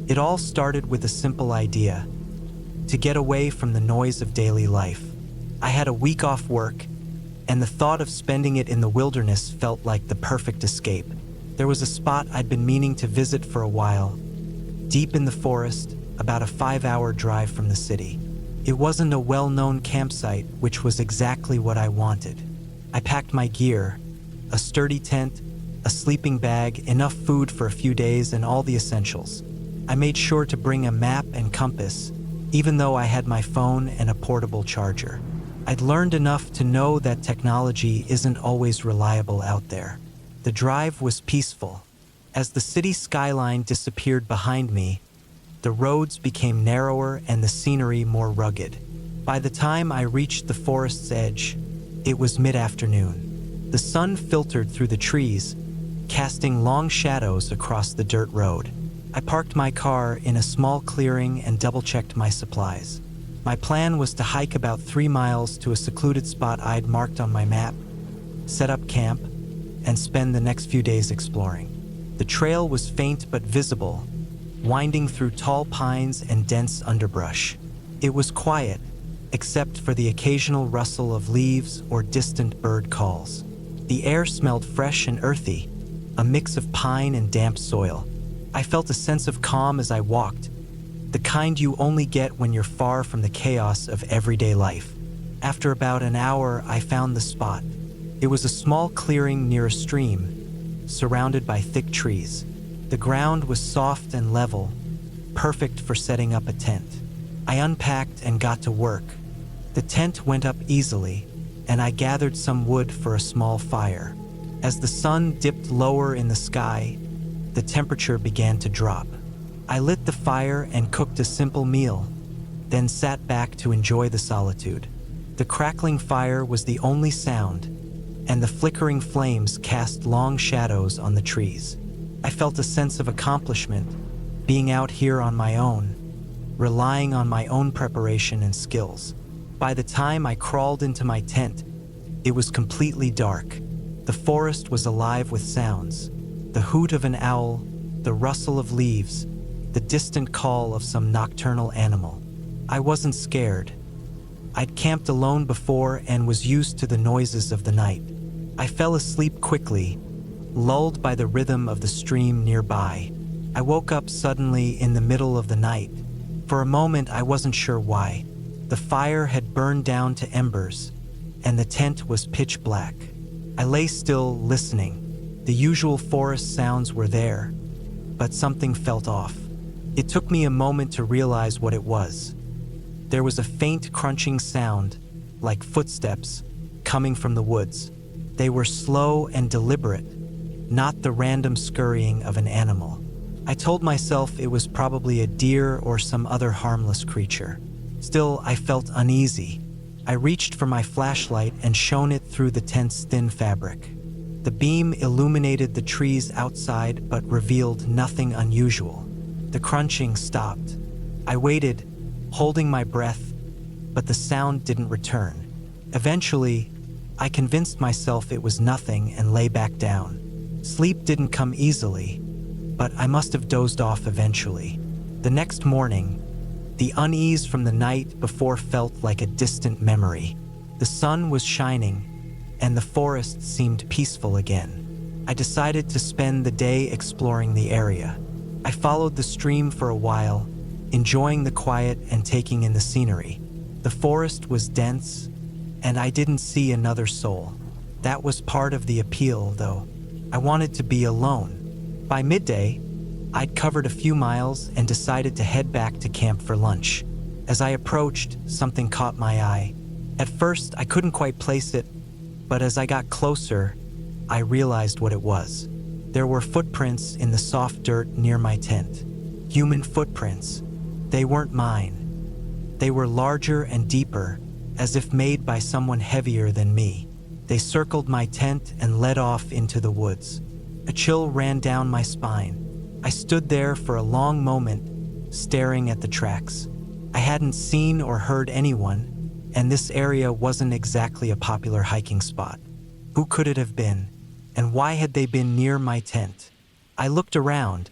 It all started with a simple idea: to get away from the noise of daily life. I had a week off work, and the thought of spending it in the wilderness felt like the perfect escape. There was a spot I'd been meaning to visit for a while, deep in the forest, about a 5-hour drive from the city. It wasn't a well-known campsite, which was exactly what I wanted. I packed my gear: a sturdy tent, a sleeping bag, enough food for a few days, and all the essentials. I made sure to bring a map and compass, even though I had my phone and a portable charger. I'd learned enough to know that technology isn't always reliable out there. The drive was peaceful. As the city skyline disappeared behind me, the roads became narrower and the scenery more rugged. By the time I reached the forest's edge, it was mid-afternoon. The sun filtered through the trees, casting long shadows across the dirt road. I parked my car in a small clearing and double-checked my supplies. My plan was to hike about 3 miles to a secluded spot I'd marked on my map, set up camp, and spend the next few days exploring. The trail was faint but visible, winding through tall pines and dense underbrush. It was quiet, except for the occasional rustle of leaves or distant bird calls. The air smelled fresh and earthy, a mix of pine and damp soil. I felt a sense of calm as I walked, the kind you only get when you're far from the chaos of everyday life. After about an hour, I found the spot. It was a small clearing near a stream, surrounded by thick trees. The ground was soft and level, perfect for setting up a tent. I unpacked and got to work. The tent went up easily, and I gathered some wood for a small fire. As the sun dipped lower in the sky, the temperature began to drop. I lit the fire and cooked a simple meal, then sat back to enjoy the solitude. The crackling fire was the only sound, and the flickering flames cast long shadows on the trees. I felt a sense of accomplishment, being out here on my own, relying on my own preparation and skills. By the time I crawled into my tent, it was completely dark. The forest was alive with sounds: the hoot of an owl, the rustle of leaves, the distant call of some nocturnal animal. I wasn't scared. I'd camped alone before and was used to the noises of the night. I fell asleep quickly, lulled by the rhythm of the stream nearby. I woke up suddenly in the middle of the night. For a moment, I wasn't sure why. The fire had burned down to embers, and the tent was pitch black. I lay still, listening. The usual forest sounds were there, but something felt off. It took me a moment to realize what it was. There was a faint crunching sound, like footsteps, coming from the woods. They were slow and deliberate, not the random scurrying of an animal. I told myself it was probably a deer or some other harmless creature. Still, I felt uneasy. I reached for my flashlight and shone it through the tent's thin fabric. The beam illuminated the trees outside but revealed nothing unusual. The crunching stopped. I waited, holding my breath, but the sound didn't return. Eventually, I convinced myself it was nothing and lay back down. Sleep didn't come easily, but I must have dozed off eventually. The next morning, the unease from the night before felt like a distant memory. The sun was shining, and the forest seemed peaceful again. I decided to spend the day exploring the area. I followed the stream for a while, enjoying the quiet and taking in the scenery. The forest was dense, and I didn't see another soul. That was part of the appeal, though. I wanted to be alone. By midday, I'd covered a few miles and decided to head back to camp for lunch. As I approached, something caught my eye. At first, I couldn't quite place it, but as I got closer, I realized what it was. There were footprints in the soft dirt near my tent. Human footprints. They weren't mine. They were larger and deeper, as if made by someone heavier than me. They circled my tent and led off into the woods. A chill ran down my spine. I stood there for a long moment, staring at the tracks. I hadn't seen or heard anyone, and this area wasn't exactly a popular hiking spot. Who could it have been? And why had they been near my tent? I looked around,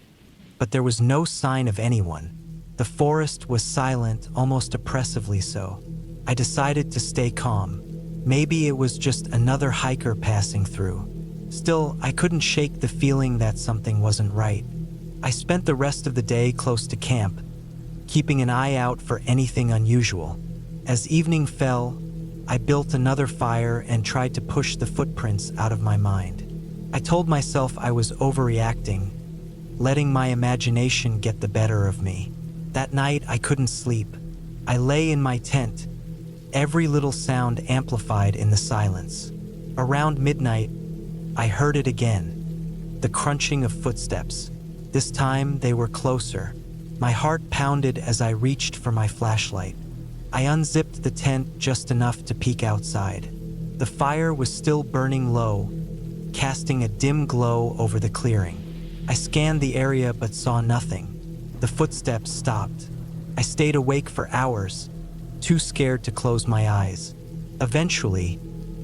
but there was no sign of anyone. The forest was silent, almost oppressively so. I decided to stay calm. Maybe it was just another hiker passing through. Still, I couldn't shake the feeling that something wasn't right. I spent the rest of the day close to camp, keeping an eye out for anything unusual. As evening fell, I built another fire and tried to push the footprints out of my mind. I told myself I was overreacting, letting my imagination get the better of me. That night, I couldn't sleep. I lay in my tent, every little sound amplified in the silence. Around midnight, I heard it again, the crunching of footsteps. This time, they were closer. My heart pounded as I reached for my flashlight. I unzipped the tent just enough to peek outside. The fire was still burning low, casting a dim glow over the clearing. I scanned the area but saw nothing. The footsteps stopped. I stayed awake for hours, too scared to close my eyes. Eventually,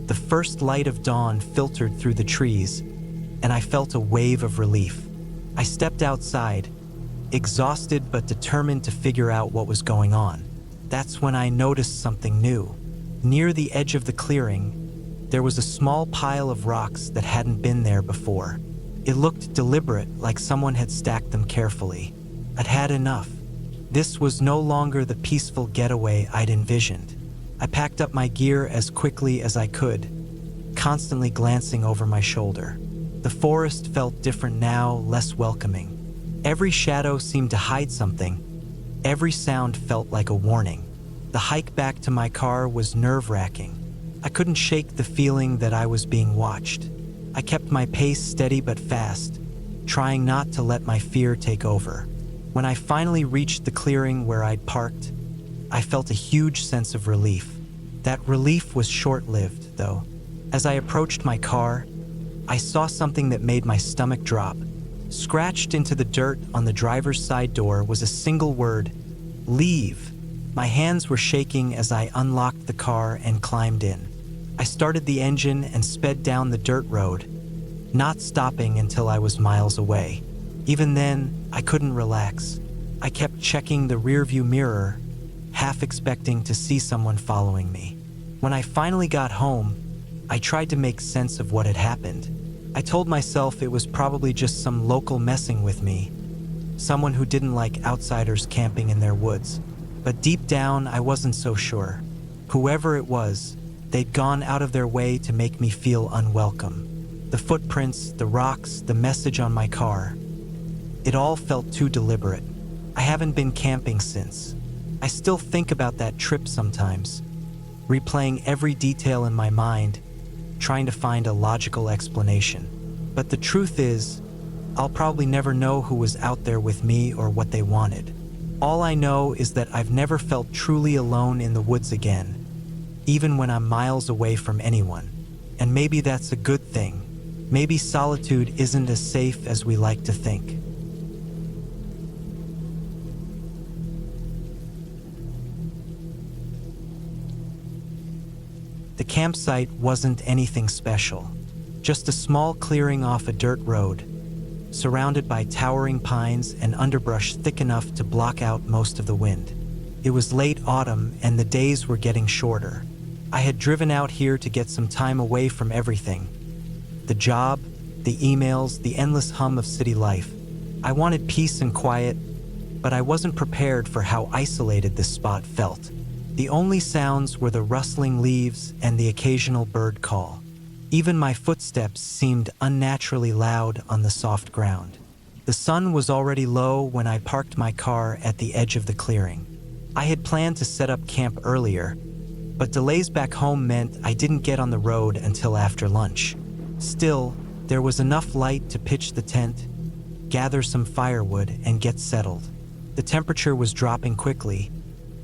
the first light of dawn filtered through the trees, and I felt a wave of relief. I stepped outside, exhausted but determined to figure out what was going on. That's when I noticed something new. Near the edge of the clearing, there was a small pile of rocks that hadn't been there before. It looked deliberate, like someone had stacked them carefully. I'd had enough. This was no longer the peaceful getaway I'd envisioned. I packed up my gear as quickly as I could, constantly glancing over my shoulder. The forest felt different now, less welcoming. Every shadow seemed to hide something. Every sound felt like a warning. The hike back to my car was nerve-wracking. I couldn't shake the feeling that I was being watched. I kept my pace steady but fast, trying not to let my fear take over. When I finally reached the clearing where I'd parked, I felt a huge sense of relief. That relief was short-lived, though. As I approached my car, I saw something that made my stomach drop. Scratched into the dirt on the driver's side door was a single word: leave. My hands were shaking as I unlocked the car and climbed in. I started the engine and sped down the dirt road, not stopping until I was miles away. Even then, I couldn't relax. I kept checking the rearview mirror, half expecting to see someone following me. When I finally got home, I tried to make sense of what had happened. I told myself it was probably just some local messing with me, someone who didn't like outsiders camping in their woods. But deep down, I wasn't so sure. Whoever it was, they'd gone out of their way to make me feel unwelcome. The footprints, the rocks, the message on my car. It all felt too deliberate. I haven't been camping since. I still think about that trip sometimes, replaying every detail in my mind, trying to find a logical explanation. But the truth is, I'll probably never know who was out there with me or what they wanted. All I know is that I've never felt truly alone in the woods again, even when I'm miles away from anyone. And maybe that's a good thing. Maybe solitude isn't as safe as we like to think. The campsite wasn't anything special, just a small clearing off a dirt road, surrounded by towering pines and underbrush thick enough to block out most of the wind. It was late autumn and the days were getting shorter. I had driven out here to get some time away from everything. The job, the emails, the endless hum of city life. I wanted peace and quiet, but I wasn't prepared for how isolated this spot felt. The only sounds were the rustling leaves and the occasional bird call. Even my footsteps seemed unnaturally loud on the soft ground. The sun was already low when I parked my car at the edge of the clearing. I had planned to set up camp earlier, but delays back home meant I didn't get on the road until after lunch. Still, there was enough light to pitch the tent, gather some firewood, and get settled. The temperature was dropping quickly,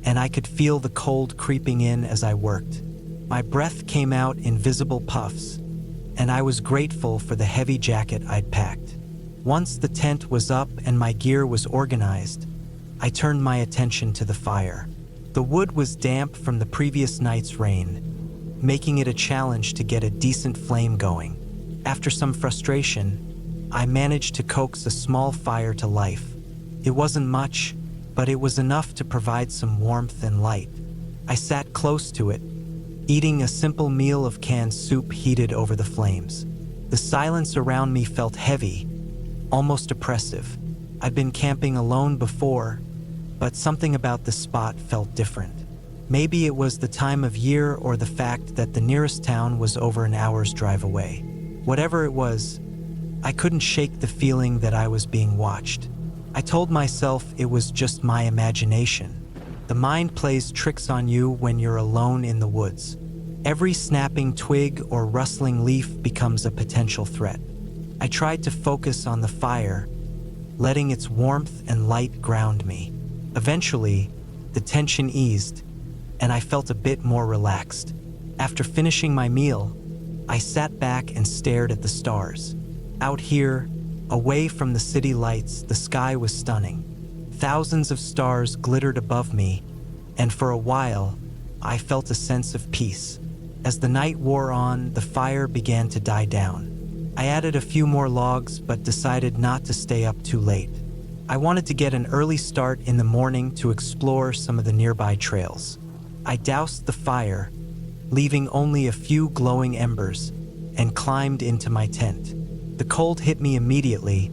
and I could feel the cold creeping in as I worked. My breath came out in visible puffs, and I was grateful for the heavy jacket I'd packed. Once the tent was up and my gear was organized, I turned my attention to the fire. The wood was damp from the previous night's rain, making it a challenge to get a decent flame going. After some frustration, I managed to coax a small fire to life. It wasn't much, but it was enough to provide some warmth and light. I sat close to it, eating a simple meal of canned soup heated over the flames. The silence around me felt heavy, almost oppressive. I'd been camping alone before, but something about the spot felt different. Maybe it was the time of year or the fact that the nearest town was over an hour's drive away. Whatever it was, I couldn't shake the feeling that I was being watched. I told myself it was just my imagination. The mind plays tricks on you when you're alone in the woods. Every snapping twig or rustling leaf becomes a potential threat. I tried to focus on the fire, letting its warmth and light ground me. Eventually, the tension eased, and I felt a bit more relaxed. After finishing my meal, I sat back and stared at the stars. Out here, away from the city lights, the sky was stunning. Thousands of stars glittered above me, and for a while, I felt a sense of peace. As the night wore on, the fire began to die down. I added a few more logs, but decided not to stay up too late. I wanted to get an early start in the morning to explore some of the nearby trails. I doused the fire, leaving only a few glowing embers, and climbed into my tent. The cold hit me immediately,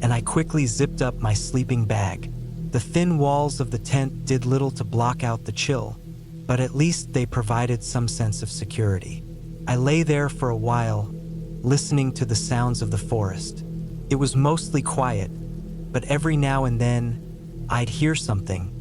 and I quickly zipped up my sleeping bag. The thin walls of the tent did little to block out the chill, but at least they provided some sense of security. I lay there for a while, listening to the sounds of the forest. It was mostly quiet, but every now and then, I'd hear something,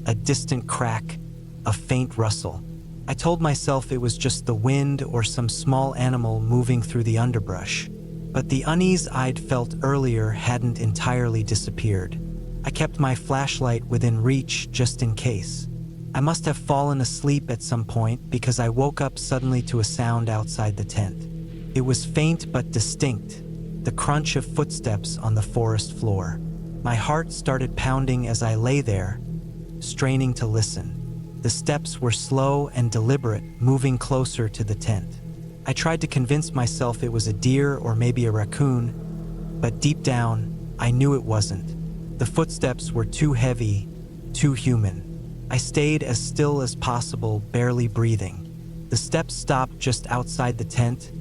a distant crack, a faint rustle. I told myself it was just the wind or some small animal moving through the underbrush. But the unease I'd felt earlier hadn't entirely disappeared. I kept my flashlight within reach just in case. I must have fallen asleep at some point because I woke up suddenly to a sound outside the tent. It was faint but distinct, the crunch of footsteps on the forest floor. My heart started pounding as I lay there, straining to listen. The steps were slow and deliberate, moving closer to the tent. I tried to convince myself it was a deer or maybe a raccoon, but deep down, I knew it wasn't. The footsteps were too heavy, too human. I stayed as still as possible, barely breathing. The steps stopped just outside the tent,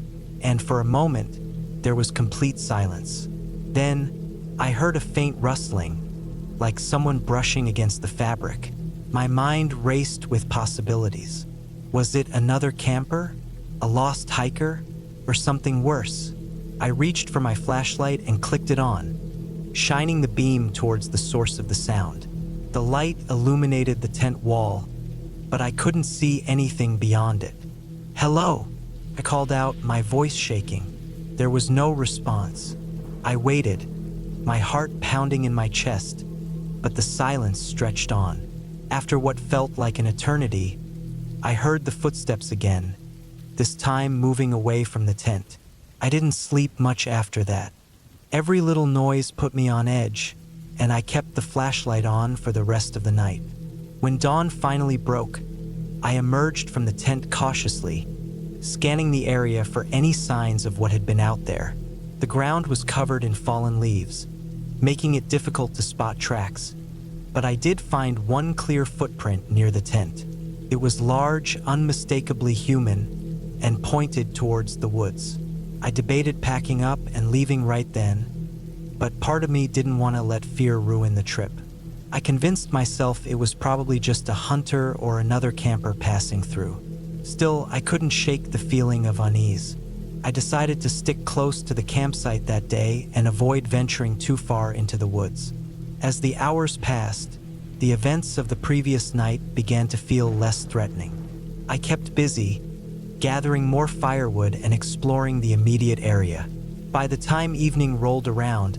and for a moment, there was complete silence. Then, I heard a faint rustling, like someone brushing against the fabric. My mind raced with possibilities. Was it another camper? A lost hiker? Or something worse? I reached for my flashlight and clicked it on, shining the beam towards the source of the sound. The light illuminated the tent wall, but I couldn't see anything beyond it. "Hello," I called out, my voice shaking. There was no response. I waited, my heart pounding in my chest, but the silence stretched on. After what felt like an eternity, I heard the footsteps again, this time moving away from the tent. I didn't sleep much after that. Every little noise put me on edge, and I kept the flashlight on for the rest of the night. When dawn finally broke, I emerged from the tent cautiously, scanning the area for any signs of what had been out there. The ground was covered in fallen leaves, making it difficult to spot tracks, but I did find one clear footprint near the tent. It was large, unmistakably human, and pointed towards the woods. I debated packing up and leaving right then, but part of me didn't want to let fear ruin the trip. I convinced myself it was probably just a hunter or another camper passing through. Still, I couldn't shake the feeling of unease. I decided to stick close to the campsite that day and avoid venturing too far into the woods. As the hours passed, the events of the previous night began to feel less threatening. I kept busy, gathering more firewood and exploring the immediate area. By the time evening rolled around,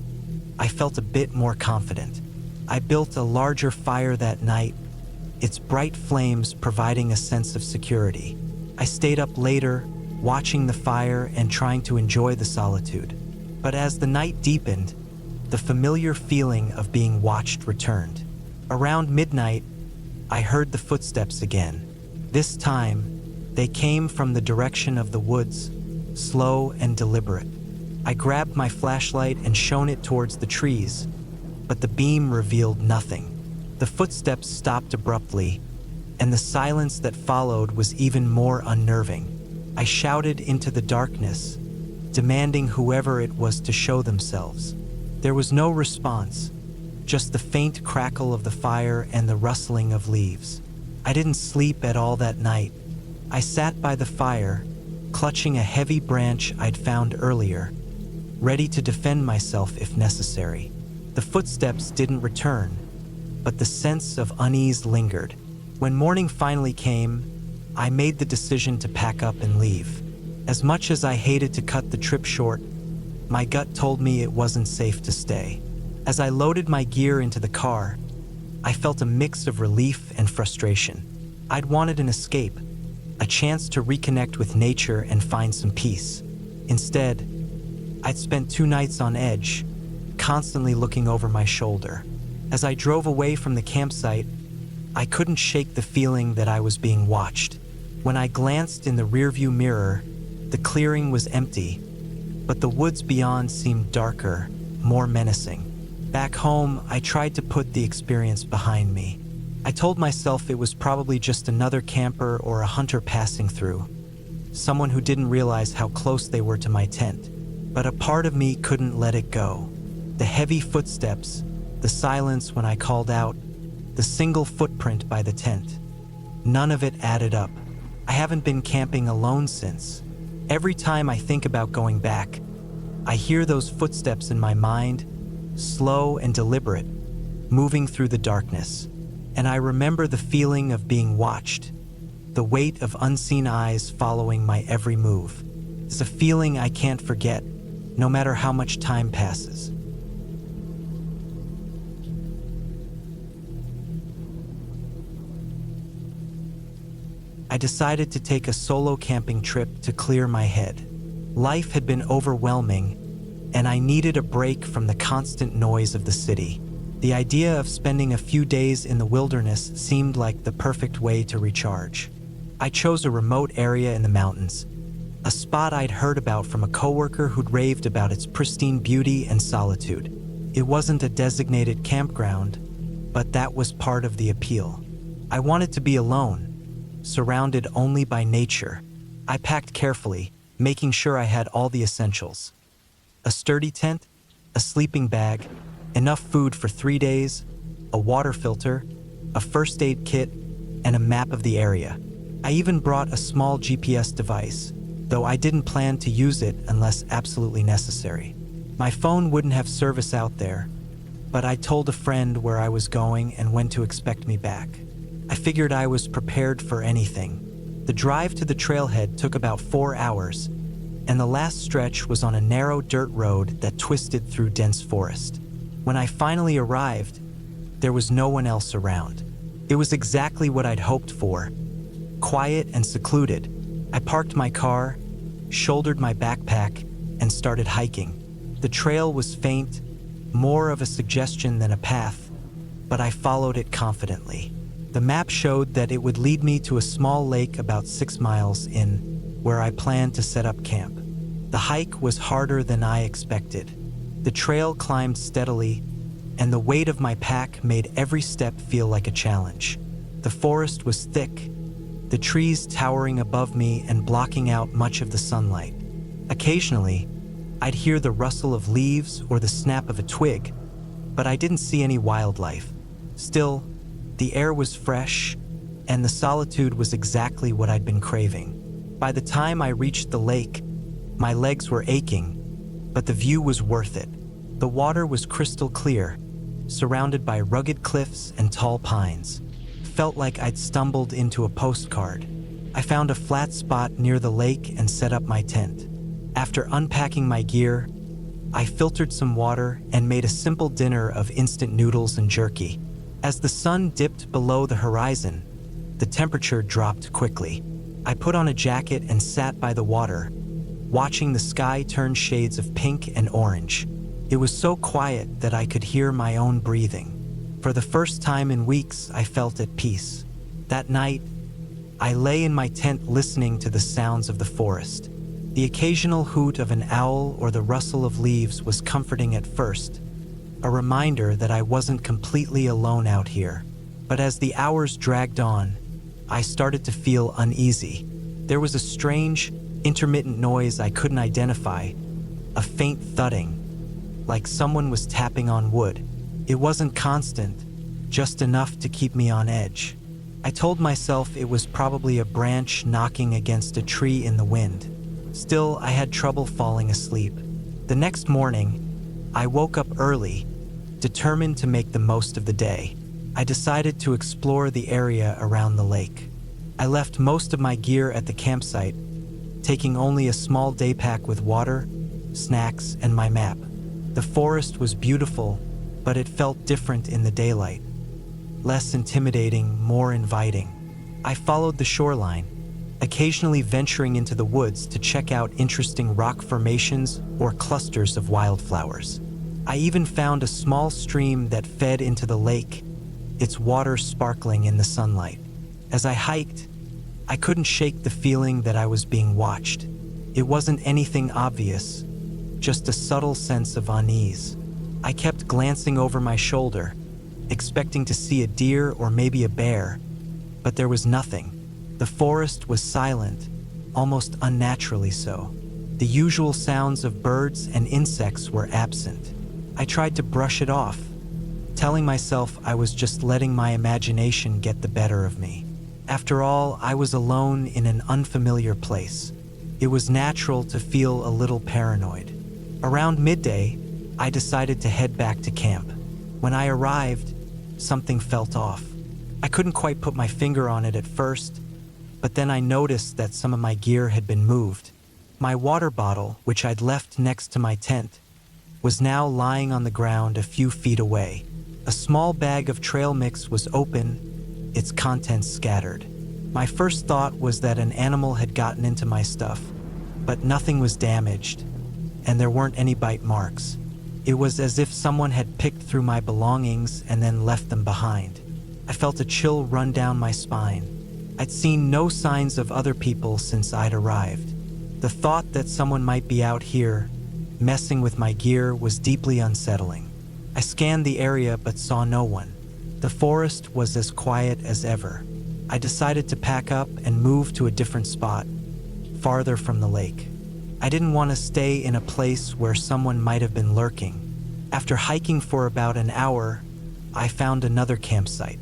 I felt a bit more confident. I built a larger fire that night, its bright flames providing a sense of security. I stayed up later, watching the fire and trying to enjoy the solitude. But as the night deepened, the familiar feeling of being watched returned. Around midnight, I heard the footsteps again. This time, they came from the direction of the woods, slow and deliberate. I grabbed my flashlight and shone it towards the trees, but the beam revealed nothing. The footsteps stopped abruptly, and the silence that followed was even more unnerving. I shouted into the darkness, demanding whoever it was to show themselves. There was no response, just the faint crackle of the fire and the rustling of leaves. I didn't sleep at all that night. I sat by the fire, clutching a heavy branch I'd found earlier, ready to defend myself if necessary. The footsteps didn't return, but the sense of unease lingered. When morning finally came, I made the decision to pack up and leave. As much as I hated to cut the trip short, my gut told me it wasn't safe to stay. As I loaded my gear into the car, I felt a mix of relief and frustration. I'd wanted an escape, a chance to reconnect with nature and find some peace. Instead, I'd spent 2 nights on edge, constantly looking over my shoulder. As I drove away from the campsite, I couldn't shake the feeling that I was being watched. When I glanced in the rearview mirror, the clearing was empty, but the woods beyond seemed darker, more menacing. Back home, I tried to put the experience behind me. I told myself it was probably just another camper or a hunter passing through, someone who didn't realize how close they were to my tent. But a part of me couldn't let it go. The heavy footsteps, the silence when I called out, the single footprint by the tent. None of it added up. I haven't been camping alone since. Every time I think about going back, I hear those footsteps in my mind, slow and deliberate, moving through the darkness. And I remember the feeling of being watched, the weight of unseen eyes following my every move. It's a feeling I can't forget, no matter how much time passes. I decided to take a solo camping trip to clear my head. Life had been overwhelming, and I needed a break from the constant noise of the city. The idea of spending a few days in the wilderness seemed like the perfect way to recharge. I chose a remote area in the mountains, a spot I'd heard about from a coworker who'd raved about its pristine beauty and solitude. It wasn't a designated campground, but that was part of the appeal. I wanted to be alone, surrounded only by nature. I packed carefully, making sure I had all the essentials: a sturdy tent, a sleeping bag, enough food for 3 days, a water filter, a first aid kit, and a map of the area. I even brought a small GPS device, though I didn't plan to use it unless absolutely necessary. My phone wouldn't have service out there, but I told a friend where I was going and when to expect me back. I figured I was prepared for anything. The drive to the trailhead took about 4 hours, and the last stretch was on a narrow dirt road that twisted through dense forest. When I finally arrived, there was no one else around. It was exactly what I'd hoped for: quiet and secluded. I parked my car, shouldered my backpack, and started hiking. The trail was faint, more of a suggestion than a path, but I followed it confidently. The map showed that it would lead me to a small lake about 6 miles in, where I planned to set up camp. The hike was harder than I expected. The trail climbed steadily, and the weight of my pack made every step feel like a challenge. The forest was thick, the trees towering above me and blocking out much of the sunlight. Occasionally, I'd hear the rustle of leaves or the snap of a twig, but I didn't see any wildlife. Still, the air was fresh, and the solitude was exactly what I'd been craving. By the time I reached the lake, my legs were aching, but the view was worth it. The water was crystal clear, surrounded by rugged cliffs and tall pines. Felt like I'd stumbled into a postcard. I found a flat spot near the lake and set up my tent. After unpacking my gear, I filtered some water and made a simple dinner of instant noodles and jerky. As the sun dipped below the horizon, the temperature dropped quickly. I put on a jacket and sat by the water, watching the sky turn shades of pink and orange. It was so quiet that I could hear my own breathing. For the first time in weeks, I felt at peace. That night, I lay in my tent listening to the sounds of the forest. The occasional hoot of an owl or the rustle of leaves was comforting at first, a reminder that I wasn't completely alone out here. But as the hours dragged on, I started to feel uneasy. There was a strange, intermittent noise I couldn't identify, a faint thudding, like someone was tapping on wood. It wasn't constant, just enough to keep me on edge. I told myself it was probably a branch knocking against a tree in the wind. Still, I had trouble falling asleep. The next morning, I woke up early, determined to make the most of the day. I decided to explore the area around the lake. I left most of my gear at the campsite, taking only a small day pack with water, snacks, and my map. The forest was beautiful, but it felt different in the daylight. Less intimidating, more inviting. I followed the shoreline, occasionally venturing into the woods to check out interesting rock formations or clusters of wildflowers. I even found a small stream that fed into the lake, its water sparkling in the sunlight. As I hiked, I couldn't shake the feeling that I was being watched. It wasn't anything obvious, just a subtle sense of unease. I kept glancing over my shoulder, expecting to see a deer or maybe a bear, but there was nothing. The forest was silent, almost unnaturally so. The usual sounds of birds and insects were absent. I tried to brush it off, telling myself I was just letting my imagination get the better of me. After all, I was alone in an unfamiliar place. It was natural to feel a little paranoid. Around midday, I decided to head back to camp. When I arrived, something felt off. I couldn't quite put my finger on it at first, but then I noticed that some of my gear had been moved. My water bottle, which I'd left next to my tent, was now lying on the ground a few feet away. A small bag of trail mix was open, its contents scattered. My first thought was that an animal had gotten into my stuff, but nothing was damaged, and there weren't any bite marks. It was as if someone had picked through my belongings and then left them behind. I felt a chill run down my spine. I'd seen no signs of other people since I'd arrived. The thought that someone might be out here, messing with my gear, was deeply unsettling. I scanned the area but saw no one. The forest was as quiet as ever. I decided to pack up and move to a different spot, farther from the lake. I didn't want to stay in a place where someone might have been lurking. After hiking for about an hour, I found another campsite.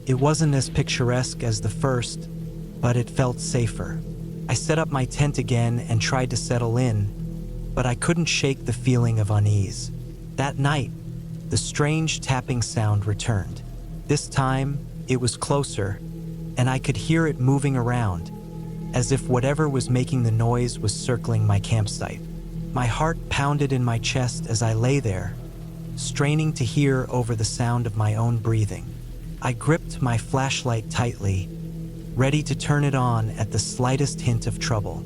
It wasn't as picturesque as the first, but it felt safer. I set up my tent again and tried to settle in, but I couldn't shake the feeling of unease. That night, the strange tapping sound returned. This time, it was closer, and I could hear it moving around, as if whatever was making the noise was circling my campsite. My heart pounded in my chest as I lay there, straining to hear over the sound of my own breathing. I gripped my flashlight tightly, ready to turn it on at the slightest hint of trouble.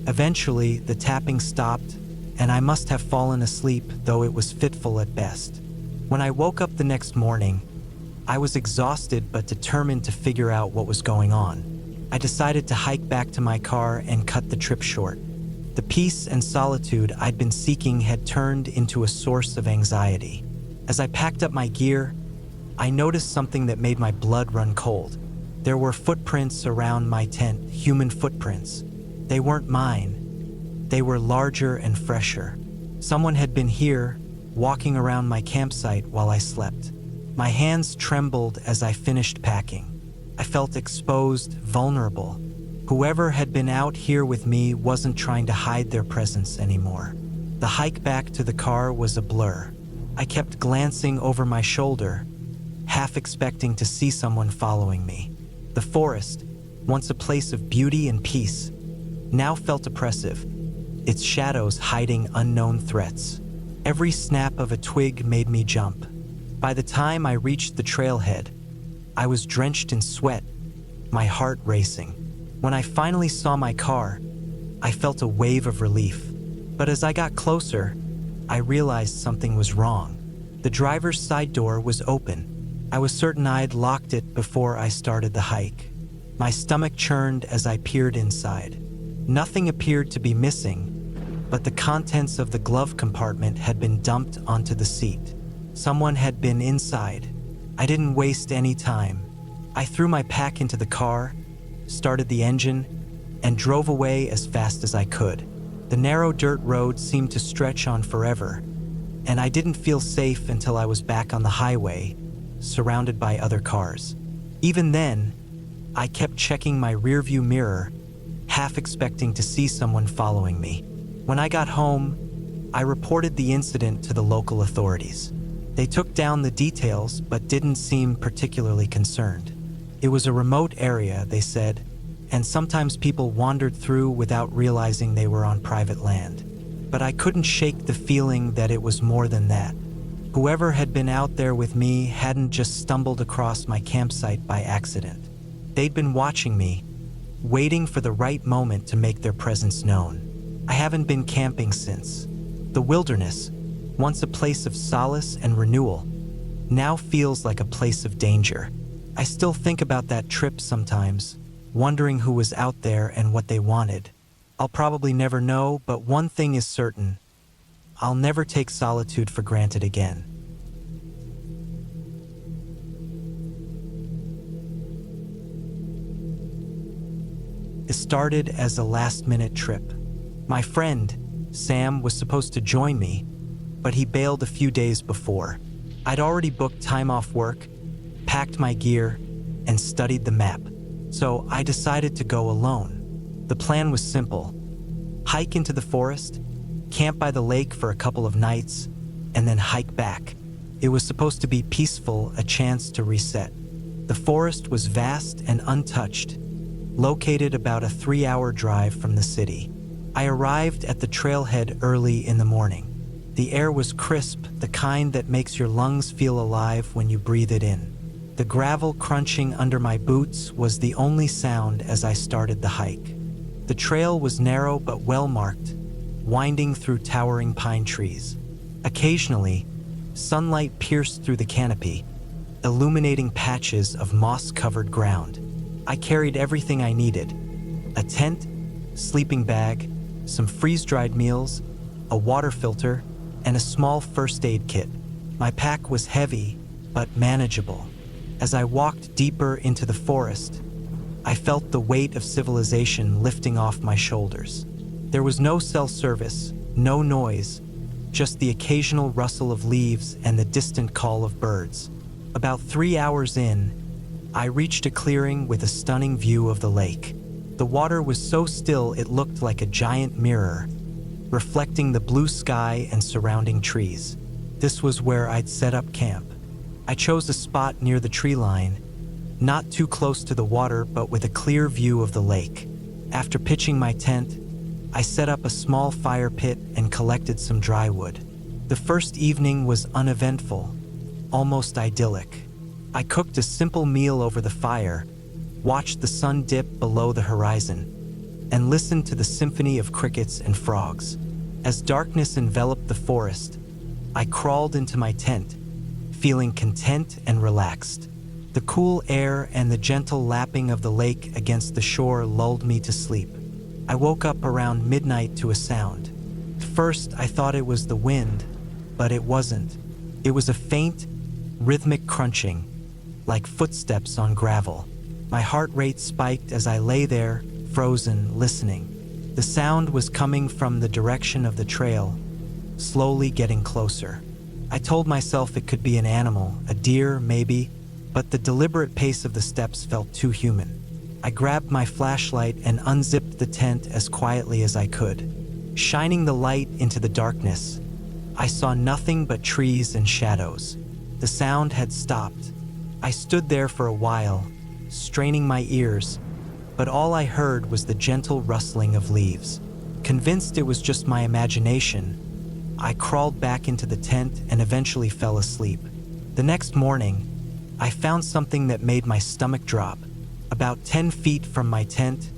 Eventually, the tapping stopped, and I must have fallen asleep, though it was fitful at best. When I woke up the next morning, I was exhausted but determined to figure out what was going on. I decided to hike back to my car and cut the trip short. The peace and solitude I'd been seeking had turned into a source of anxiety. As I packed up my gear, I noticed something that made my blood run cold. There were footprints around my tent, human footprints. They weren't mine. They were larger and fresher. Someone had been here, walking around my campsite while I slept. My hands trembled as I finished packing. I felt exposed, vulnerable. Whoever had been out here with me wasn't trying to hide their presence anymore. The hike back to the car was a blur. I kept glancing over my shoulder, half expecting to see someone following me. The forest, once a place of beauty and peace, now felt oppressive, its shadows hiding unknown threats. Every snap of a twig made me jump. By the time I reached the trailhead, I was drenched in sweat, my heart racing. When I finally saw my car, I felt a wave of relief. But as I got closer, I realized something was wrong. The driver's side door was open. I was certain I'd locked it before I started the hike. My stomach churned as I peered inside. Nothing appeared to be missing, but the contents of the glove compartment had been dumped onto the seat. Someone had been inside. I didn't waste any time. I threw my pack into the car, started the engine, and drove away as fast as I could. The narrow dirt road seemed to stretch on forever, and I didn't feel safe until I was back on the highway, surrounded by other cars. Even then, I kept checking my rearview mirror, half expecting to see someone following me. When I got home, I reported the incident to the local authorities. They took down the details but didn't seem particularly concerned. It was a remote area, they said, and sometimes people wandered through without realizing they were on private land. But I couldn't shake the feeling that it was more than that. Whoever had been out there with me hadn't just stumbled across my campsite by accident. They'd been watching me, waiting for the right moment to make their presence known. I haven't been camping since. The wilderness, once a place of solace and renewal, now feels like a place of danger. I still think about that trip sometimes, wondering who was out there and what they wanted. I'll probably never know, but one thing is certain. I'll never take solitude for granted again. It started as a last-minute trip. My friend, Sam, was supposed to join me, but he bailed a few days before. I'd already booked time off work, packed my gear, and studied the map, so I decided to go alone. The plan was simple: hike into the forest, camp by the lake for a couple of nights, and then hike back. It was supposed to be peaceful, a chance to reset. The forest was vast and untouched, located about a 3-hour drive from the city. I arrived at the trailhead early in the morning. The air was crisp, the kind that makes your lungs feel alive when you breathe it in. The gravel crunching under my boots was the only sound as I started the hike. The trail was narrow but well marked, winding through towering pine trees. Occasionally, sunlight pierced through the canopy, illuminating patches of moss-covered ground. I carried everything I needed: a tent, sleeping bag, some freeze-dried meals, a water filter, and a small first aid kit. My pack was heavy, but manageable. As I walked deeper into the forest, I felt the weight of civilization lifting off my shoulders. There was no cell service, no noise, just the occasional rustle of leaves and the distant call of birds. About 3 hours in, I reached a clearing with a stunning view of the lake. The water was so still it looked like a giant mirror, reflecting the blue sky and surrounding trees. This was where I'd set up camp. I chose a spot near the tree line, not too close to the water but with a clear view of the lake. After pitching my tent, I set up a small fire pit and collected some dry wood. The first evening was uneventful, almost idyllic. I cooked a simple meal over the fire, watched the sun dip below the horizon, and listened to the symphony of crickets and frogs. As darkness enveloped the forest, I crawled into my tent, feeling content and relaxed. The cool air and the gentle lapping of the lake against the shore lulled me to sleep. I woke up around midnight to a sound. At first, I thought it was the wind, but it wasn't. It was a faint, rhythmic crunching, like footsteps on gravel. My heart rate spiked as I lay there, frozen, listening. The sound was coming from the direction of the trail, slowly getting closer. I told myself it could be an animal, a deer maybe, but the deliberate pace of the steps felt too human. I grabbed my flashlight and unzipped the tent as quietly as I could. Shining the light into the darkness, I saw nothing but trees and shadows. The sound had stopped. I stood there for a while, straining my ears, but all I heard was the gentle rustling of leaves. Convinced it was just my imagination, I crawled back into the tent and eventually fell asleep. The next morning, I found something that made my stomach drop. About 10 feet from my tent,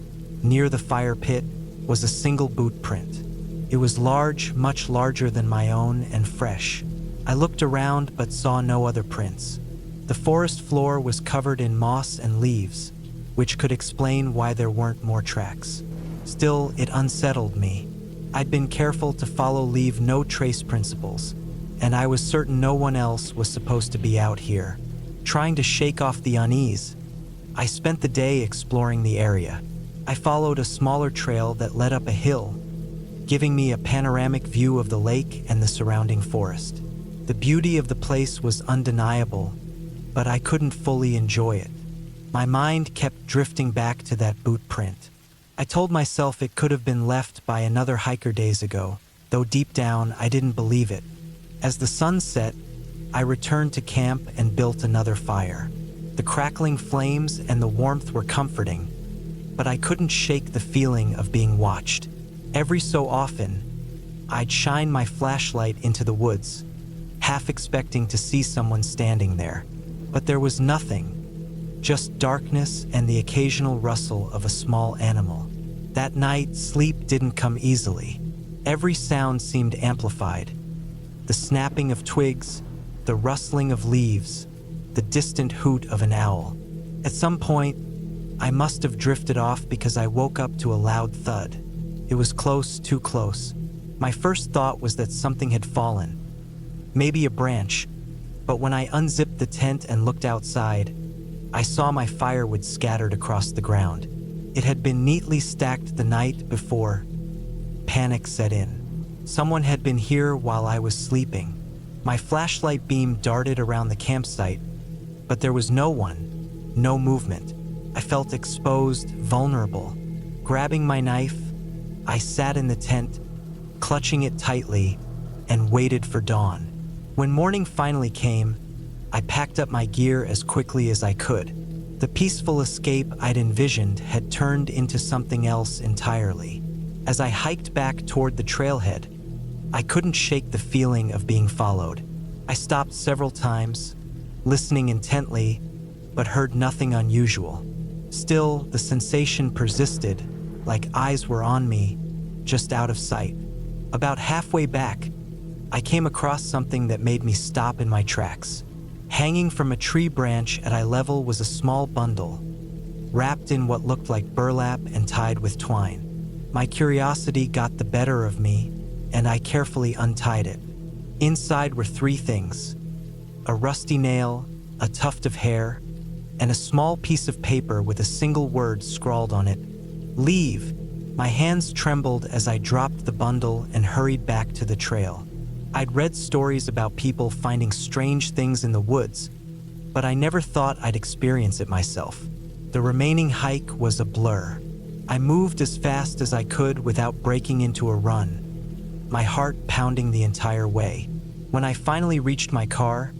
near the fire pit, was a single boot print. It was large, much larger than my own, and fresh. I looked around but saw no other prints. The forest floor was covered in moss and leaves, which could explain why there weren't more tracks. Still, it unsettled me. I'd been careful to follow leave no trace principles, and I was certain no one else was supposed to be out here. Trying to shake off the unease, I spent the day exploring the area. I followed a smaller trail that led up a hill, giving me a panoramic view of the lake and the surrounding forest. The beauty of the place was undeniable, but I couldn't fully enjoy it. My mind kept drifting back to that boot print. I told myself it could have been left by another hiker days ago, though deep down I didn't believe it. As the sun set, I returned to camp and built another fire. The crackling flames and the warmth were comforting, but I couldn't shake the feeling of being watched. Every so often, I'd shine my flashlight into the woods, half expecting to see someone standing there. But there was nothing, just darkness and the occasional rustle of a small animal. That night, sleep didn't come easily. Every sound seemed amplified. The snapping of twigs, the rustling of leaves, the distant hoot of an owl. At some point, I must have drifted off because I woke up to a loud thud. It was close, too close. My first thought was that something had fallen, maybe a branch, but when I unzipped the tent and looked outside, I saw my firewood scattered across the ground. It had been neatly stacked the night before. Panic set in. Someone had been here while I was sleeping. My flashlight beam darted around the campsite, but there was no one, no movement. I felt exposed, vulnerable. Grabbing my knife, I sat in the tent, clutching it tightly, and waited for dawn. When morning finally came, I packed up my gear as quickly as I could. The peaceful escape I'd envisioned had turned into something else entirely. As I hiked back toward the trailhead, I couldn't shake the feeling of being followed. I stopped several times, listening intently, but heard nothing unusual. Still, the sensation persisted, like eyes were on me, just out of sight. About halfway back, I came across something that made me stop in my tracks. Hanging from a tree branch at eye level was a small bundle, wrapped in what looked like burlap and tied with twine. My curiosity got the better of me, and I carefully untied it. Inside were three things: a rusty nail, a tuft of hair, and a small piece of paper with a single word scrawled on it: "Leave." My hands trembled as I dropped the bundle and hurried back to the trail. I'd read stories about people finding strange things in the woods, but I never thought I'd experience it myself. The remaining hike was a blur. I moved as fast as I could without breaking into a run, my heart pounding the entire way. When I finally reached my car,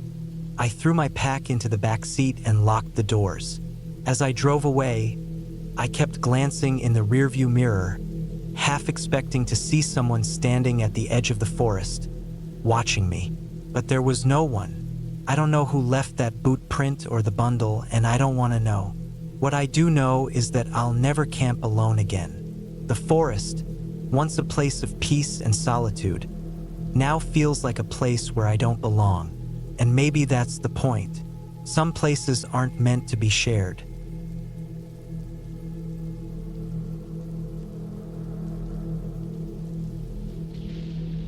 I threw my pack into the back seat and locked the doors. As I drove away, I kept glancing in the rearview mirror, half expecting to see someone standing at the edge of the forest, watching me. But there was no one. I don't know who left that boot print or the bundle, and I don't want to know. What I do know is that I'll never camp alone again. The forest, once a place of peace and solitude, now feels like a place where I don't belong. And maybe that's the point. Some places aren't meant to be shared.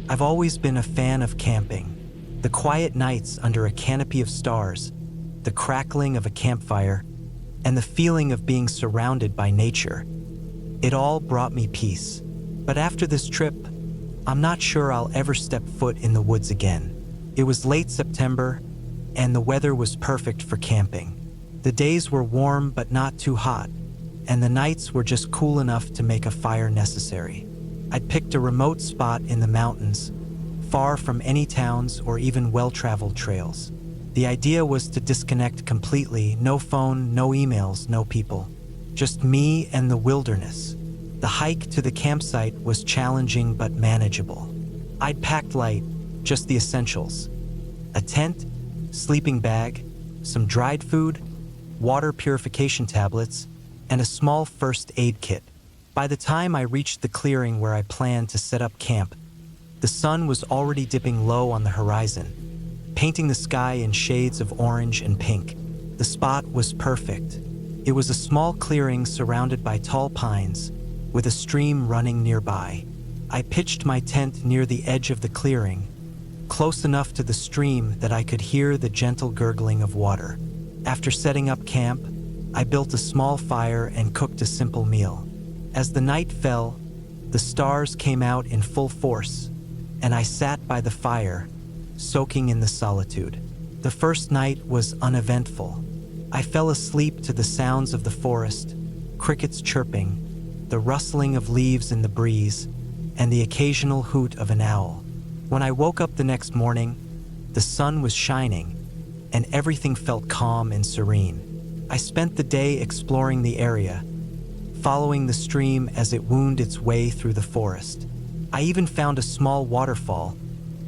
I've always been a fan of camping. The quiet nights under a canopy of stars, the crackling of a campfire, and the feeling of being surrounded by nature. It all brought me peace. But after this trip, I'm not sure I'll ever step foot in the woods again. It was late September, and the weather was perfect for camping. The days were warm but not too hot, and the nights were just cool enough to make a fire necessary. I'd picked a remote spot in the mountains, far from any towns or even well-traveled trails. The idea was to disconnect completely, no phone, no emails, no people. Just me and the wilderness. The hike to the campsite was challenging but manageable. I'd packed light, just the essentials: a tent, sleeping bag, some dried food, water purification tablets, and a small first aid kit. By the time I reached the clearing where I planned to set up camp, the sun was already dipping low on the horizon, painting the sky in shades of orange and pink. The spot was perfect. It was a small clearing surrounded by tall pines, with a stream running nearby. I pitched my tent near the edge of the clearing, close enough to the stream that I could hear the gentle gurgling of water. After setting up camp, I built a small fire and cooked a simple meal. As the night fell, the stars came out in full force, and I sat by the fire, soaking in the solitude. The first night was uneventful. I fell asleep to the sounds of the forest, crickets chirping, the rustling of leaves in the breeze, and the occasional hoot of an owl. When I woke up the next morning, the sun was shining, and everything felt calm and serene. I spent the day exploring the area, following the stream as it wound its way through the forest. I even found a small waterfall,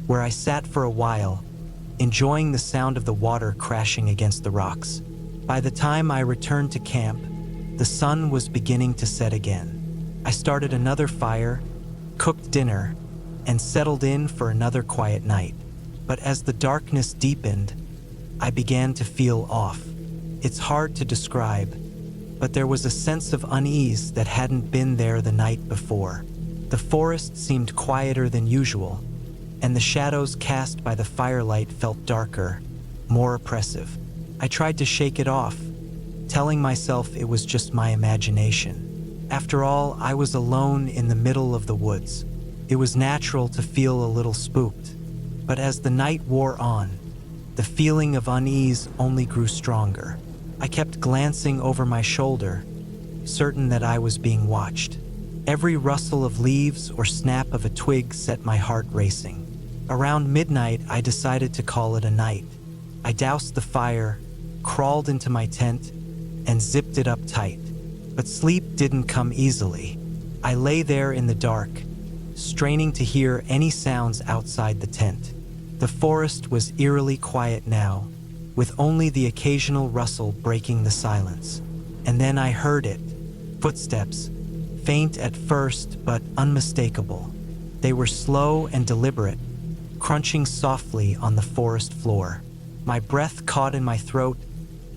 where I sat for a while, enjoying the sound of the water crashing against the rocks. By the time I returned to camp, the sun was beginning to set again. I started another fire, cooked dinner, and settled in for another quiet night. But as the darkness deepened, I began to feel off. It's hard to describe, but there was a sense of unease that hadn't been there the night before. The forest seemed quieter than usual, and the shadows cast by the firelight felt darker, more oppressive. I tried to shake it off, telling myself it was just my imagination. After all, I was alone in the middle of the woods. It was natural to feel a little spooked. But as the night wore on, the feeling of unease only grew stronger. I kept glancing over my shoulder, certain that I was being watched. Every rustle of leaves or snap of a twig set my heart racing. Around midnight, I decided to call it a night. I doused the fire, crawled into my tent, and zipped it up tight. But sleep didn't come easily. I lay there in the dark, straining to hear any sounds outside the tent. The forest was eerily quiet now, with only the occasional rustle breaking the silence. And then I heard it. Footsteps, faint at first but unmistakable. They were slow and deliberate, crunching softly on the forest floor. My breath caught in my throat,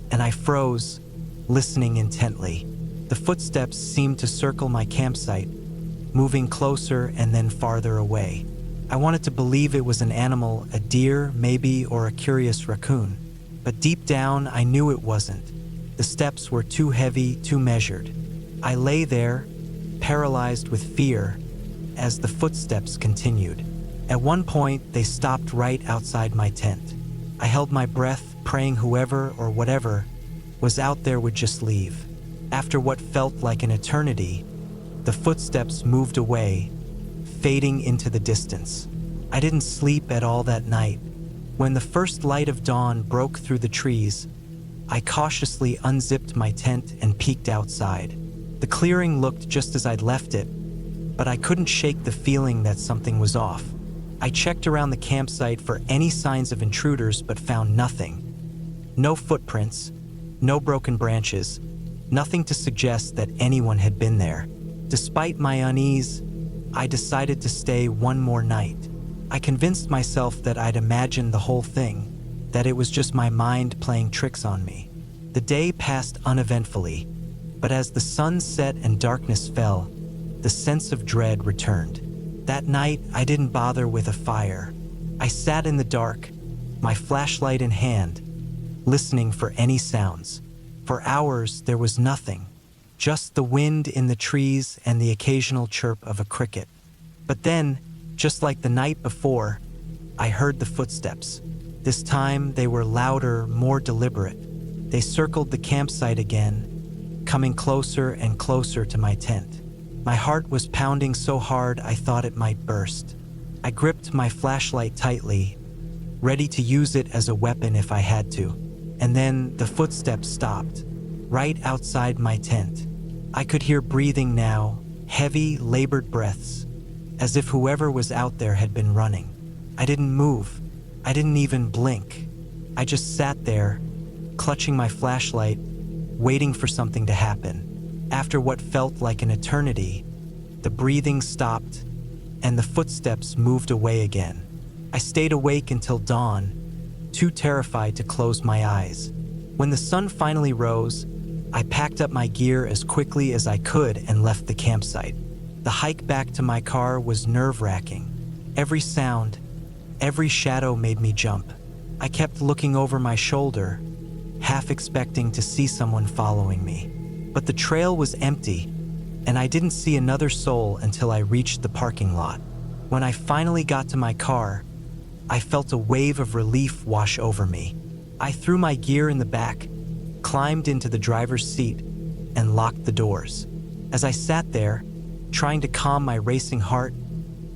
and I froze, listening intently. The footsteps seemed to circle my campsite, moving closer and then farther away. I wanted to believe it was an animal, a deer, maybe, or a curious raccoon. But deep down, I knew it wasn't. The steps were too heavy, too measured. I lay there, paralyzed with fear, as the footsteps continued. At one point, they stopped right outside my tent. I held my breath, praying whoever or whatever was out there would just leave. After what felt like an eternity, the footsteps moved away, fading into the distance. I didn't sleep at all that night. When the first light of dawn broke through the trees, I cautiously unzipped my tent and peeked outside. The clearing looked just as I'd left it, but I couldn't shake the feeling that something was off. I checked around the campsite for any signs of intruders but found nothing. No footprints, no broken branches, nothing to suggest that anyone had been there. Despite my unease, I decided to stay one more night. I convinced myself that I'd imagined the whole thing, that it was just my mind playing tricks on me. The day passed uneventfully, but as the sun set and darkness fell, the sense of dread returned. That night, I didn't bother with a fire. I sat in the dark, my flashlight in hand, listening for any sounds. For hours, there was nothing, just the wind in the trees and the occasional chirp of a cricket. But then, just like the night before, I heard the footsteps. This time, they were louder, more deliberate. They circled the campsite again, coming closer and closer to my tent. My heart was pounding so hard I thought it might burst. I gripped my flashlight tightly, ready to use it as a weapon if I had to. And then the footsteps stopped, right outside my tent. I could hear breathing now, heavy, labored breaths, as if whoever was out there had been running. I didn't move. I didn't even blink. I just sat there, clutching my flashlight, waiting for something to happen. After what felt like an eternity, the breathing stopped, and the footsteps moved away again. I stayed awake until dawn, too terrified to close my eyes. When the sun finally rose, I packed up my gear as quickly as I could and left the campsite. The hike back to my car was nerve-wracking. Every sound, every shadow made me jump. I kept looking over my shoulder, half expecting to see someone following me. But the trail was empty, and I didn't see another soul until I reached the parking lot. When I finally got to my car, I felt a wave of relief wash over me. I threw my gear in the back, climbed into the driver's seat, and locked the doors. As I sat there, trying to calm my racing heart,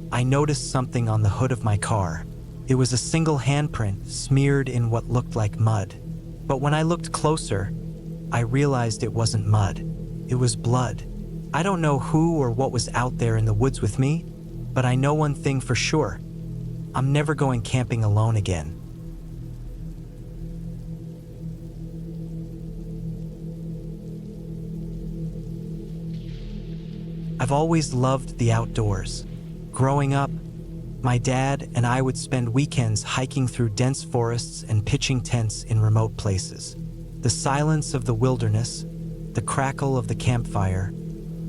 I noticed something on the hood of my car. It was a single handprint smeared in what looked like mud. But when I looked closer, I realized it wasn't mud. It was blood. I don't know who or what was out there in the woods with me, but I know one thing for sure. I'm never going camping alone again. I've always loved the outdoors. Growing up, my dad and I would spend weekends hiking through dense forests and pitching tents in remote places. The silence of the wilderness, the crackle of the campfire,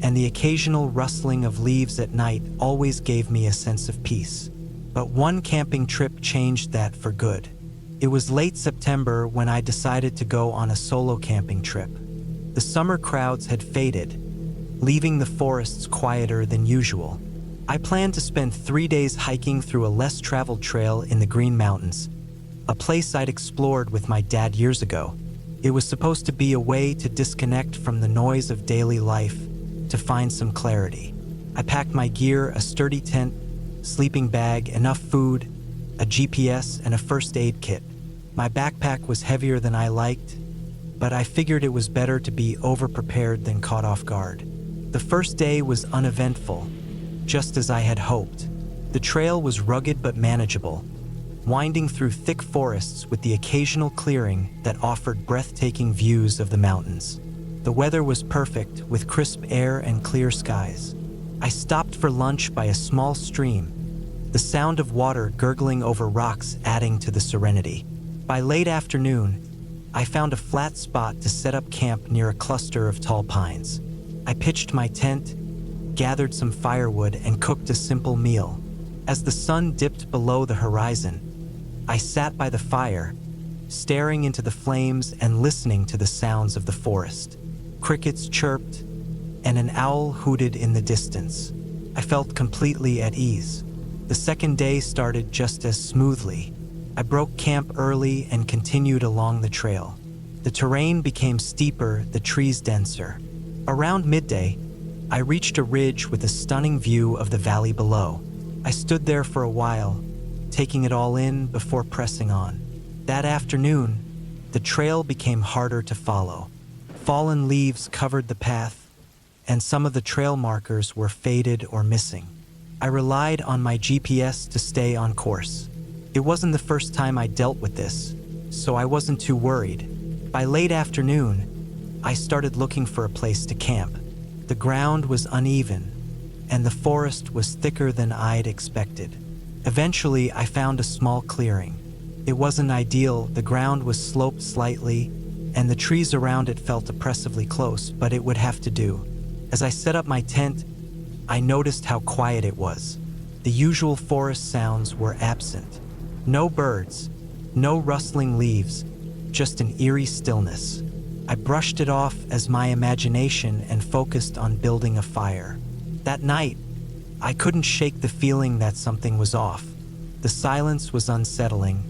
and the occasional rustling of leaves at night always gave me a sense of peace. But one camping trip changed that for good. It was late September when I decided to go on a solo camping trip. The summer crowds had faded, leaving the forests quieter than usual. I planned to spend 3 days hiking through a less traveled trail in the Green Mountains, a place I'd explored with my dad years ago. It was supposed to be a way to disconnect from the noise of daily life, to find some clarity. I packed my gear, a sturdy tent, sleeping bag, enough food, a GPS, and a first aid kit. My backpack was heavier than I liked, but I figured it was better to be over-prepared than caught off guard. The first day was uneventful, just as I had hoped. The trail was rugged but manageable. winding through thick forests with the occasional clearing that offered breathtaking views of the mountains. The weather was perfect, with crisp air and clear skies. I stopped for lunch by a small stream, the sound of water gurgling over rocks adding to the serenity. By late afternoon, I found a flat spot to set up camp near a cluster of tall pines. I pitched my tent, gathered some firewood, and cooked a simple meal. As the sun dipped below the horizon, I sat by the fire, staring into the flames and listening to the sounds of the forest. Crickets chirped, and an owl hooted in the distance. I felt completely at ease. The second day started just as smoothly. I broke camp early and continued along the trail. The terrain became steeper, the trees denser. Around midday, I reached a ridge with a stunning view of the valley below. I stood there for a while, taking it all in before pressing on. That afternoon, the trail became harder to follow. Fallen leaves covered the path, and some of the trail markers were faded or missing. I relied on my GPS to stay on course. It wasn't the first time I dealt with this, so I wasn't too worried. By late afternoon, I started looking for a place to camp. The ground was uneven, and the forest was thicker than I'd expected. Eventually, I found a small clearing. It wasn't ideal, the ground was sloped slightly, and the trees around it felt oppressively close, but it would have to do. As I set up my tent, I noticed how quiet it was. The usual forest sounds were absent. No birds, no rustling leaves, just an eerie stillness. I brushed it off as my imagination and focused on building a fire. That night, I couldn't shake the feeling that something was off. The silence was unsettling,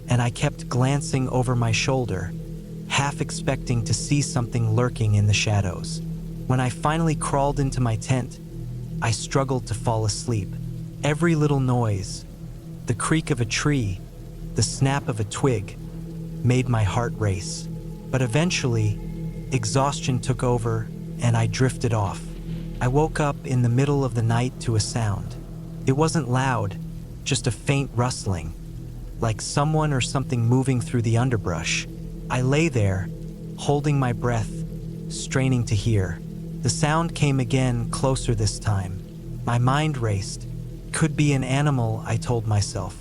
and I kept glancing over my shoulder, half expecting to see something lurking in the shadows. When I finally crawled into my tent, I struggled to fall asleep. Every little noise, the creak of a tree, the snap of a twig, made my heart race. But eventually, exhaustion took over and I drifted off. I woke up in the middle of the night to a sound. It wasn't loud, just a faint rustling, like someone or something moving through the underbrush. I lay there, holding my breath, straining to hear. The sound came again, closer this time. My mind raced. Could be an animal, I told myself.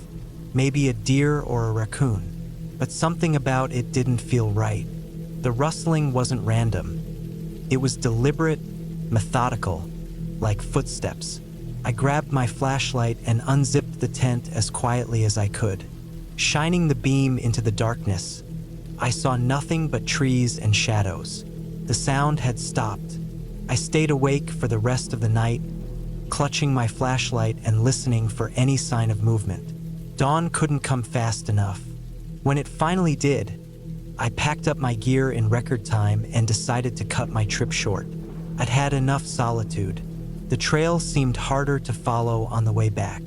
Maybe a deer or a raccoon. But something about it didn't feel right. The rustling wasn't random. It was deliberate, methodical, like footsteps. I grabbed my flashlight and unzipped the tent as quietly as I could. Shining the beam into the darkness, I saw nothing but trees and shadows. The sound had stopped. I stayed awake for the rest of the night, clutching my flashlight and listening for any sign of movement. Dawn couldn't come fast enough. When it finally did, I packed up my gear in record time and decided to cut my trip short. I'd had enough solitude. The trail seemed harder to follow on the way back.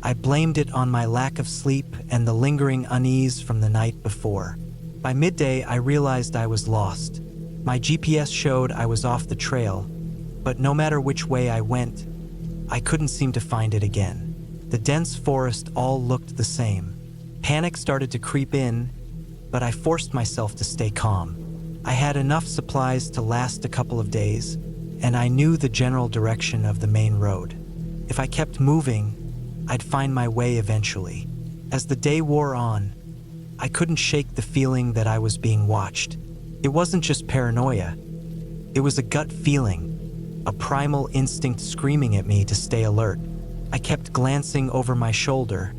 I blamed it on my lack of sleep and the lingering unease from the night before. By midday, I realized I was lost. My GPS showed I was off the trail, but no matter which way I went, I couldn't seem to find it again. The dense forest all looked the same. Panic started to creep in, but I forced myself to stay calm. I had enough supplies to last a couple of days, and I knew the general direction of the main road. If I kept moving, I'd find my way eventually. As the day wore on, I couldn't shake the feeling that I was being watched. It wasn't just paranoia. It was a gut feeling, a primal instinct screaming at me to stay alert. I kept glancing over my shoulder,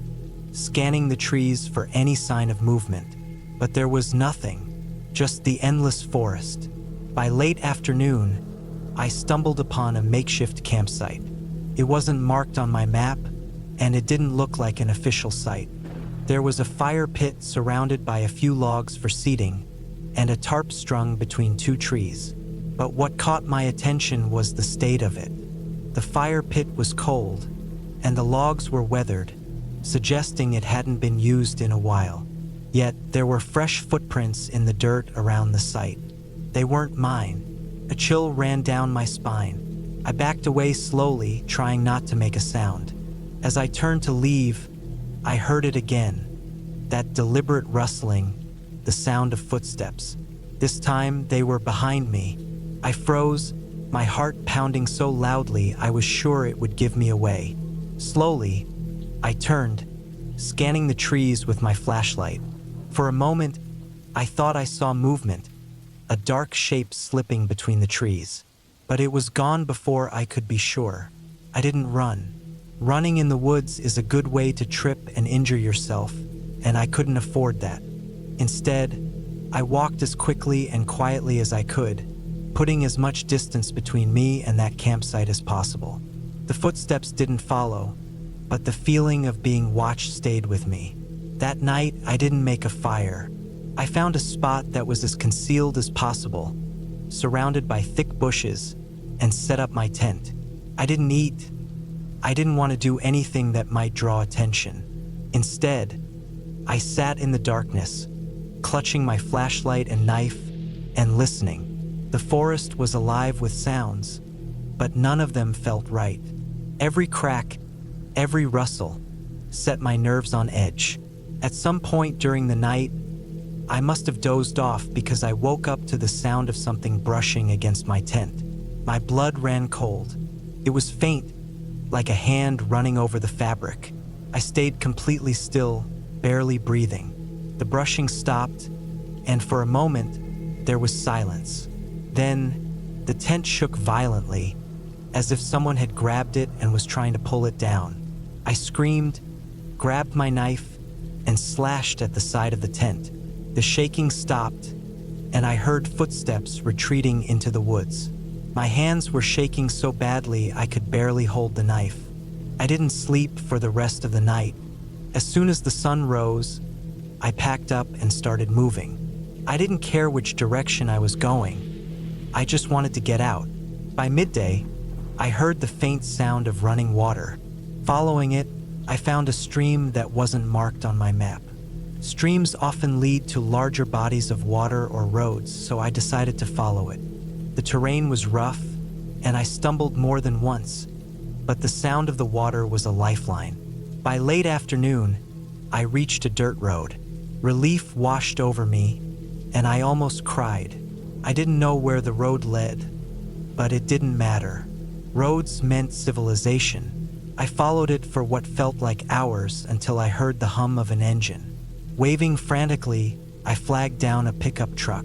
scanning the trees for any sign of movement. But there was nothing, just the endless forest. By late afternoon, I stumbled upon a makeshift campsite. It wasn't marked on my map, and it didn't look like an official site. There was a fire pit surrounded by a few logs for seating, and a tarp strung between two trees. But what caught my attention was the state of it. The fire pit was cold, and the logs were weathered, suggesting it hadn't been used in a while. Yet there were fresh footprints in the dirt around the site. They weren't mine. A chill ran down my spine. I backed away slowly, trying not to make a sound. As I turned to leave, I heard it again, that deliberate rustling, the sound of footsteps. This time, they were behind me. I froze, my heart pounding so loudly I was sure it would give me away. Slowly, I turned, scanning the trees with my flashlight. For a moment, I thought I saw movement, a dark shape slipping between the trees. But it was gone before I could be sure. I didn't run. Running in the woods is a good way to trip and injure yourself, and I couldn't afford that. Instead, I walked as quickly and quietly as I could, putting as much distance between me and that campsite as possible. The footsteps didn't follow, but the feeling of being watched stayed with me. That night, I didn't make a fire. I found a spot that was as concealed as possible, surrounded by thick bushes, and set up my tent. I didn't eat. I didn't want to do anything that might draw attention. Instead, I sat in the darkness, clutching my flashlight and knife, and listening. The forest was alive with sounds, but none of them felt right. Every crack, every rustle, set my nerves on edge. At some point during the night, I must have dozed off because I woke up to the sound of something brushing against my tent. My blood ran cold. It was faint, like a hand running over the fabric. I stayed completely still, barely breathing. The brushing stopped, and for a moment, there was silence. Then, the tent shook violently, as if someone had grabbed it and was trying to pull it down. I screamed, grabbed my knife, and slashed at the side of the tent. The shaking stopped, and I heard footsteps retreating into the woods. My hands were shaking so badly I could barely hold the knife. I didn't sleep for the rest of the night. As soon as the sun rose, I packed up and started moving. I didn't care which direction I was going. I just wanted to get out. By midday, I heard the faint sound of running water. Following it, I found a stream that wasn't marked on my map. Streams often lead to larger bodies of water or roads, so I decided to follow it. The terrain was rough, and I stumbled more than once, but the sound of the water was a lifeline. By late afternoon, I reached a dirt road. Relief washed over me, and I almost cried. I didn't know where the road led, but it didn't matter. Roads meant civilization. I followed it for what felt like hours until I heard the hum of an engine. Waving frantically, I flagged down a pickup truck.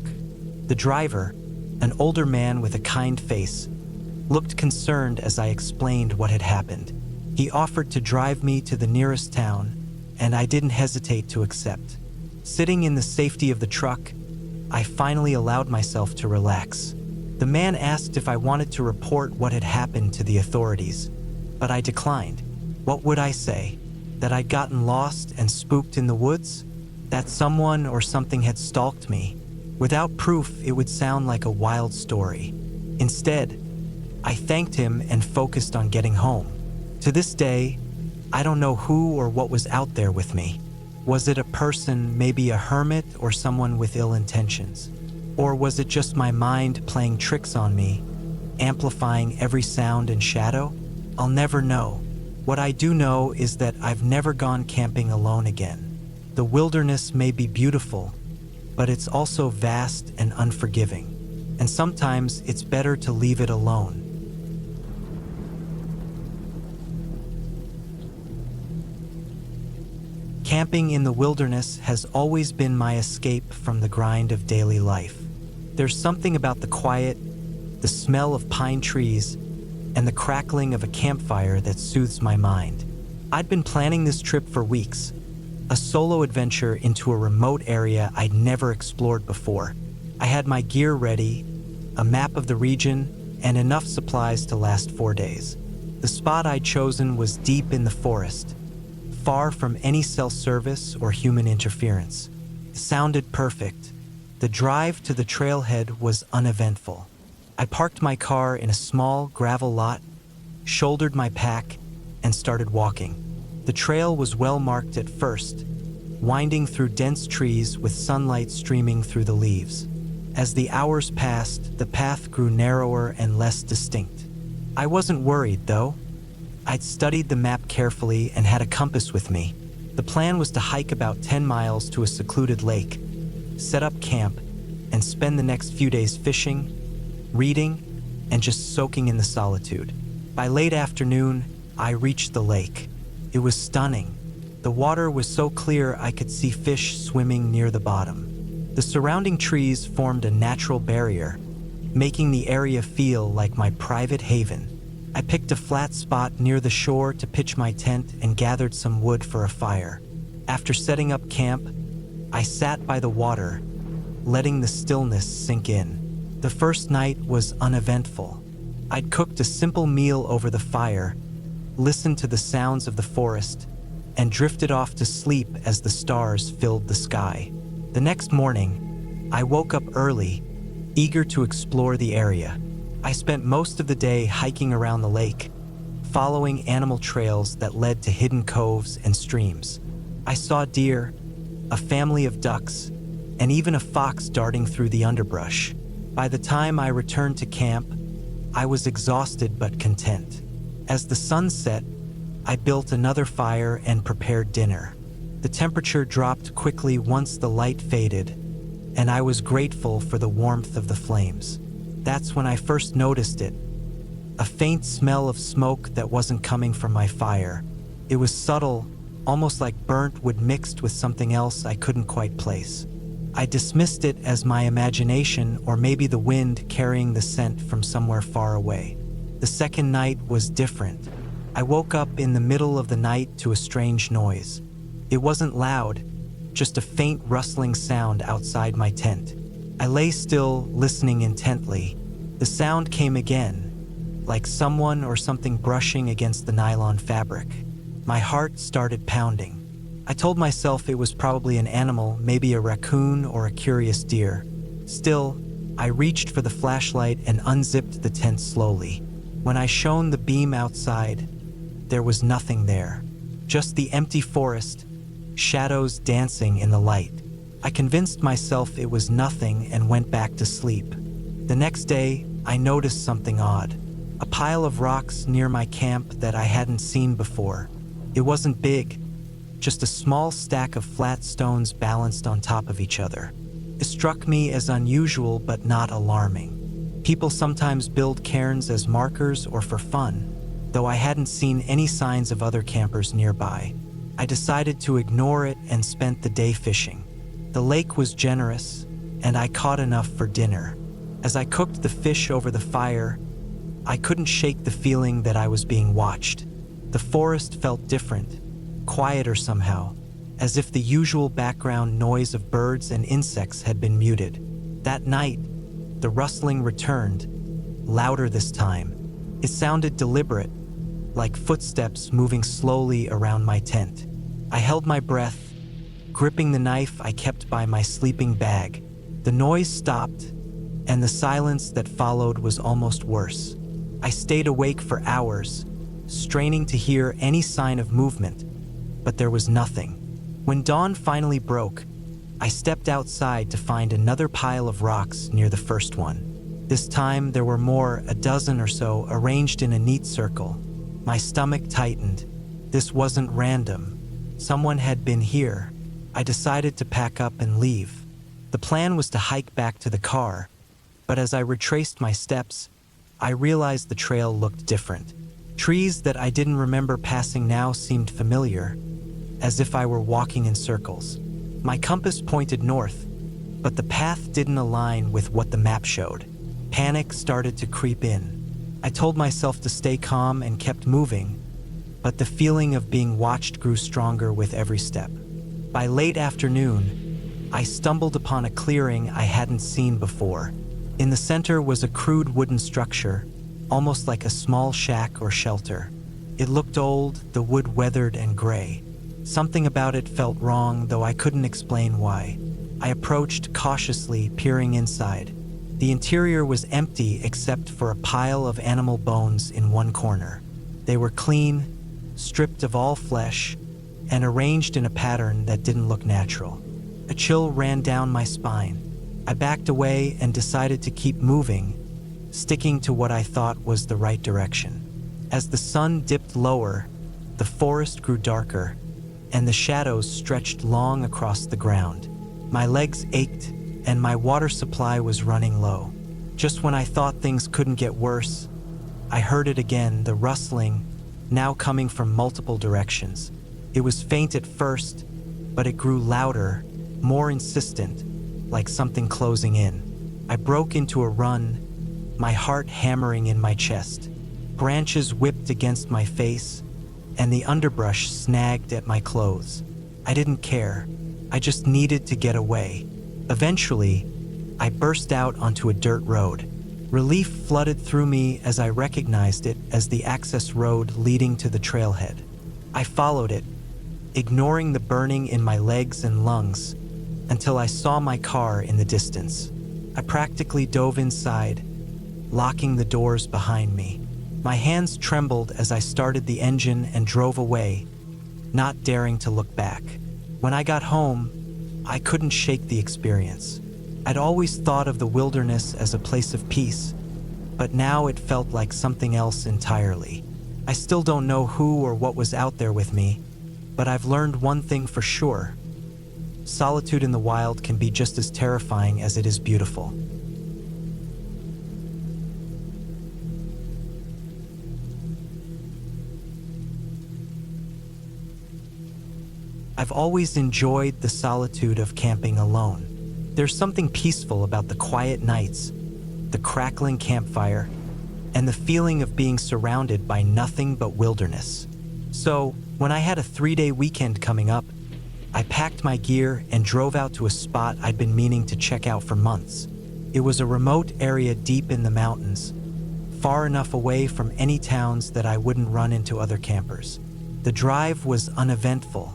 The driver, an older man with a kind face, looked concerned as I explained what had happened. He offered to drive me to the nearest town, and I didn't hesitate to accept. Sitting in the safety of the truck, I finally allowed myself to relax. The man asked if I wanted to report what had happened to the authorities, but I declined. What would I say? That I'd gotten lost and spooked in the woods? That someone or something had stalked me? Without proof, it would sound like a wild story. Instead, I thanked him and focused on getting home. To this day, I don't know who or what was out there with me. Was it a person, maybe a hermit or someone with ill intentions? Or was it just my mind playing tricks on me, amplifying every sound and shadow? I'll never know. What I do know is that I've never gone camping alone again. The wilderness may be beautiful, but it's also vast and unforgiving. And sometimes it's better to leave it alone. Camping in the wilderness has always been my escape from the grind of daily life. There's something about the quiet, the smell of pine trees, and the crackling of a campfire that soothes my mind. I'd been planning this trip for weeks, a solo adventure into a remote area I'd never explored before. I had my gear ready, a map of the region, and enough supplies to last 4 days. The spot I'd chosen was deep in the forest, far from any cell service or human interference. It sounded perfect. The drive to the trailhead was uneventful. I parked my car in a small gravel lot, shouldered my pack, and started walking. The trail was well marked at first, winding through dense trees with sunlight streaming through the leaves. As the hours passed, the path grew narrower and less distinct. I wasn't worried, though. I'd studied the map carefully and had a compass with me. The plan was to hike about 10 miles to a secluded lake, set up camp, and spend the next few days fishing, reading, and just soaking in the solitude. By late afternoon, I reached the lake. It was stunning. The water was so clear I could see fish swimming near the bottom. The surrounding trees formed a natural barrier, making the area feel like my private haven. I picked a flat spot near the shore to pitch my tent and gathered some wood for a fire. After setting up camp, I sat by the water, letting the stillness sink in. The first night was uneventful. I'd cooked a simple meal over the fire, listened to the sounds of the forest, and drifted off to sleep as the stars filled the sky. The next morning, I woke up early, eager to explore the area. I spent most of the day hiking around the lake, following animal trails that led to hidden coves and streams. I saw deer, a family of ducks, and even a fox darting through the underbrush. By the time I returned to camp, I was exhausted but content. As the sun set, I built another fire and prepared dinner. The temperature dropped quickly once the light faded, and I was grateful for the warmth of the flames. That's when I first noticed it, a faint smell of smoke that wasn't coming from my fire. It was subtle, almost like burnt wood mixed with something else I couldn't quite place. I dismissed it as my imagination or maybe the wind carrying the scent from somewhere far away. The second night was different. I woke up in the middle of the night to a strange noise. It wasn't loud, just a faint rustling sound outside my tent. I lay still, listening intently. The sound came again, like someone or something brushing against the nylon fabric. My heart started pounding. I told myself it was probably an animal, maybe a raccoon or a curious deer. Still, I reached for the flashlight and unzipped the tent slowly. When I shone the beam outside, there was nothing there. Just the empty forest, shadows dancing in the light. I convinced myself it was nothing and went back to sleep. The next day, I noticed something odd. A pile of rocks near my camp that I hadn't seen before. It wasn't big, just a small stack of flat stones balanced on top of each other. It struck me as unusual but not alarming. People sometimes build cairns as markers or for fun, though I hadn't seen any signs of other campers nearby. I decided to ignore it and spent the day fishing. The lake was generous, and I caught enough for dinner. As I cooked the fish over the fire, I couldn't shake the feeling that I was being watched. The forest felt different, quieter somehow, as if the usual background noise of birds and insects had been muted. That night, the rustling returned, louder this time. It sounded deliberate, like footsteps moving slowly around my tent. I held my breath, gripping the knife I kept by my sleeping bag. The noise stopped, and the silence that followed was almost worse. I stayed awake for hours, straining to hear any sign of movement, but there was nothing. When dawn finally broke, I stepped outside to find another pile of rocks near the first one. This time there were more, a dozen or so, arranged in a neat circle. My stomach tightened. This wasn't random. Someone had been here. I decided to pack up and leave. The plan was to hike back to the car, but as I retraced my steps, I realized the trail looked different. Trees that I didn't remember passing now seemed familiar, as if I were walking in circles. My compass pointed north, but the path didn't align with what the map showed. Panic started to creep in. I told myself to stay calm and kept moving, but the feeling of being watched grew stronger with every step. By late afternoon, I stumbled upon a clearing I hadn't seen before. In the center was a crude wooden structure, almost like a small shack or shelter. It looked old, the wood weathered and gray. Something about it felt wrong, though I couldn't explain why. I approached cautiously, peering inside. The interior was empty except for a pile of animal bones in one corner. They were clean, stripped of all flesh, and arranged in a pattern that didn't look natural. A chill ran down my spine. I backed away and decided to keep moving, sticking to what I thought was the right direction. As the sun dipped lower, the forest grew darker, and the shadows stretched long across the ground. My legs ached, and my water supply was running low. Just when I thought things couldn't get worse, I heard it again, the rustling, now coming from multiple directions. It was faint at first, but it grew louder, more insistent, like something closing in. I broke into a run, my heart hammering in my chest. Branches whipped against my face, and the underbrush snagged at my clothes. I didn't care. I just needed to get away. Eventually, I burst out onto a dirt road. Relief flooded through me as I recognized it as the access road leading to the trailhead. I followed it, ignoring the burning in my legs and lungs, until I saw my car in the distance. I practically dove inside, locking the doors behind me. My hands trembled as I started the engine and drove away, not daring to look back. When I got home, I couldn't shake the experience. I'd always thought of the wilderness as a place of peace, but now it felt like something else entirely. I still don't know who or what was out there with me, but I've learned one thing for sure. Solitude in the wild can be just as terrifying as it is beautiful. I've always enjoyed the solitude of camping alone. There's something peaceful about the quiet nights, the crackling campfire, and the feeling of being surrounded by nothing but wilderness. So, when I had a 3-day weekend coming up, I packed my gear and drove out to a spot I'd been meaning to check out for months. It was a remote area deep in the mountains, far enough away from any towns that I wouldn't run into other campers. The drive was uneventful.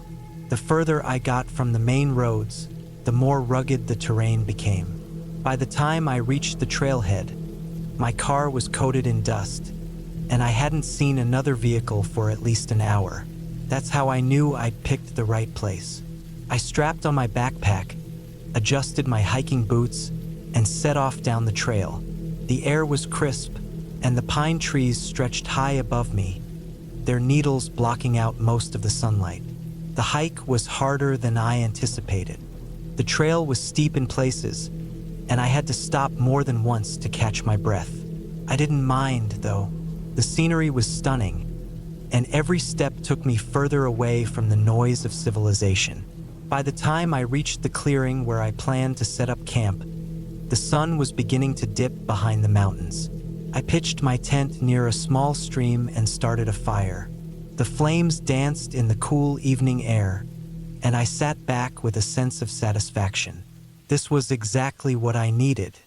The further I got from the main roads, the more rugged the terrain became. By the time I reached the trailhead, my car was coated in dust, and I hadn't seen another vehicle for at least an hour. That's how I knew I'd picked the right place. I strapped on my backpack, adjusted my hiking boots, and set off down the trail. The air was crisp, and the pine trees stretched high above me, their needles blocking out most of the sunlight. The hike was harder than I anticipated. The trail was steep in places, and I had to stop more than once to catch my breath. I didn't mind, though. The scenery was stunning, and every step took me further away from the noise of civilization. By the time I reached the clearing where I planned to set up camp, the sun was beginning to dip behind the mountains. I pitched my tent near a small stream and started a fire. The flames danced in the cool evening air, and I sat back with a sense of satisfaction. This was exactly what I needed.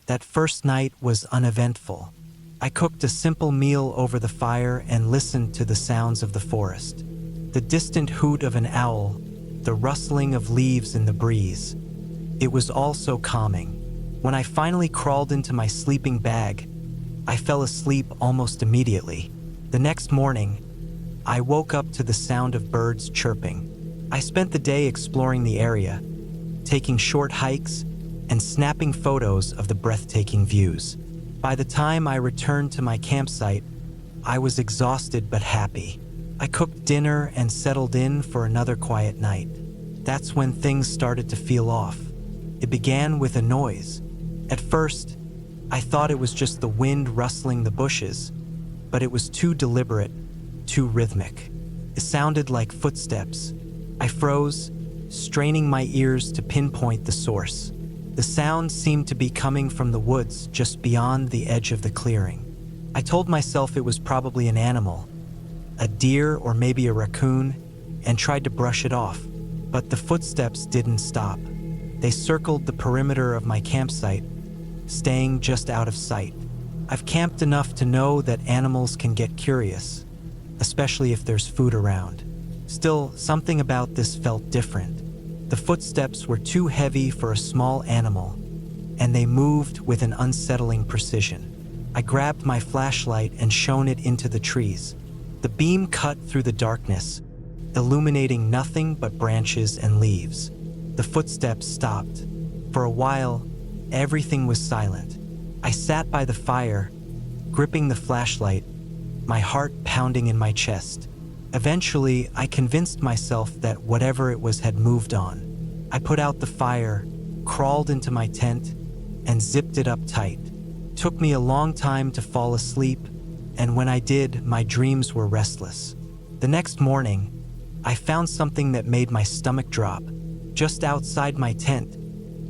That first night was uneventful. I cooked a simple meal over the fire and listened to the sounds of the forest. The distant hoot of an owl, the rustling of leaves in the breeze. It was all so calming. When I finally crawled into my sleeping bag, I fell asleep almost immediately. The next morning, I woke up to the sound of birds chirping. I spent the day exploring the area, taking short hikes and snapping photos of the breathtaking views. By the time I returned to my campsite, I was exhausted but happy. I cooked dinner and settled in for another quiet night. That's when things started to feel off. It began with a noise. At first, I thought it was just the wind rustling the bushes, but it was too deliberate, too rhythmic. It sounded like footsteps. I froze, straining my ears to pinpoint the source. The sound seemed to be coming from the woods just beyond the edge of the clearing. I told myself it was probably an animal, a deer or maybe a raccoon, and tried to brush it off. But the footsteps didn't stop. They circled the perimeter of my campsite, staying just out of sight. I've camped enough to know that animals can get curious, especially if there's food around. Still, something about this felt different. The footsteps were too heavy for a small animal, and they moved with an unsettling precision. I grabbed my flashlight and shone it into the trees. The beam cut through the darkness, illuminating nothing but branches and leaves. The footsteps stopped. For a while, everything was silent. I sat by the fire, gripping the flashlight, my heart pounding in my chest. Eventually, I convinced myself that whatever it was had moved on. I put out the fire, crawled into my tent, and zipped it up tight. Took me a long time to fall asleep, and when I did, my dreams were restless. The next morning, I found something that made my stomach drop. Just outside my tent,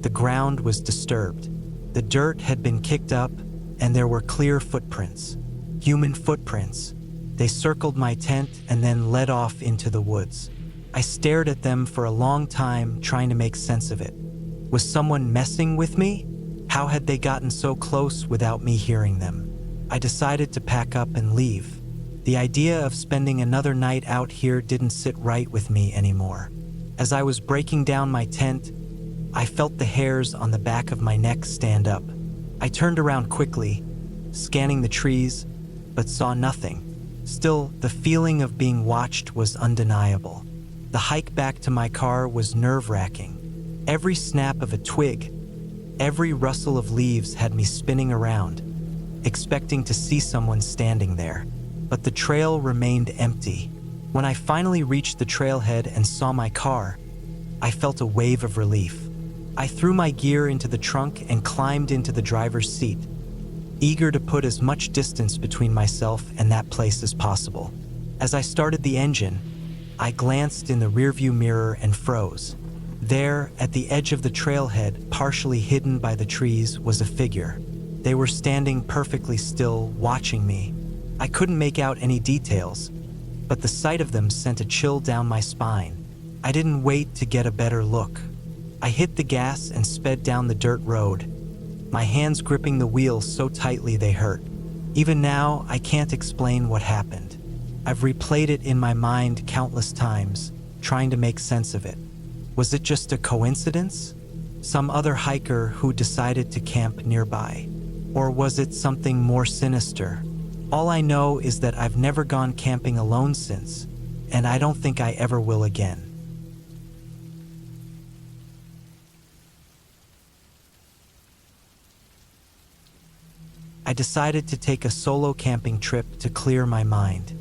the ground was disturbed. The dirt had been kicked up, and there were clear footprints. Human footprints. They circled my tent and then led off into the woods. I stared at them for a long time, trying to make sense of it. Was someone messing with me? How had they gotten so close without me hearing them? I decided to pack up and leave. The idea of spending another night out here didn't sit right with me anymore. As I was breaking down my tent, I felt the hairs on the back of my neck stand up. I turned around quickly, scanning the trees, but saw nothing. Still, the feeling of being watched was undeniable. The hike back to my car was nerve-wracking. Every snap of a twig, every rustle of leaves had me spinning around, expecting to see someone standing there. But the trail remained empty. When I finally reached the trailhead and saw my car, I felt a wave of relief. I threw my gear into the trunk and climbed into the driver's seat, eager to put as much distance between myself and that place as possible. As I started the engine, I glanced in the rearview mirror and froze. There, at the edge of the trailhead, partially hidden by the trees, was a figure. They were standing perfectly still, watching me. I couldn't make out any details, but the sight of them sent a chill down my spine. I didn't wait to get a better look. I hit the gas and sped down the dirt road, my hands gripping the wheel so tightly they hurt. Even now, I can't explain what happened. I've replayed it in my mind countless times, trying to make sense of it. Was it just a coincidence? Some other hiker who decided to camp nearby? Or was it something more sinister? All I know is that I've never gone camping alone since, and I don't think I ever will again. I decided to take a solo camping trip to clear my mind.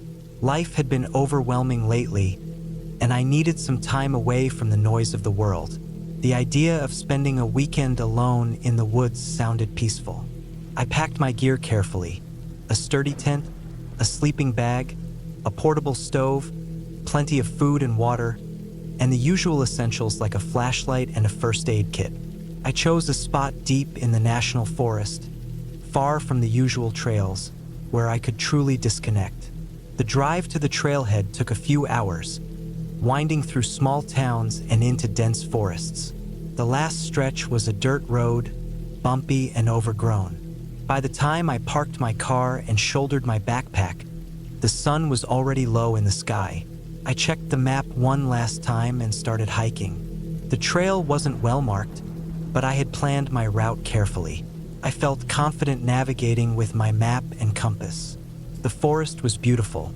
Life had been overwhelming lately, and I needed some time away from the noise of the world. The idea of spending a weekend alone in the woods sounded peaceful. I packed my gear carefully: a sturdy tent, a sleeping bag, a portable stove, plenty of food and water, and the usual essentials like a flashlight and a first aid kit. I chose a spot deep in the national forest, far from the usual trails, where I could truly disconnect. The drive to the trailhead took a few hours, winding through small towns and into dense forests. The last stretch was a dirt road, bumpy and overgrown. By the time I parked my car and shouldered my backpack, the sun was already low in the sky. I checked the map one last time and started hiking. The trail wasn't well marked, but I had planned my route carefully. I felt confident navigating with my map and compass. The forest was beautiful,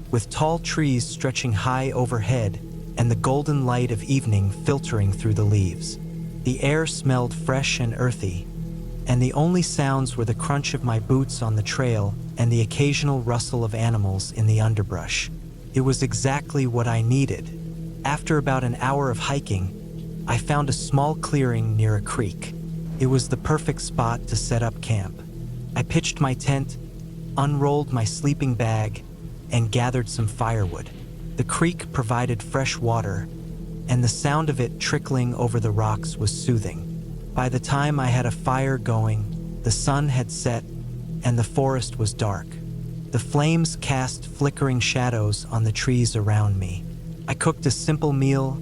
with tall trees stretching high overhead and the golden light of evening filtering through the leaves. The air smelled fresh and earthy, and the only sounds were the crunch of my boots on the trail and the occasional rustle of animals in the underbrush. It was exactly what I needed. After about an hour of hiking, I found a small clearing near a creek. It was the perfect spot to set up camp. I pitched my tent, unrolled my sleeping bag, and gathered some firewood. The creek provided fresh water, and the sound of it trickling over the rocks was soothing. By the time I had a fire going, the sun had set, and the forest was dark. The flames cast flickering shadows on the trees around me. I cooked a simple meal,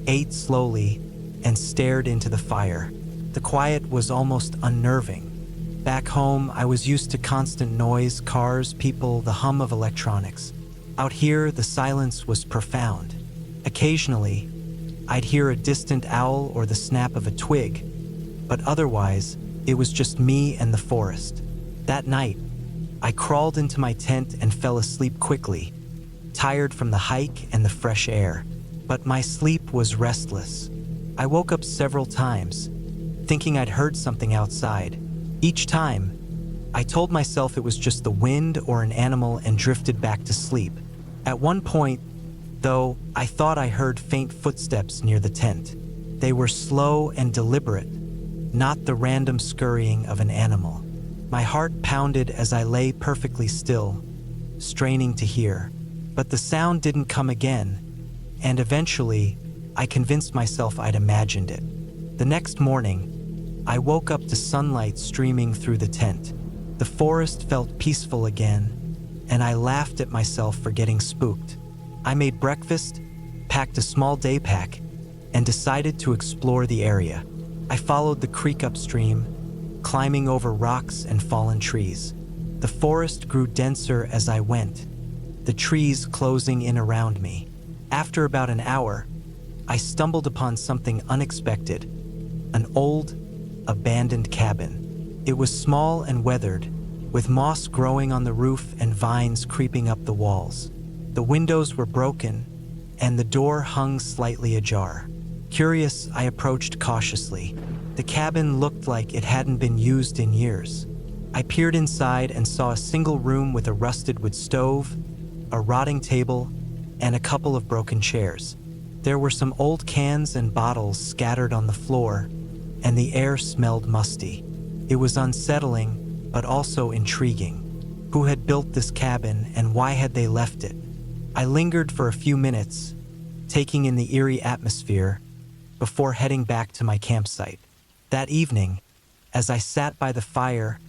ate slowly, and stared into the fire. The quiet was almost unnerving. Back home, I was used to constant noise, cars, people, the hum of electronics. Out here, the silence was profound. Occasionally, I'd hear a distant owl or the snap of a twig, but otherwise, it was just me and the forest. That night, I crawled into my tent and fell asleep quickly, tired from the hike and the fresh air. But my sleep was restless. I woke up several times, thinking I'd heard something outside. Each time, I told myself it was just the wind or an animal and drifted back to sleep. At one point, though I thought I heard faint footsteps near the tent. They were slow and deliberate, not the random scurrying of an animal. My heart pounded as I lay perfectly still, straining to hear. But the sound didn't come again, and eventually, I convinced myself I'd imagined it. The next morning, I woke up to sunlight streaming through the tent. The forest felt peaceful again, and I laughed at myself for getting spooked. I made breakfast, packed a small day pack, and decided to explore the area. I followed the creek upstream, climbing over rocks and fallen trees. The forest grew denser as I went, the trees closing in around me. After about an hour, I stumbled upon something unexpected, an old, abandoned cabin. It was small and weathered, with moss growing on the roof and vines creeping up the walls. The windows were broken, and the door hung slightly ajar. Curious, I approached cautiously. The cabin looked like it hadn't been used in years. I peered inside and saw a single room with a rusted wood stove, a rotting table, and a couple of broken chairs. There were some old cans and bottles scattered on the floor, and the air smelled musty. It was unsettling, but also intriguing. Who had built this cabin, and why had they left it? I lingered for a few minutes, taking in the eerie atmosphere, before heading back to my campsite. That evening, as I sat by the fire,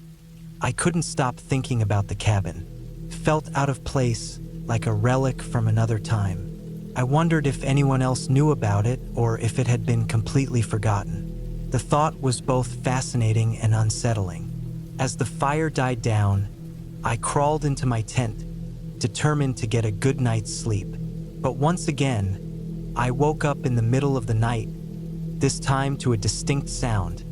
I couldn't stop thinking about the cabin. It felt out of place, like a relic from another time. I wondered if anyone else knew about it or if it had been completely forgotten. The thought was both fascinating and unsettling. As the fire died down, I crawled into my tent, determined to get a good night's sleep. But once again, I woke up in the middle of the night, this time to a distinct sound,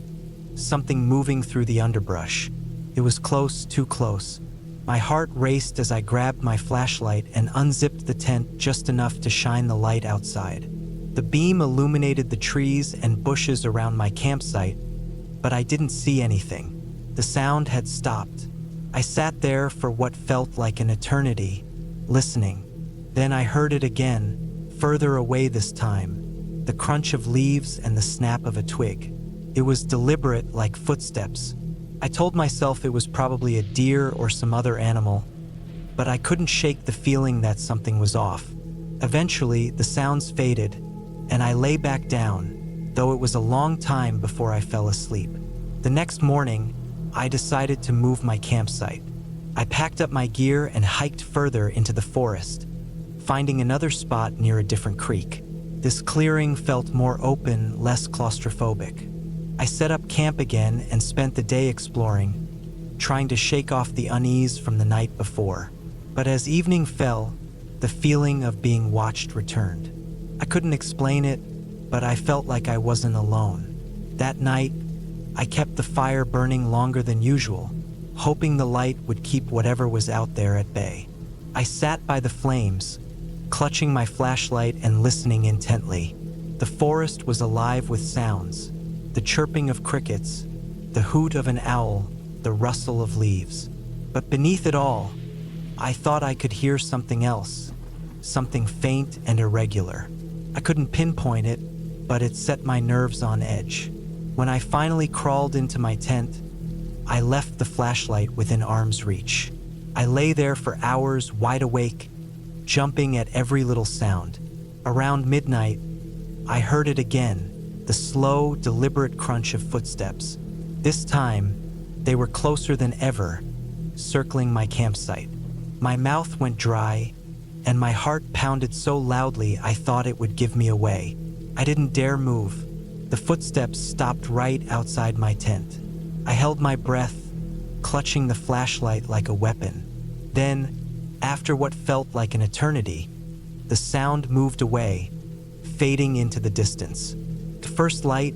something moving through the underbrush. It was close, too close. My heart raced as I grabbed my flashlight and unzipped the tent just enough to shine the light outside. The beam illuminated the trees and bushes around my campsite, but I didn't see anything. The sound had stopped. I sat there for what felt like an eternity, listening. Then I heard it again, further away this time, the crunch of leaves and the snap of a twig. It was deliberate, like footsteps. I told myself it was probably a deer or some other animal, but I couldn't shake the feeling that something was off. Eventually, the sounds faded, and I lay back down, though it was a long time before I fell asleep. The next morning, I decided to move my campsite. I packed up my gear and hiked further into the forest, finding another spot near a different creek. This clearing felt more open, less claustrophobic. I set up camp again and spent the day exploring, trying to shake off the unease from the night before. But as evening fell, the feeling of being watched returned. I couldn't explain it, but I felt like I wasn't alone. That night, I kept the fire burning longer than usual, hoping the light would keep whatever was out there at bay. I sat by the flames, clutching my flashlight and listening intently. The forest was alive with sounds, the chirping of crickets, the hoot of an owl, the rustle of leaves. But beneath it all, I thought I could hear something else, something faint and irregular. I couldn't pinpoint it, but it set my nerves on edge. When I finally crawled into my tent, I left the flashlight within arm's reach. I lay there for hours, wide awake, jumping at every little sound. Around midnight, I heard it again, the slow, deliberate crunch of footsteps. This time, they were closer than ever, circling my campsite. My mouth went dry, and my heart pounded so loudly I thought it would give me away. I didn't dare move. The footsteps stopped right outside my tent. I held my breath, clutching the flashlight like a weapon. Then, after what felt like an eternity, the sound moved away, fading into the distance. The first light,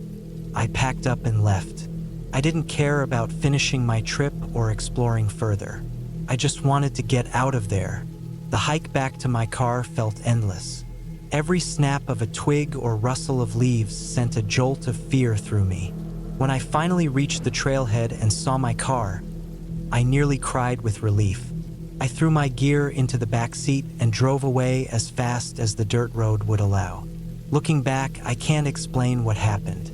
I packed up and left. I didn't care about finishing my trip or exploring further. I just wanted to get out of there. The hike back to my car felt endless. Every snap of a twig or rustle of leaves sent a jolt of fear through me. When I finally reached the trailhead and saw my car, I nearly cried with relief. I threw my gear into the back seat and drove away as fast as the dirt road would allow. Looking back, I can't explain what happened.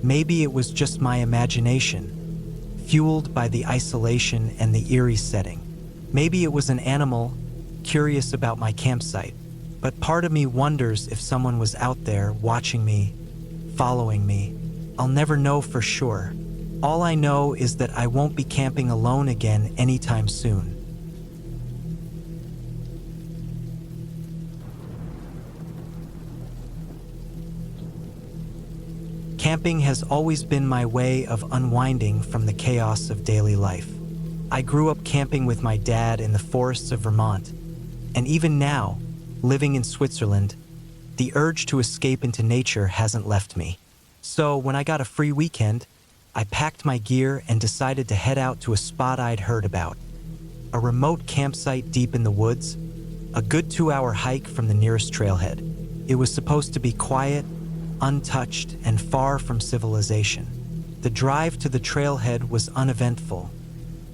Maybe it was just my imagination, fueled by the isolation and the eerie setting. Maybe it was an animal, curious about my campsite. But part of me wonders if someone was out there watching me, following me. I'll never know for sure. All I know is that I won't be camping alone again anytime soon. Camping has always been my way of unwinding from the chaos of daily life. I grew up camping with my dad in the forests of Vermont, and even now, living in Switzerland, the urge to escape into nature hasn't left me. So when I got a free weekend, I packed my gear and decided to head out to a spot I'd heard about. A remote campsite deep in the woods, a good 2-hour hike from the nearest trailhead. It was supposed to be quiet, untouched, and far from civilization. The drive to the trailhead was uneventful,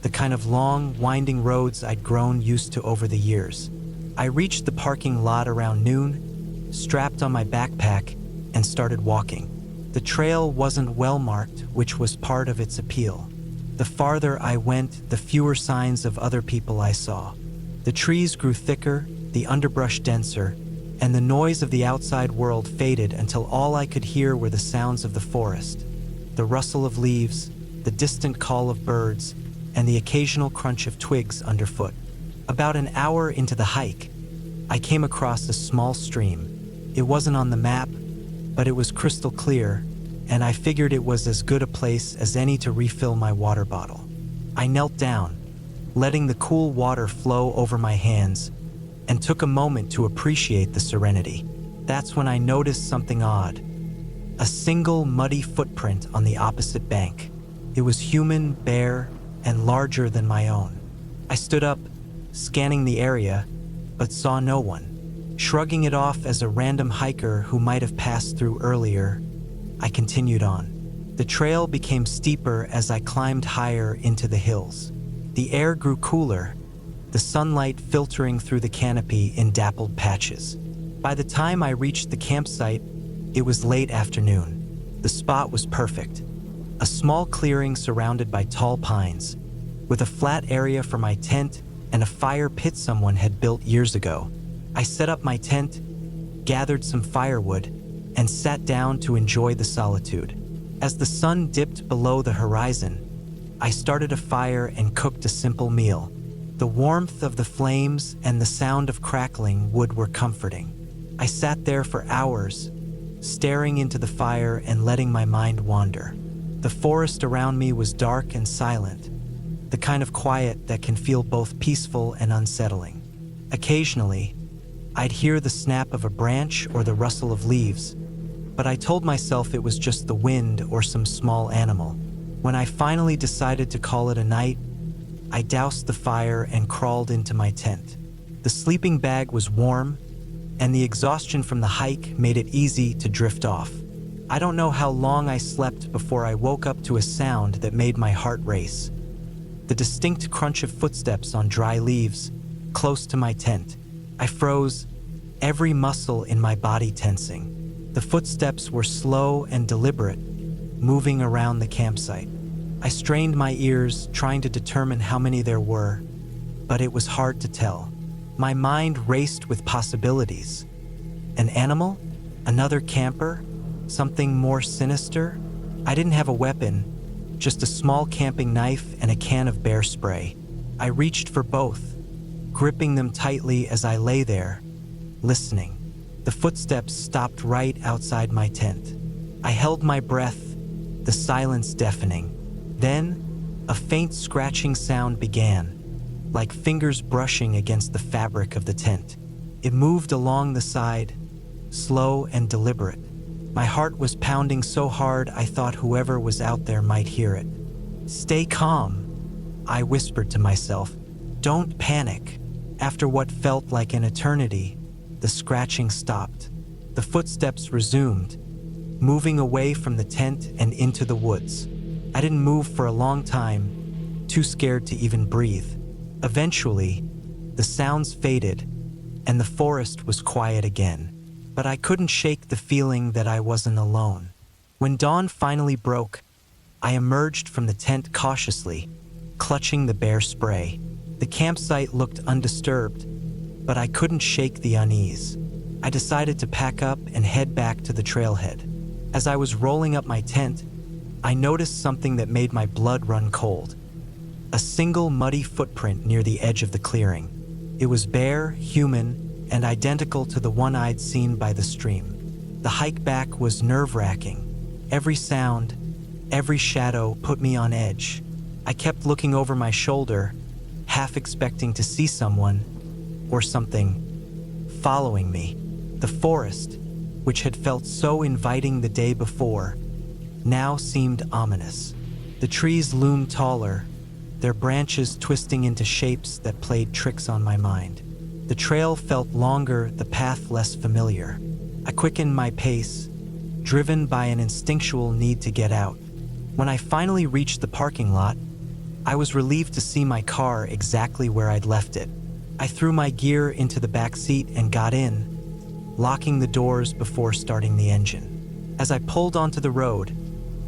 the kind of long, winding roads I'd grown used to over the years. I reached the parking lot around noon, strapped on my backpack, and started walking. The trail wasn't well marked, which was part of its appeal. The farther I went, the fewer signs of other people I saw. The trees grew thicker, the underbrush denser, and the noise of the outside world faded until all I could hear were the sounds of the forest, the rustle of leaves, the distant call of birds, and the occasional crunch of twigs underfoot. About an hour into the hike, I came across a small stream. It wasn't on the map, but it was crystal clear, and I figured it was as good a place as any to refill my water bottle. I knelt down, letting the cool water flow over my hands, and took a moment to appreciate the serenity. That's when I noticed something odd. A single muddy footprint on the opposite bank. It was human, bare, and larger than my own. I stood up, scanning the area, but saw no one. Shrugging it off as a random hiker who might have passed through earlier, I continued on. The trail became steeper as I climbed higher into the hills. The air grew cooler, the sunlight filtering through the canopy in dappled patches. By the time I reached the campsite, it was late afternoon. The spot was perfect. A small clearing surrounded by tall pines, with a flat area for my tent and a fire pit someone had built years ago. I set up my tent, gathered some firewood, and sat down to enjoy the solitude. As the sun dipped below the horizon, I started a fire and cooked a simple meal. The warmth of the flames and the sound of crackling wood were comforting. I sat there for hours, staring into the fire and letting my mind wander. The forest around me was dark and silent, the kind of quiet that can feel both peaceful and unsettling. Occasionally, I'd hear the snap of a branch or the rustle of leaves, but I told myself it was just the wind or some small animal. When I finally decided to call it a night, I doused the fire and crawled into my tent. The sleeping bag was warm, and the exhaustion from the hike made it easy to drift off. I don't know how long I slept before I woke up to a sound that made my heart race. The distinct crunch of footsteps on dry leaves, close to my tent. I froze, every muscle in my body tensing. The footsteps were slow and deliberate, moving around the campsite. I strained my ears, trying to determine how many there were, but it was hard to tell. My mind raced with possibilities. An animal? Another camper? Something more sinister? I didn't have a weapon, just a small camping knife and a can of bear spray. I reached for both, gripping them tightly as I lay there, listening. The footsteps stopped right outside my tent. I held my breath, the silence deafening. Then, a faint scratching sound began, like fingers brushing against the fabric of the tent. It moved along the side, slow and deliberate. My heart was pounding so hard I thought whoever was out there might hear it. "Stay calm," I whispered to myself. "Don't panic." After what felt like an eternity, the scratching stopped. The footsteps resumed, moving away from the tent and into the woods. I didn't move for a long time, too scared to even breathe. Eventually, The sounds faded, and the forest was quiet again. But I couldn't shake the feeling that I wasn't alone. When dawn finally broke, I emerged from the tent cautiously, clutching the bare spray. The campsite looked undisturbed, but I couldn't shake the unease. I decided to pack up and head back to the trailhead. As I was rolling up my tent, I noticed something that made my blood run cold. A single muddy footprint near the edge of the clearing. It was bare, human, and identical to the one I'd seen by the stream. The hike back was nerve-wracking. Every sound, every shadow put me on edge. I kept looking over my shoulder, half expecting to see someone, or something, following me. The forest, which had felt so inviting the day before, now seemed ominous. The trees loomed taller, their branches twisting into shapes that played tricks on my mind. The trail felt longer, the path less familiar. I quickened my pace, driven by an instinctual need to get out. When I finally reached the parking lot, I was relieved to see my car exactly where I'd left it. I threw my gear into the back seat and got in, locking the doors before starting the engine. As I pulled onto the road,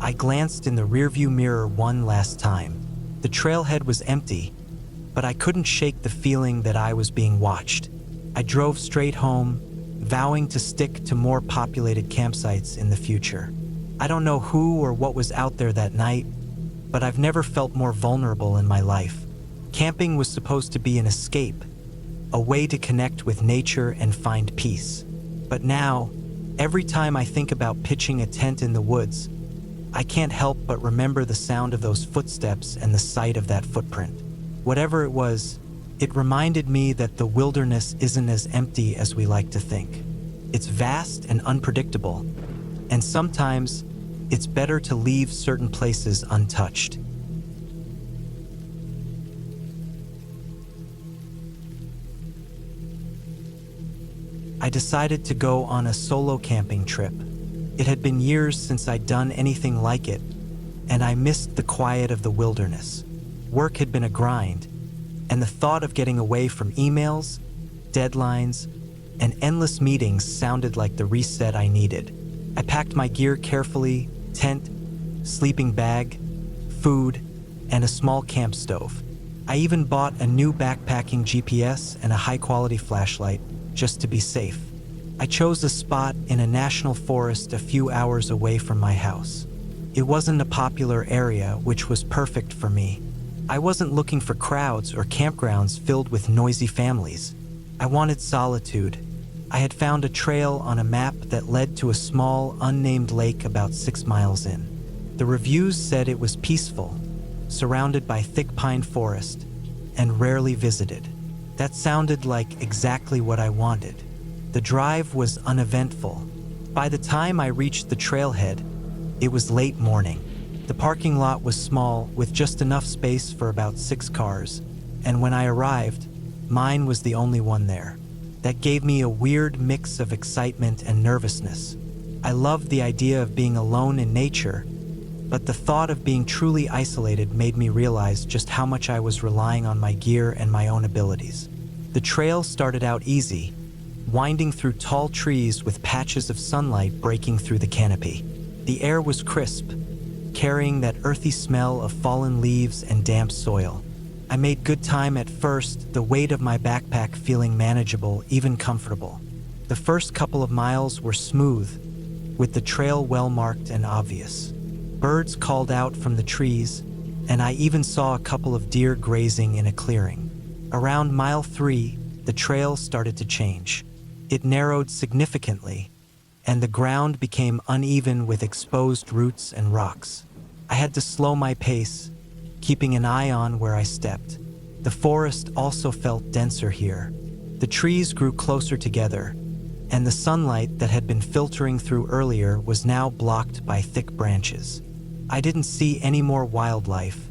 I glanced in the rearview mirror one last time. The trailhead was empty, but I couldn't shake the feeling that I was being watched. I drove straight home, vowing to stick to more populated campsites in the future. I don't know who or what was out there that night, but I've never felt more vulnerable in my life. Camping was supposed to be an escape, a way to connect with nature and find peace. But now, every time I think about pitching a tent in the woods, I can't help but remember the sound of those footsteps and the sight of that footprint. Whatever it was, it reminded me that the wilderness isn't as empty as we like to think. It's vast and unpredictable, and sometimes it's better to leave certain places untouched. I decided to go on a solo camping trip. It had been years since I'd done anything like it, and I missed the quiet of the wilderness. Work had been a grind, and the thought of getting away from emails, deadlines, and endless meetings sounded like the reset I needed. I packed my gear carefully: tent, sleeping bag, food, and a small camp stove. I even bought a new backpacking GPS and a high-quality flashlight, just to be safe. I chose a spot in a national forest a few hours away from my house. It wasn't a popular area, which was perfect for me. I wasn't looking for crowds or campgrounds filled with noisy families. I wanted solitude. I had found a trail on a map that led to a small, unnamed lake about 6 miles in. The reviews said it was peaceful, surrounded by thick pine forest, and rarely visited. That sounded like exactly what I wanted. The drive was uneventful. By the time I reached the trailhead, it was late morning. The parking lot was small, with just enough space for about 6 cars, and when I arrived, mine was the only one there. That gave me a weird mix of excitement and nervousness. I loved the idea of being alone in nature, but the thought of being truly isolated made me realize just how much I was relying on my gear and my own abilities. The trail started out easy, winding through tall trees with patches of sunlight breaking through the canopy. The air was crisp, carrying that earthy smell of fallen leaves and damp soil. I made good time at first, the weight of my backpack feeling manageable, even comfortable. The first couple of miles were smooth, with the trail well marked and obvious. Birds called out from the trees, and I even saw a couple of deer grazing in a clearing. Around mile 3, the trail started to change. It narrowed significantly, and the ground became uneven with exposed roots and rocks. I had to slow my pace, keeping an eye on where I stepped. The forest also felt denser here. The trees grew closer together, and the sunlight that had been filtering through earlier was now blocked by thick branches. I didn't see any more wildlife,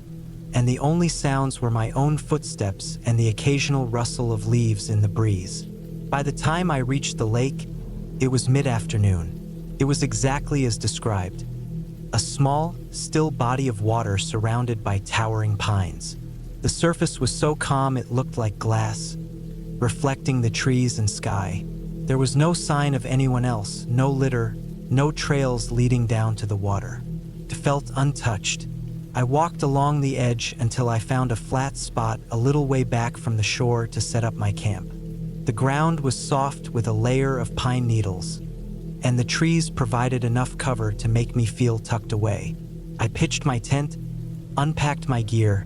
and the only sounds were my own footsteps and the occasional rustle of leaves in the breeze. By the time I reached the lake, it was mid-afternoon. It was exactly as described. A small, still body of water surrounded by towering pines. The surface was so calm it looked like glass, reflecting the trees and sky. There was no sign of anyone else, no litter, no trails leading down to the water. It felt untouched. I walked along the edge until I found a flat spot a little way back from the shore to set up my camp. The ground was soft with a layer of pine needles, and the trees provided enough cover to make me feel tucked away. I pitched my tent, unpacked my gear,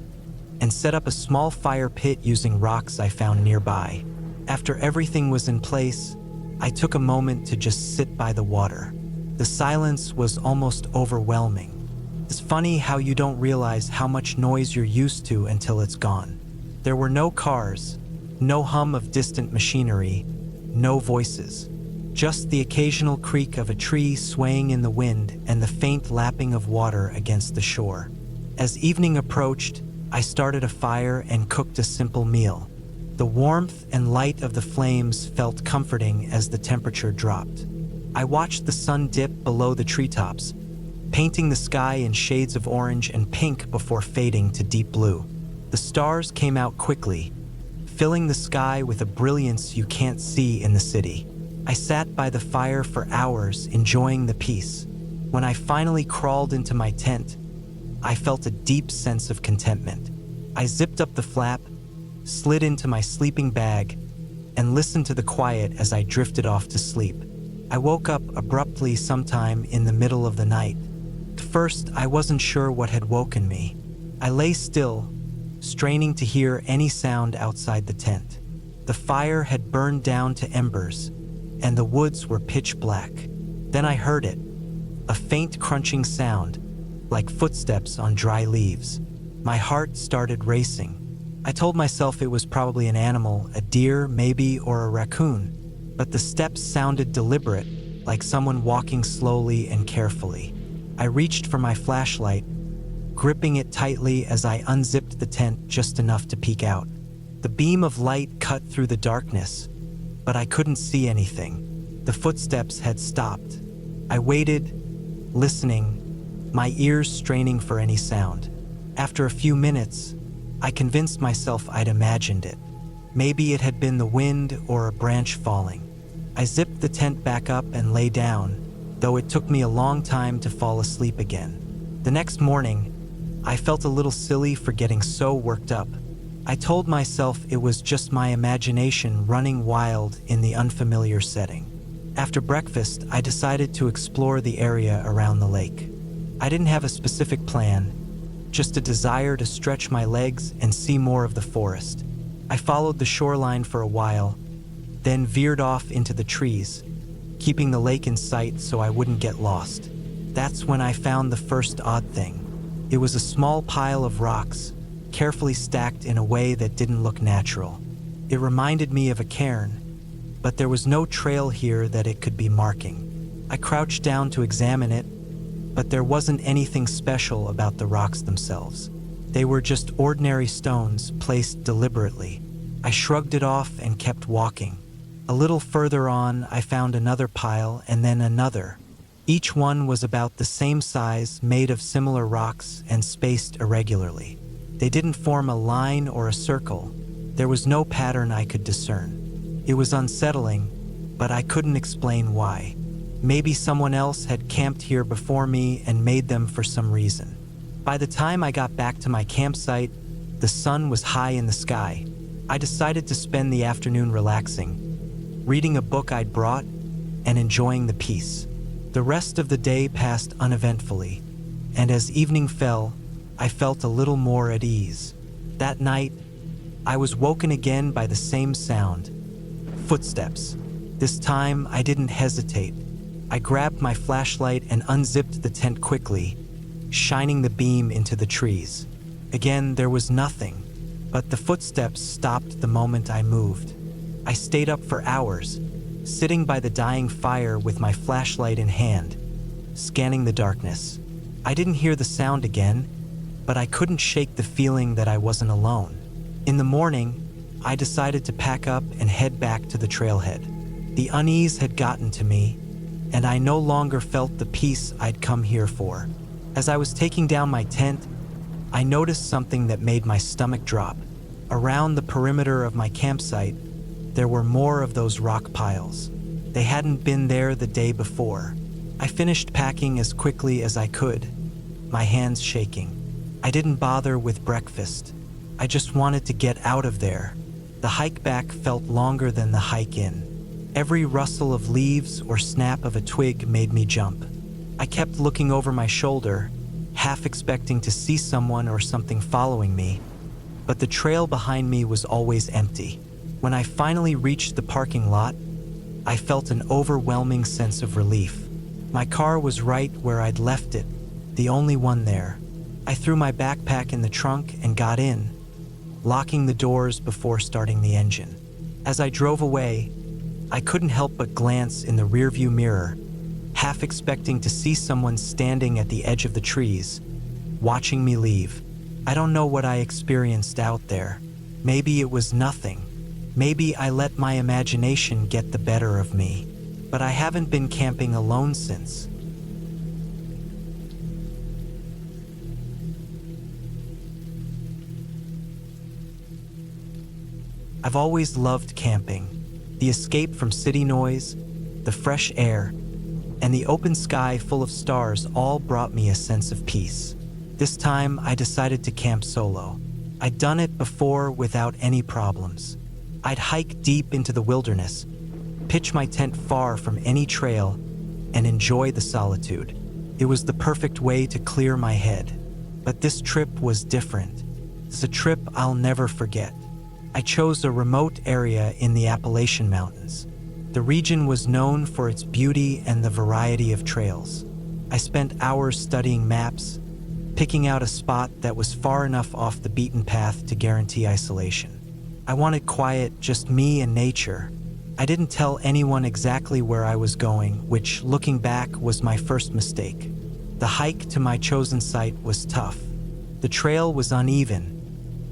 and set up a small fire pit using rocks I found nearby. After everything was in place, I took a moment to just sit by the water. The silence was almost overwhelming. It's funny how you don't realize how much noise you're used to until it's gone. There were no cars, no hum of distant machinery, no voices. Just the occasional creak of a tree swaying in the wind and the faint lapping of water against the shore. As evening approached, I started a fire and cooked a simple meal. The warmth and light of the flames felt comforting as the temperature dropped. I watched the sun dip below the treetops, painting the sky in shades of orange and pink before fading to deep blue. The stars came out quickly, filling the sky with a brilliance you can't see in the city. I sat by the fire for hours, enjoying the peace. When I finally crawled into my tent, I felt a deep sense of contentment. I zipped up the flap, slid into my sleeping bag, and listened to the quiet as I drifted off to sleep. I woke up abruptly sometime in the middle of the night. At first, I wasn't sure what had woken me. I lay still, straining to hear any sound outside the tent. The fire had burned down to embers, and the woods were pitch black. Then I heard it, a faint crunching sound, like footsteps on dry leaves. My heart started racing. I told myself it was probably an animal, a deer maybe, or a raccoon, but the steps sounded deliberate, like someone walking slowly and carefully. I reached for my flashlight, gripping it tightly as I unzipped the tent just enough to peek out. The beam of light cut through the darkness, but I couldn't see anything. The footsteps had stopped. I waited, listening, my ears straining for any sound. After a few minutes, I convinced myself I'd imagined it. Maybe it had been the wind or a branch falling. I zipped the tent back up and lay down, though it took me a long time to fall asleep again. The next morning, I felt a little silly for getting so worked up. I told myself it was just my imagination running wild in the unfamiliar setting. After breakfast, I decided to explore the area around the lake. I didn't have a specific plan, just a desire to stretch my legs and see more of the forest. I followed the shoreline for a while, then veered off into the trees, keeping the lake in sight so I wouldn't get lost. That's when I found the first odd thing. It was a small pile of rocks, carefully stacked in a way that didn't look natural. It reminded me of a cairn, but there was no trail here that it could be marking. I crouched down to examine it, but there wasn't anything special about the rocks themselves. They were just ordinary stones placed deliberately. I shrugged it off and kept walking. A little further on, I found another pile and then another. Each one was about the same size, made of similar rocks and spaced irregularly. They didn't form a line or a circle. There was no pattern I could discern. It was unsettling, but I couldn't explain why. Maybe someone else had camped here before me and made them for some reason. By the time I got back to my campsite, the sun was high in the sky. I decided to spend the afternoon relaxing, reading a book I'd brought, and enjoying the peace. The rest of the day passed uneventfully, and as evening fell, I felt a little more at ease. That night, I was woken again by the same sound. Footsteps. This time, I didn't hesitate. I grabbed my flashlight and unzipped the tent quickly, shining the beam into the trees. Again, there was nothing, but the footsteps stopped the moment I moved. I stayed up for hours, sitting by the dying fire with my flashlight in hand, scanning the darkness. I didn't hear the sound again, but I couldn't shake the feeling that I wasn't alone. In the morning, I decided to pack up and head back to the trailhead. The unease had gotten to me, and I no longer felt the peace I'd come here for. As I was taking down my tent, I noticed something that made my stomach drop. Around the perimeter of my campsite, There were more of those rock piles. They hadn't been there the day before. I finished packing as quickly as I could, my hands shaking. I didn't bother with breakfast. I just wanted to get out of there. The hike back felt longer than the hike in. Every rustle of leaves or snap of a twig made me jump. I kept looking over my shoulder, half expecting to see someone or something following me, but the trail behind me was always empty. When I finally reached the parking lot, I felt an overwhelming sense of relief. My car was right where I'd left it, the only one there. I threw my backpack in the trunk and got in, locking the doors before starting the engine. As I drove away, I couldn't help but glance in the rearview mirror, half expecting to see someone standing at the edge of the trees, watching me leave. I don't know what I experienced out there. Maybe it was nothing. Maybe I let my imagination get the better of me. But I haven't been camping alone since. I've always loved camping. The escape from city noise, the fresh air, and the open sky full of stars all brought me a sense of peace. This time, I decided to camp solo. I'd done it before without any problems. I'd hike deep into the wilderness, pitch my tent far from any trail, and enjoy the solitude. It was the perfect way to clear my head. But this trip was different. It's a trip I'll never forget. I chose a remote area in the Appalachian Mountains. The region was known for its beauty and the variety of trails. I spent hours studying maps, picking out a spot that was far enough off the beaten path to guarantee isolation. I wanted quiet, just me and nature. I didn't tell anyone exactly where I was going, which, looking back, was my first mistake. The hike to my chosen site was tough. The trail was uneven,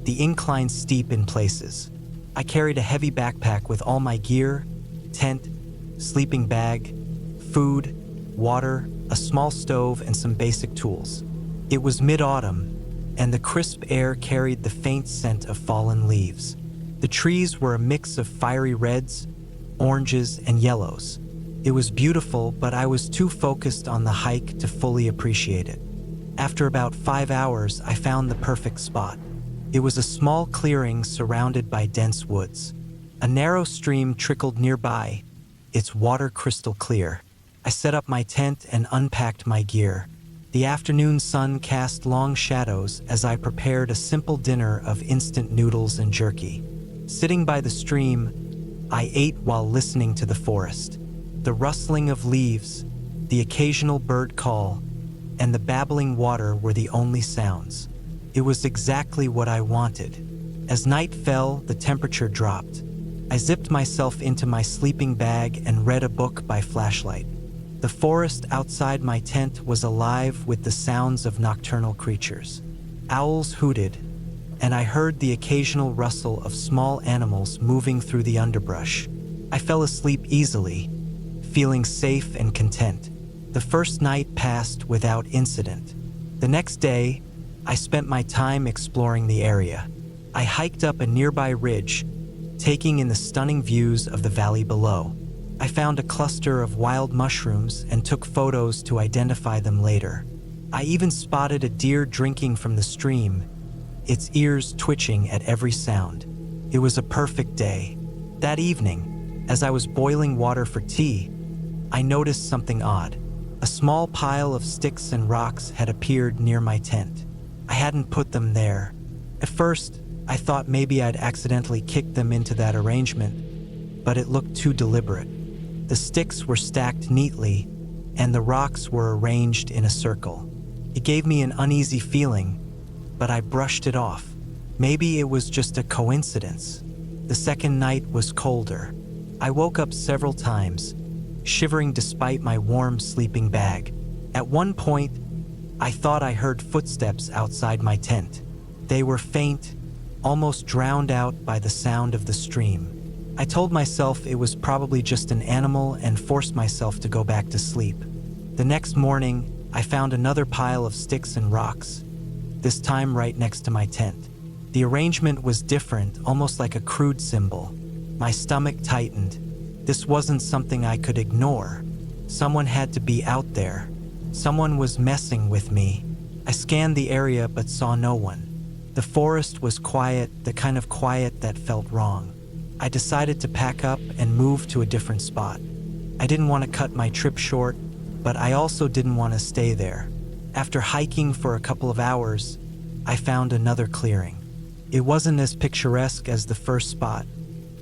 the incline steep in places. I carried a heavy backpack with all my gear, tent, sleeping bag, food, water, a small stove, and some basic tools. It was mid-autumn, and the crisp air carried the faint scent of fallen leaves. The trees were a mix of fiery reds, oranges, and yellows. It was beautiful, but I was too focused on the hike to fully appreciate it. After about 5 hours, I found the perfect spot. It was a small clearing surrounded by dense woods. A narrow stream trickled nearby, its water crystal clear. I set up my tent and unpacked my gear. The afternoon sun cast long shadows as I prepared a simple dinner of instant noodles and jerky. Sitting by the stream, I ate while listening to the forest. The rustling of leaves, the occasional bird call, and the babbling water were the only sounds. It was exactly what I wanted. As night fell, the temperature dropped. I zipped myself into my sleeping bag and read a book by flashlight. The forest outside my tent was alive with the sounds of nocturnal creatures. Owls hooted, and I heard the occasional rustle of small animals moving through the underbrush. I fell asleep easily, feeling safe and content. The first night passed without incident. The next day, I spent my time exploring the area. I hiked up a nearby ridge, taking in the stunning views of the valley below. I found a cluster of wild mushrooms and took photos to identify them later. I even spotted a deer drinking from the stream, its ears twitching at every sound. It was a perfect day. That evening, as I was boiling water for tea, I noticed something odd. A small pile of sticks and rocks had appeared near my tent. I hadn't put them there. At first, I thought maybe I'd accidentally kicked them into that arrangement, but it looked too deliberate. The sticks were stacked neatly, and the rocks were arranged in a circle. It gave me an uneasy feeling, but I brushed it off. Maybe it was just a coincidence. The second night was colder. I woke up several times, shivering despite my warm sleeping bag. At one point, I thought I heard footsteps outside my tent. They were faint, almost drowned out by the sound of the stream. I told myself it was probably just an animal and forced myself to go back to sleep. The next morning, I found another pile of sticks and rocks, this time right next to my tent. The arrangement was different, almost like a crude symbol. My stomach tightened. This wasn't something I could ignore. Someone had to be out there. Someone was messing with me. I scanned the area but saw no one. The forest was quiet, the kind of quiet that felt wrong. I decided to pack up and move to a different spot. I didn't want to cut my trip short, but I also didn't want to stay there. After hiking for a couple of hours, I found another clearing. It wasn't as picturesque as the first spot,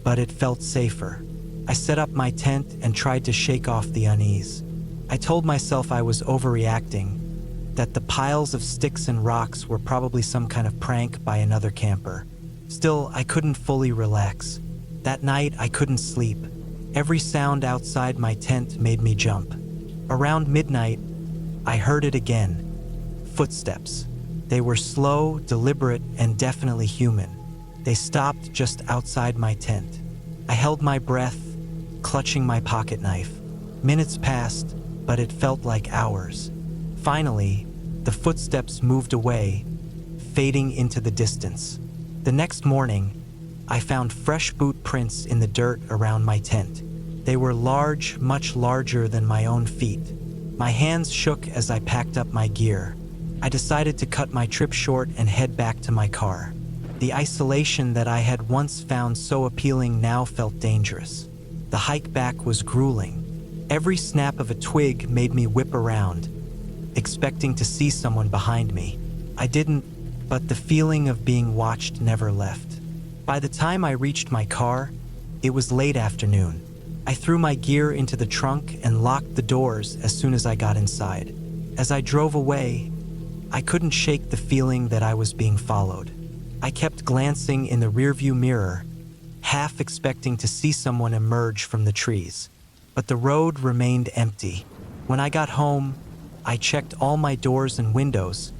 but it felt safer. I set up my tent and tried to shake off the unease. I told myself I was overreacting, that the piles of sticks and rocks were probably some kind of prank by another camper. Still, I couldn't fully relax. That night, I couldn't sleep. Every sound outside my tent made me jump. Around midnight, I heard it again. Footsteps. They were slow, deliberate, and definitely human. They stopped just outside my tent. I held my breath, clutching my pocket knife. Minutes passed, but it felt like hours. Finally, the footsteps moved away, fading into the distance. The next morning, I found fresh boot prints in the dirt around my tent. They were large, much larger than my own feet. My hands shook as I packed up my gear. I decided to cut my trip short and head back to my car. The isolation that I had once found so appealing now felt dangerous. The hike back was grueling. Every snap of a twig made me whip around, expecting to see someone behind me. I didn't, but the feeling of being watched never left. By the time I reached my car, it was late afternoon. I threw my gear into the trunk and locked the doors as soon as I got inside. As I drove away, I couldn't shake the feeling that I was being followed. I kept glancing in the rearview mirror, half expecting to see someone emerge from the trees. But the road remained empty. When I got home, I checked all my doors and windows,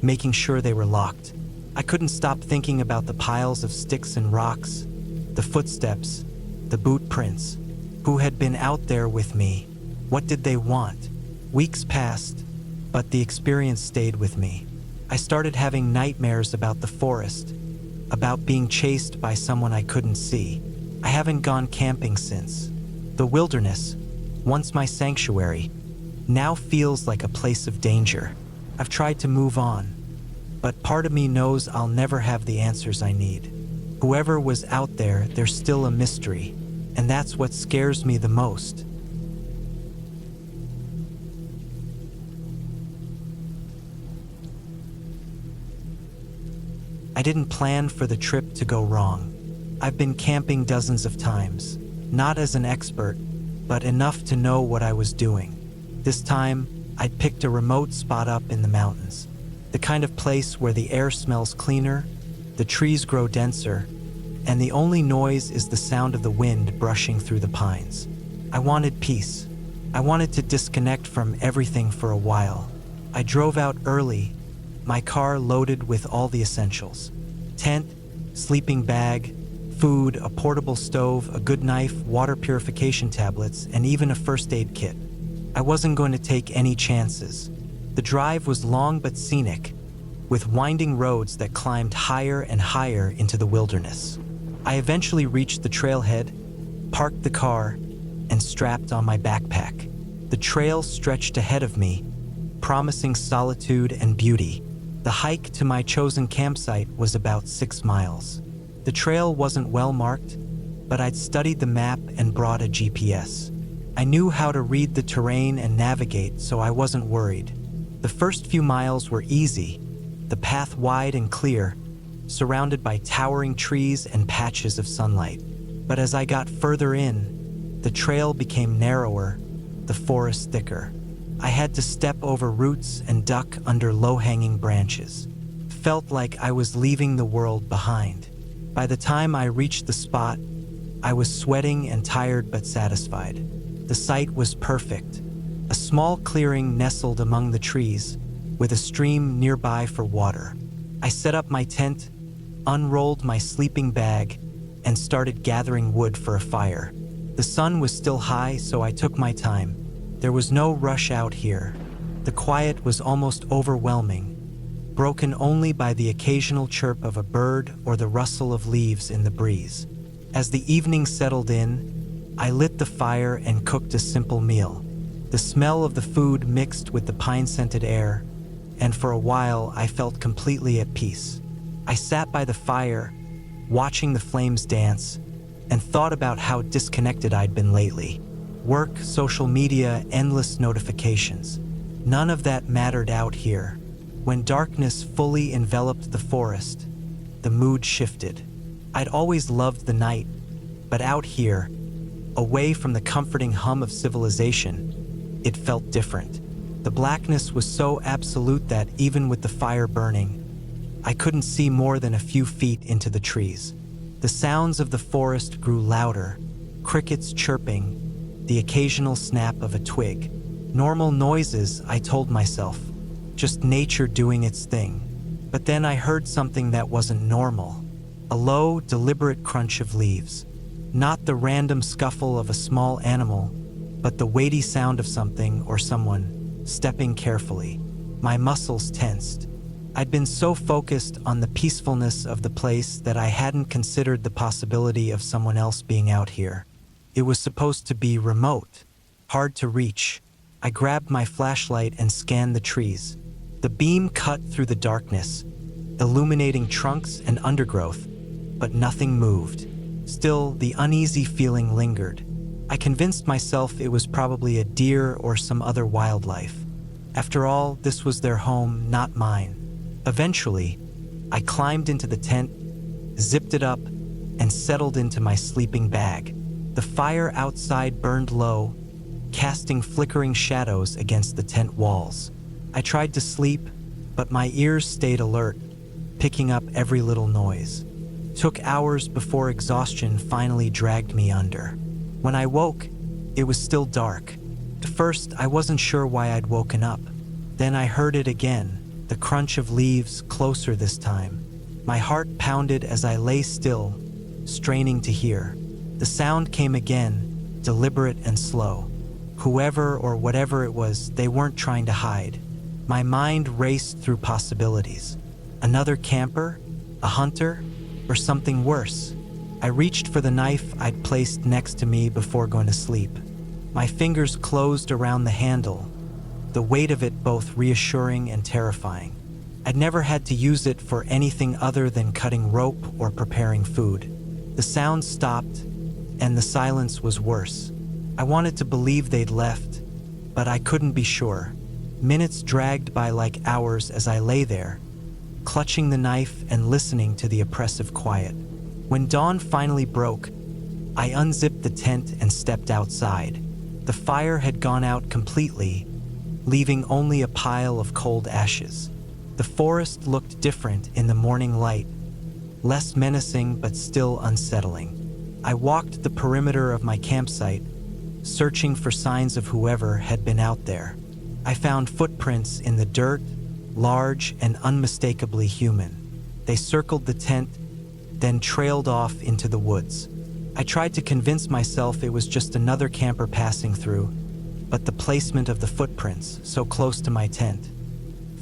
making sure they were locked. I couldn't stop thinking about the piles of sticks and rocks, the footsteps, the boot prints. Who had been out there with me? What did they want? Weeks passed, but the experience stayed with me. I started having nightmares about the forest, about being chased by someone I couldn't see. I haven't gone camping since. The wilderness, once my sanctuary, now feels like a place of danger. I've tried to move on, but part of me knows I'll never have the answers I need. Whoever was out there, there's still a mystery, and that's what scares me the most. I didn't plan for the trip to go wrong. I've been camping dozens of times, not as an expert, but enough to know what I was doing. This time, I'd picked a remote spot up in the mountains, the kind of place where the air smells cleaner, the trees grow denser, and the only noise is the sound of the wind brushing through the pines. I wanted peace. I wanted to disconnect from everything for a while. I drove out early, my car loaded with all the essentials: tent, sleeping bag, food, a portable stove, a good knife, water purification tablets, and even a first aid kit. I wasn't going to take any chances. The drive was long but scenic, with winding roads that climbed higher and higher into the wilderness. I eventually reached the trailhead, parked the car, and strapped on my backpack. The trail stretched ahead of me, promising solitude and beauty. The hike to my chosen campsite was about 6 miles. The trail wasn't well marked, but I'd studied the map and brought a GPS. I knew how to read the terrain and navigate, so I wasn't worried. The first few miles were easy, the path wide and clear, surrounded by towering trees and patches of sunlight. But as I got further in, the trail became narrower, the forest thicker. I had to step over roots and duck under low-hanging branches. Felt like I was leaving the world behind. By the time I reached the spot, I was sweating and tired but satisfied. The site was perfect. A small clearing nestled among the trees, with a stream nearby for water. I set up my tent, unrolled my sleeping bag, and started gathering wood for a fire. The sun was still high, so I took my time. There was no rush out here. The quiet was almost overwhelming, broken only by the occasional chirp of a bird or the rustle of leaves in the breeze. As the evening settled in, I lit the fire and cooked a simple meal. The smell of the food mixed with the pine-scented air, and for a while I felt completely at peace. I sat by the fire, watching the flames dance, and thought about how disconnected I'd been lately. Work, social media, endless notifications. None of that mattered out here. When darkness fully enveloped the forest, the mood shifted. I'd always loved the night, but out here, away from the comforting hum of civilization, it felt different. The blackness was so absolute that even with the fire burning, I couldn't see more than a few feet into the trees. The sounds of the forest grew louder, crickets chirping, the occasional snap of a twig. Normal noises, I told myself, just nature doing its thing. But then I heard something that wasn't normal. A low, deliberate crunch of leaves. Not the random scuffle of a small animal, but the weighty sound of something or someone stepping carefully. My muscles tensed. I'd been so focused on the peacefulness of the place that I hadn't considered the possibility of someone else being out here. It was supposed to be remote, hard to reach. I grabbed my flashlight and scanned the trees. The beam cut through the darkness, illuminating trunks and undergrowth, but nothing moved. Still, the uneasy feeling lingered. I convinced myself it was probably a deer or some other wildlife. After all, this was their home, not mine. Eventually, I climbed into the tent, zipped it up, and settled into my sleeping bag. The fire outside burned low, casting flickering shadows against the tent walls. I tried to sleep, but my ears stayed alert, picking up every little noise. It took hours before exhaustion finally dragged me under. When I woke, it was still dark. At first, I wasn't sure why I'd woken up. Then I heard it again, the crunch of leaves, closer this time. My heart pounded as I lay still, straining to hear. The sound came again, deliberate and slow. Whoever or whatever it was, they weren't trying to hide. My mind raced through possibilities. Another camper? A hunter? Or something worse? I reached for the knife I'd placed next to me before going to sleep. My fingers closed around the handle, the weight of it both reassuring and terrifying. I'd never had to use it for anything other than cutting rope or preparing food. The sound stopped, and the silence was worse. I wanted to believe they'd left, but I couldn't be sure. Minutes dragged by like hours as I lay there, clutching the knife and listening to the oppressive quiet. When dawn finally broke, I unzipped the tent and stepped outside. The fire had gone out completely, leaving only a pile of cold ashes. The forest looked different in the morning light, less menacing but still unsettling. I walked the perimeter of my campsite, searching for signs of whoever had been out there. I found footprints in the dirt, large and unmistakably human. They circled the tent, then trailed off into the woods. I tried to convince myself it was just another camper passing through, but the placement of the footprints, so close to my tent,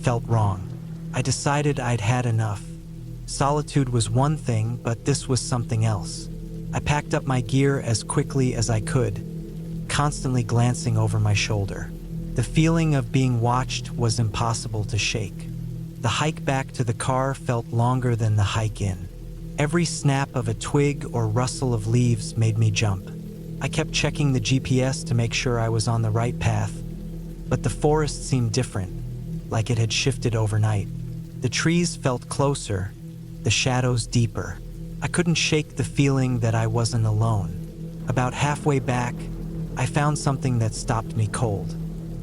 felt wrong. I decided I'd had enough. Solitude was one thing, but this was something else. I packed up my gear as quickly as I could, constantly glancing over my shoulder. The feeling of being watched was impossible to shake. The hike back to the car felt longer than the hike in. Every snap of a twig or rustle of leaves made me jump. I kept checking the GPS to make sure I was on the right path, but the forest seemed different, like it had shifted overnight. The trees felt closer, the shadows deeper. I couldn't shake the feeling that I wasn't alone. About halfway back, I found something that stopped me cold.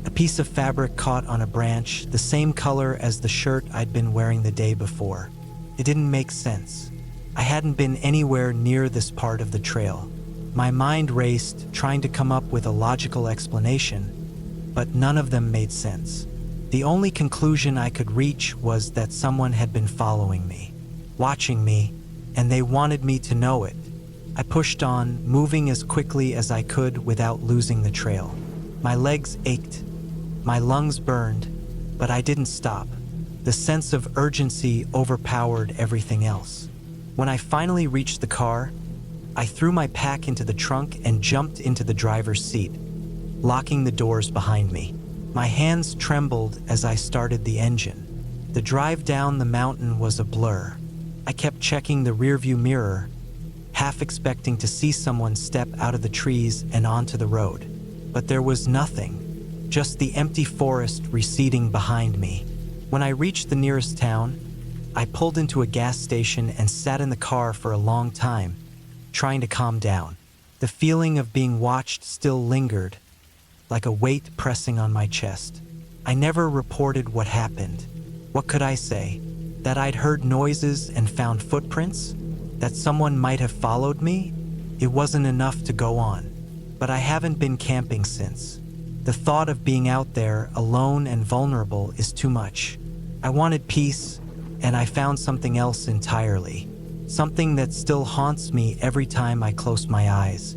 A piece of fabric caught on a branch, the same color as the shirt I'd been wearing the day before. It didn't make sense. I hadn't been anywhere near this part of the trail. My mind raced, trying to come up with a logical explanation, but none of them made sense. The only conclusion I could reach was that someone had been following me, watching me, and they wanted me to know it. I pushed on, moving as quickly as I could without losing the trail. My legs ached, my lungs burned, but I didn't stop. The sense of urgency overpowered everything else. When I finally reached the car, I threw my pack into the trunk and jumped into the driver's seat, locking the doors behind me. My hands trembled as I started the engine. The drive down the mountain was a blur. I kept checking the rearview mirror, half expecting to see someone step out of the trees and onto the road. But there was nothing, just the empty forest receding behind me. When I reached the nearest town, I pulled into a gas station and sat in the car for a long time, trying to calm down. The feeling of being watched still lingered, like a weight pressing on my chest. I never reported what happened. What could I say? That I'd heard noises and found footprints? That someone might have followed me? It wasn't enough to go on. But I haven't been camping since. The thought of being out there, alone and vulnerable, is too much. I wanted peace, and I found something else entirely. Something that still haunts me every time I close my eyes.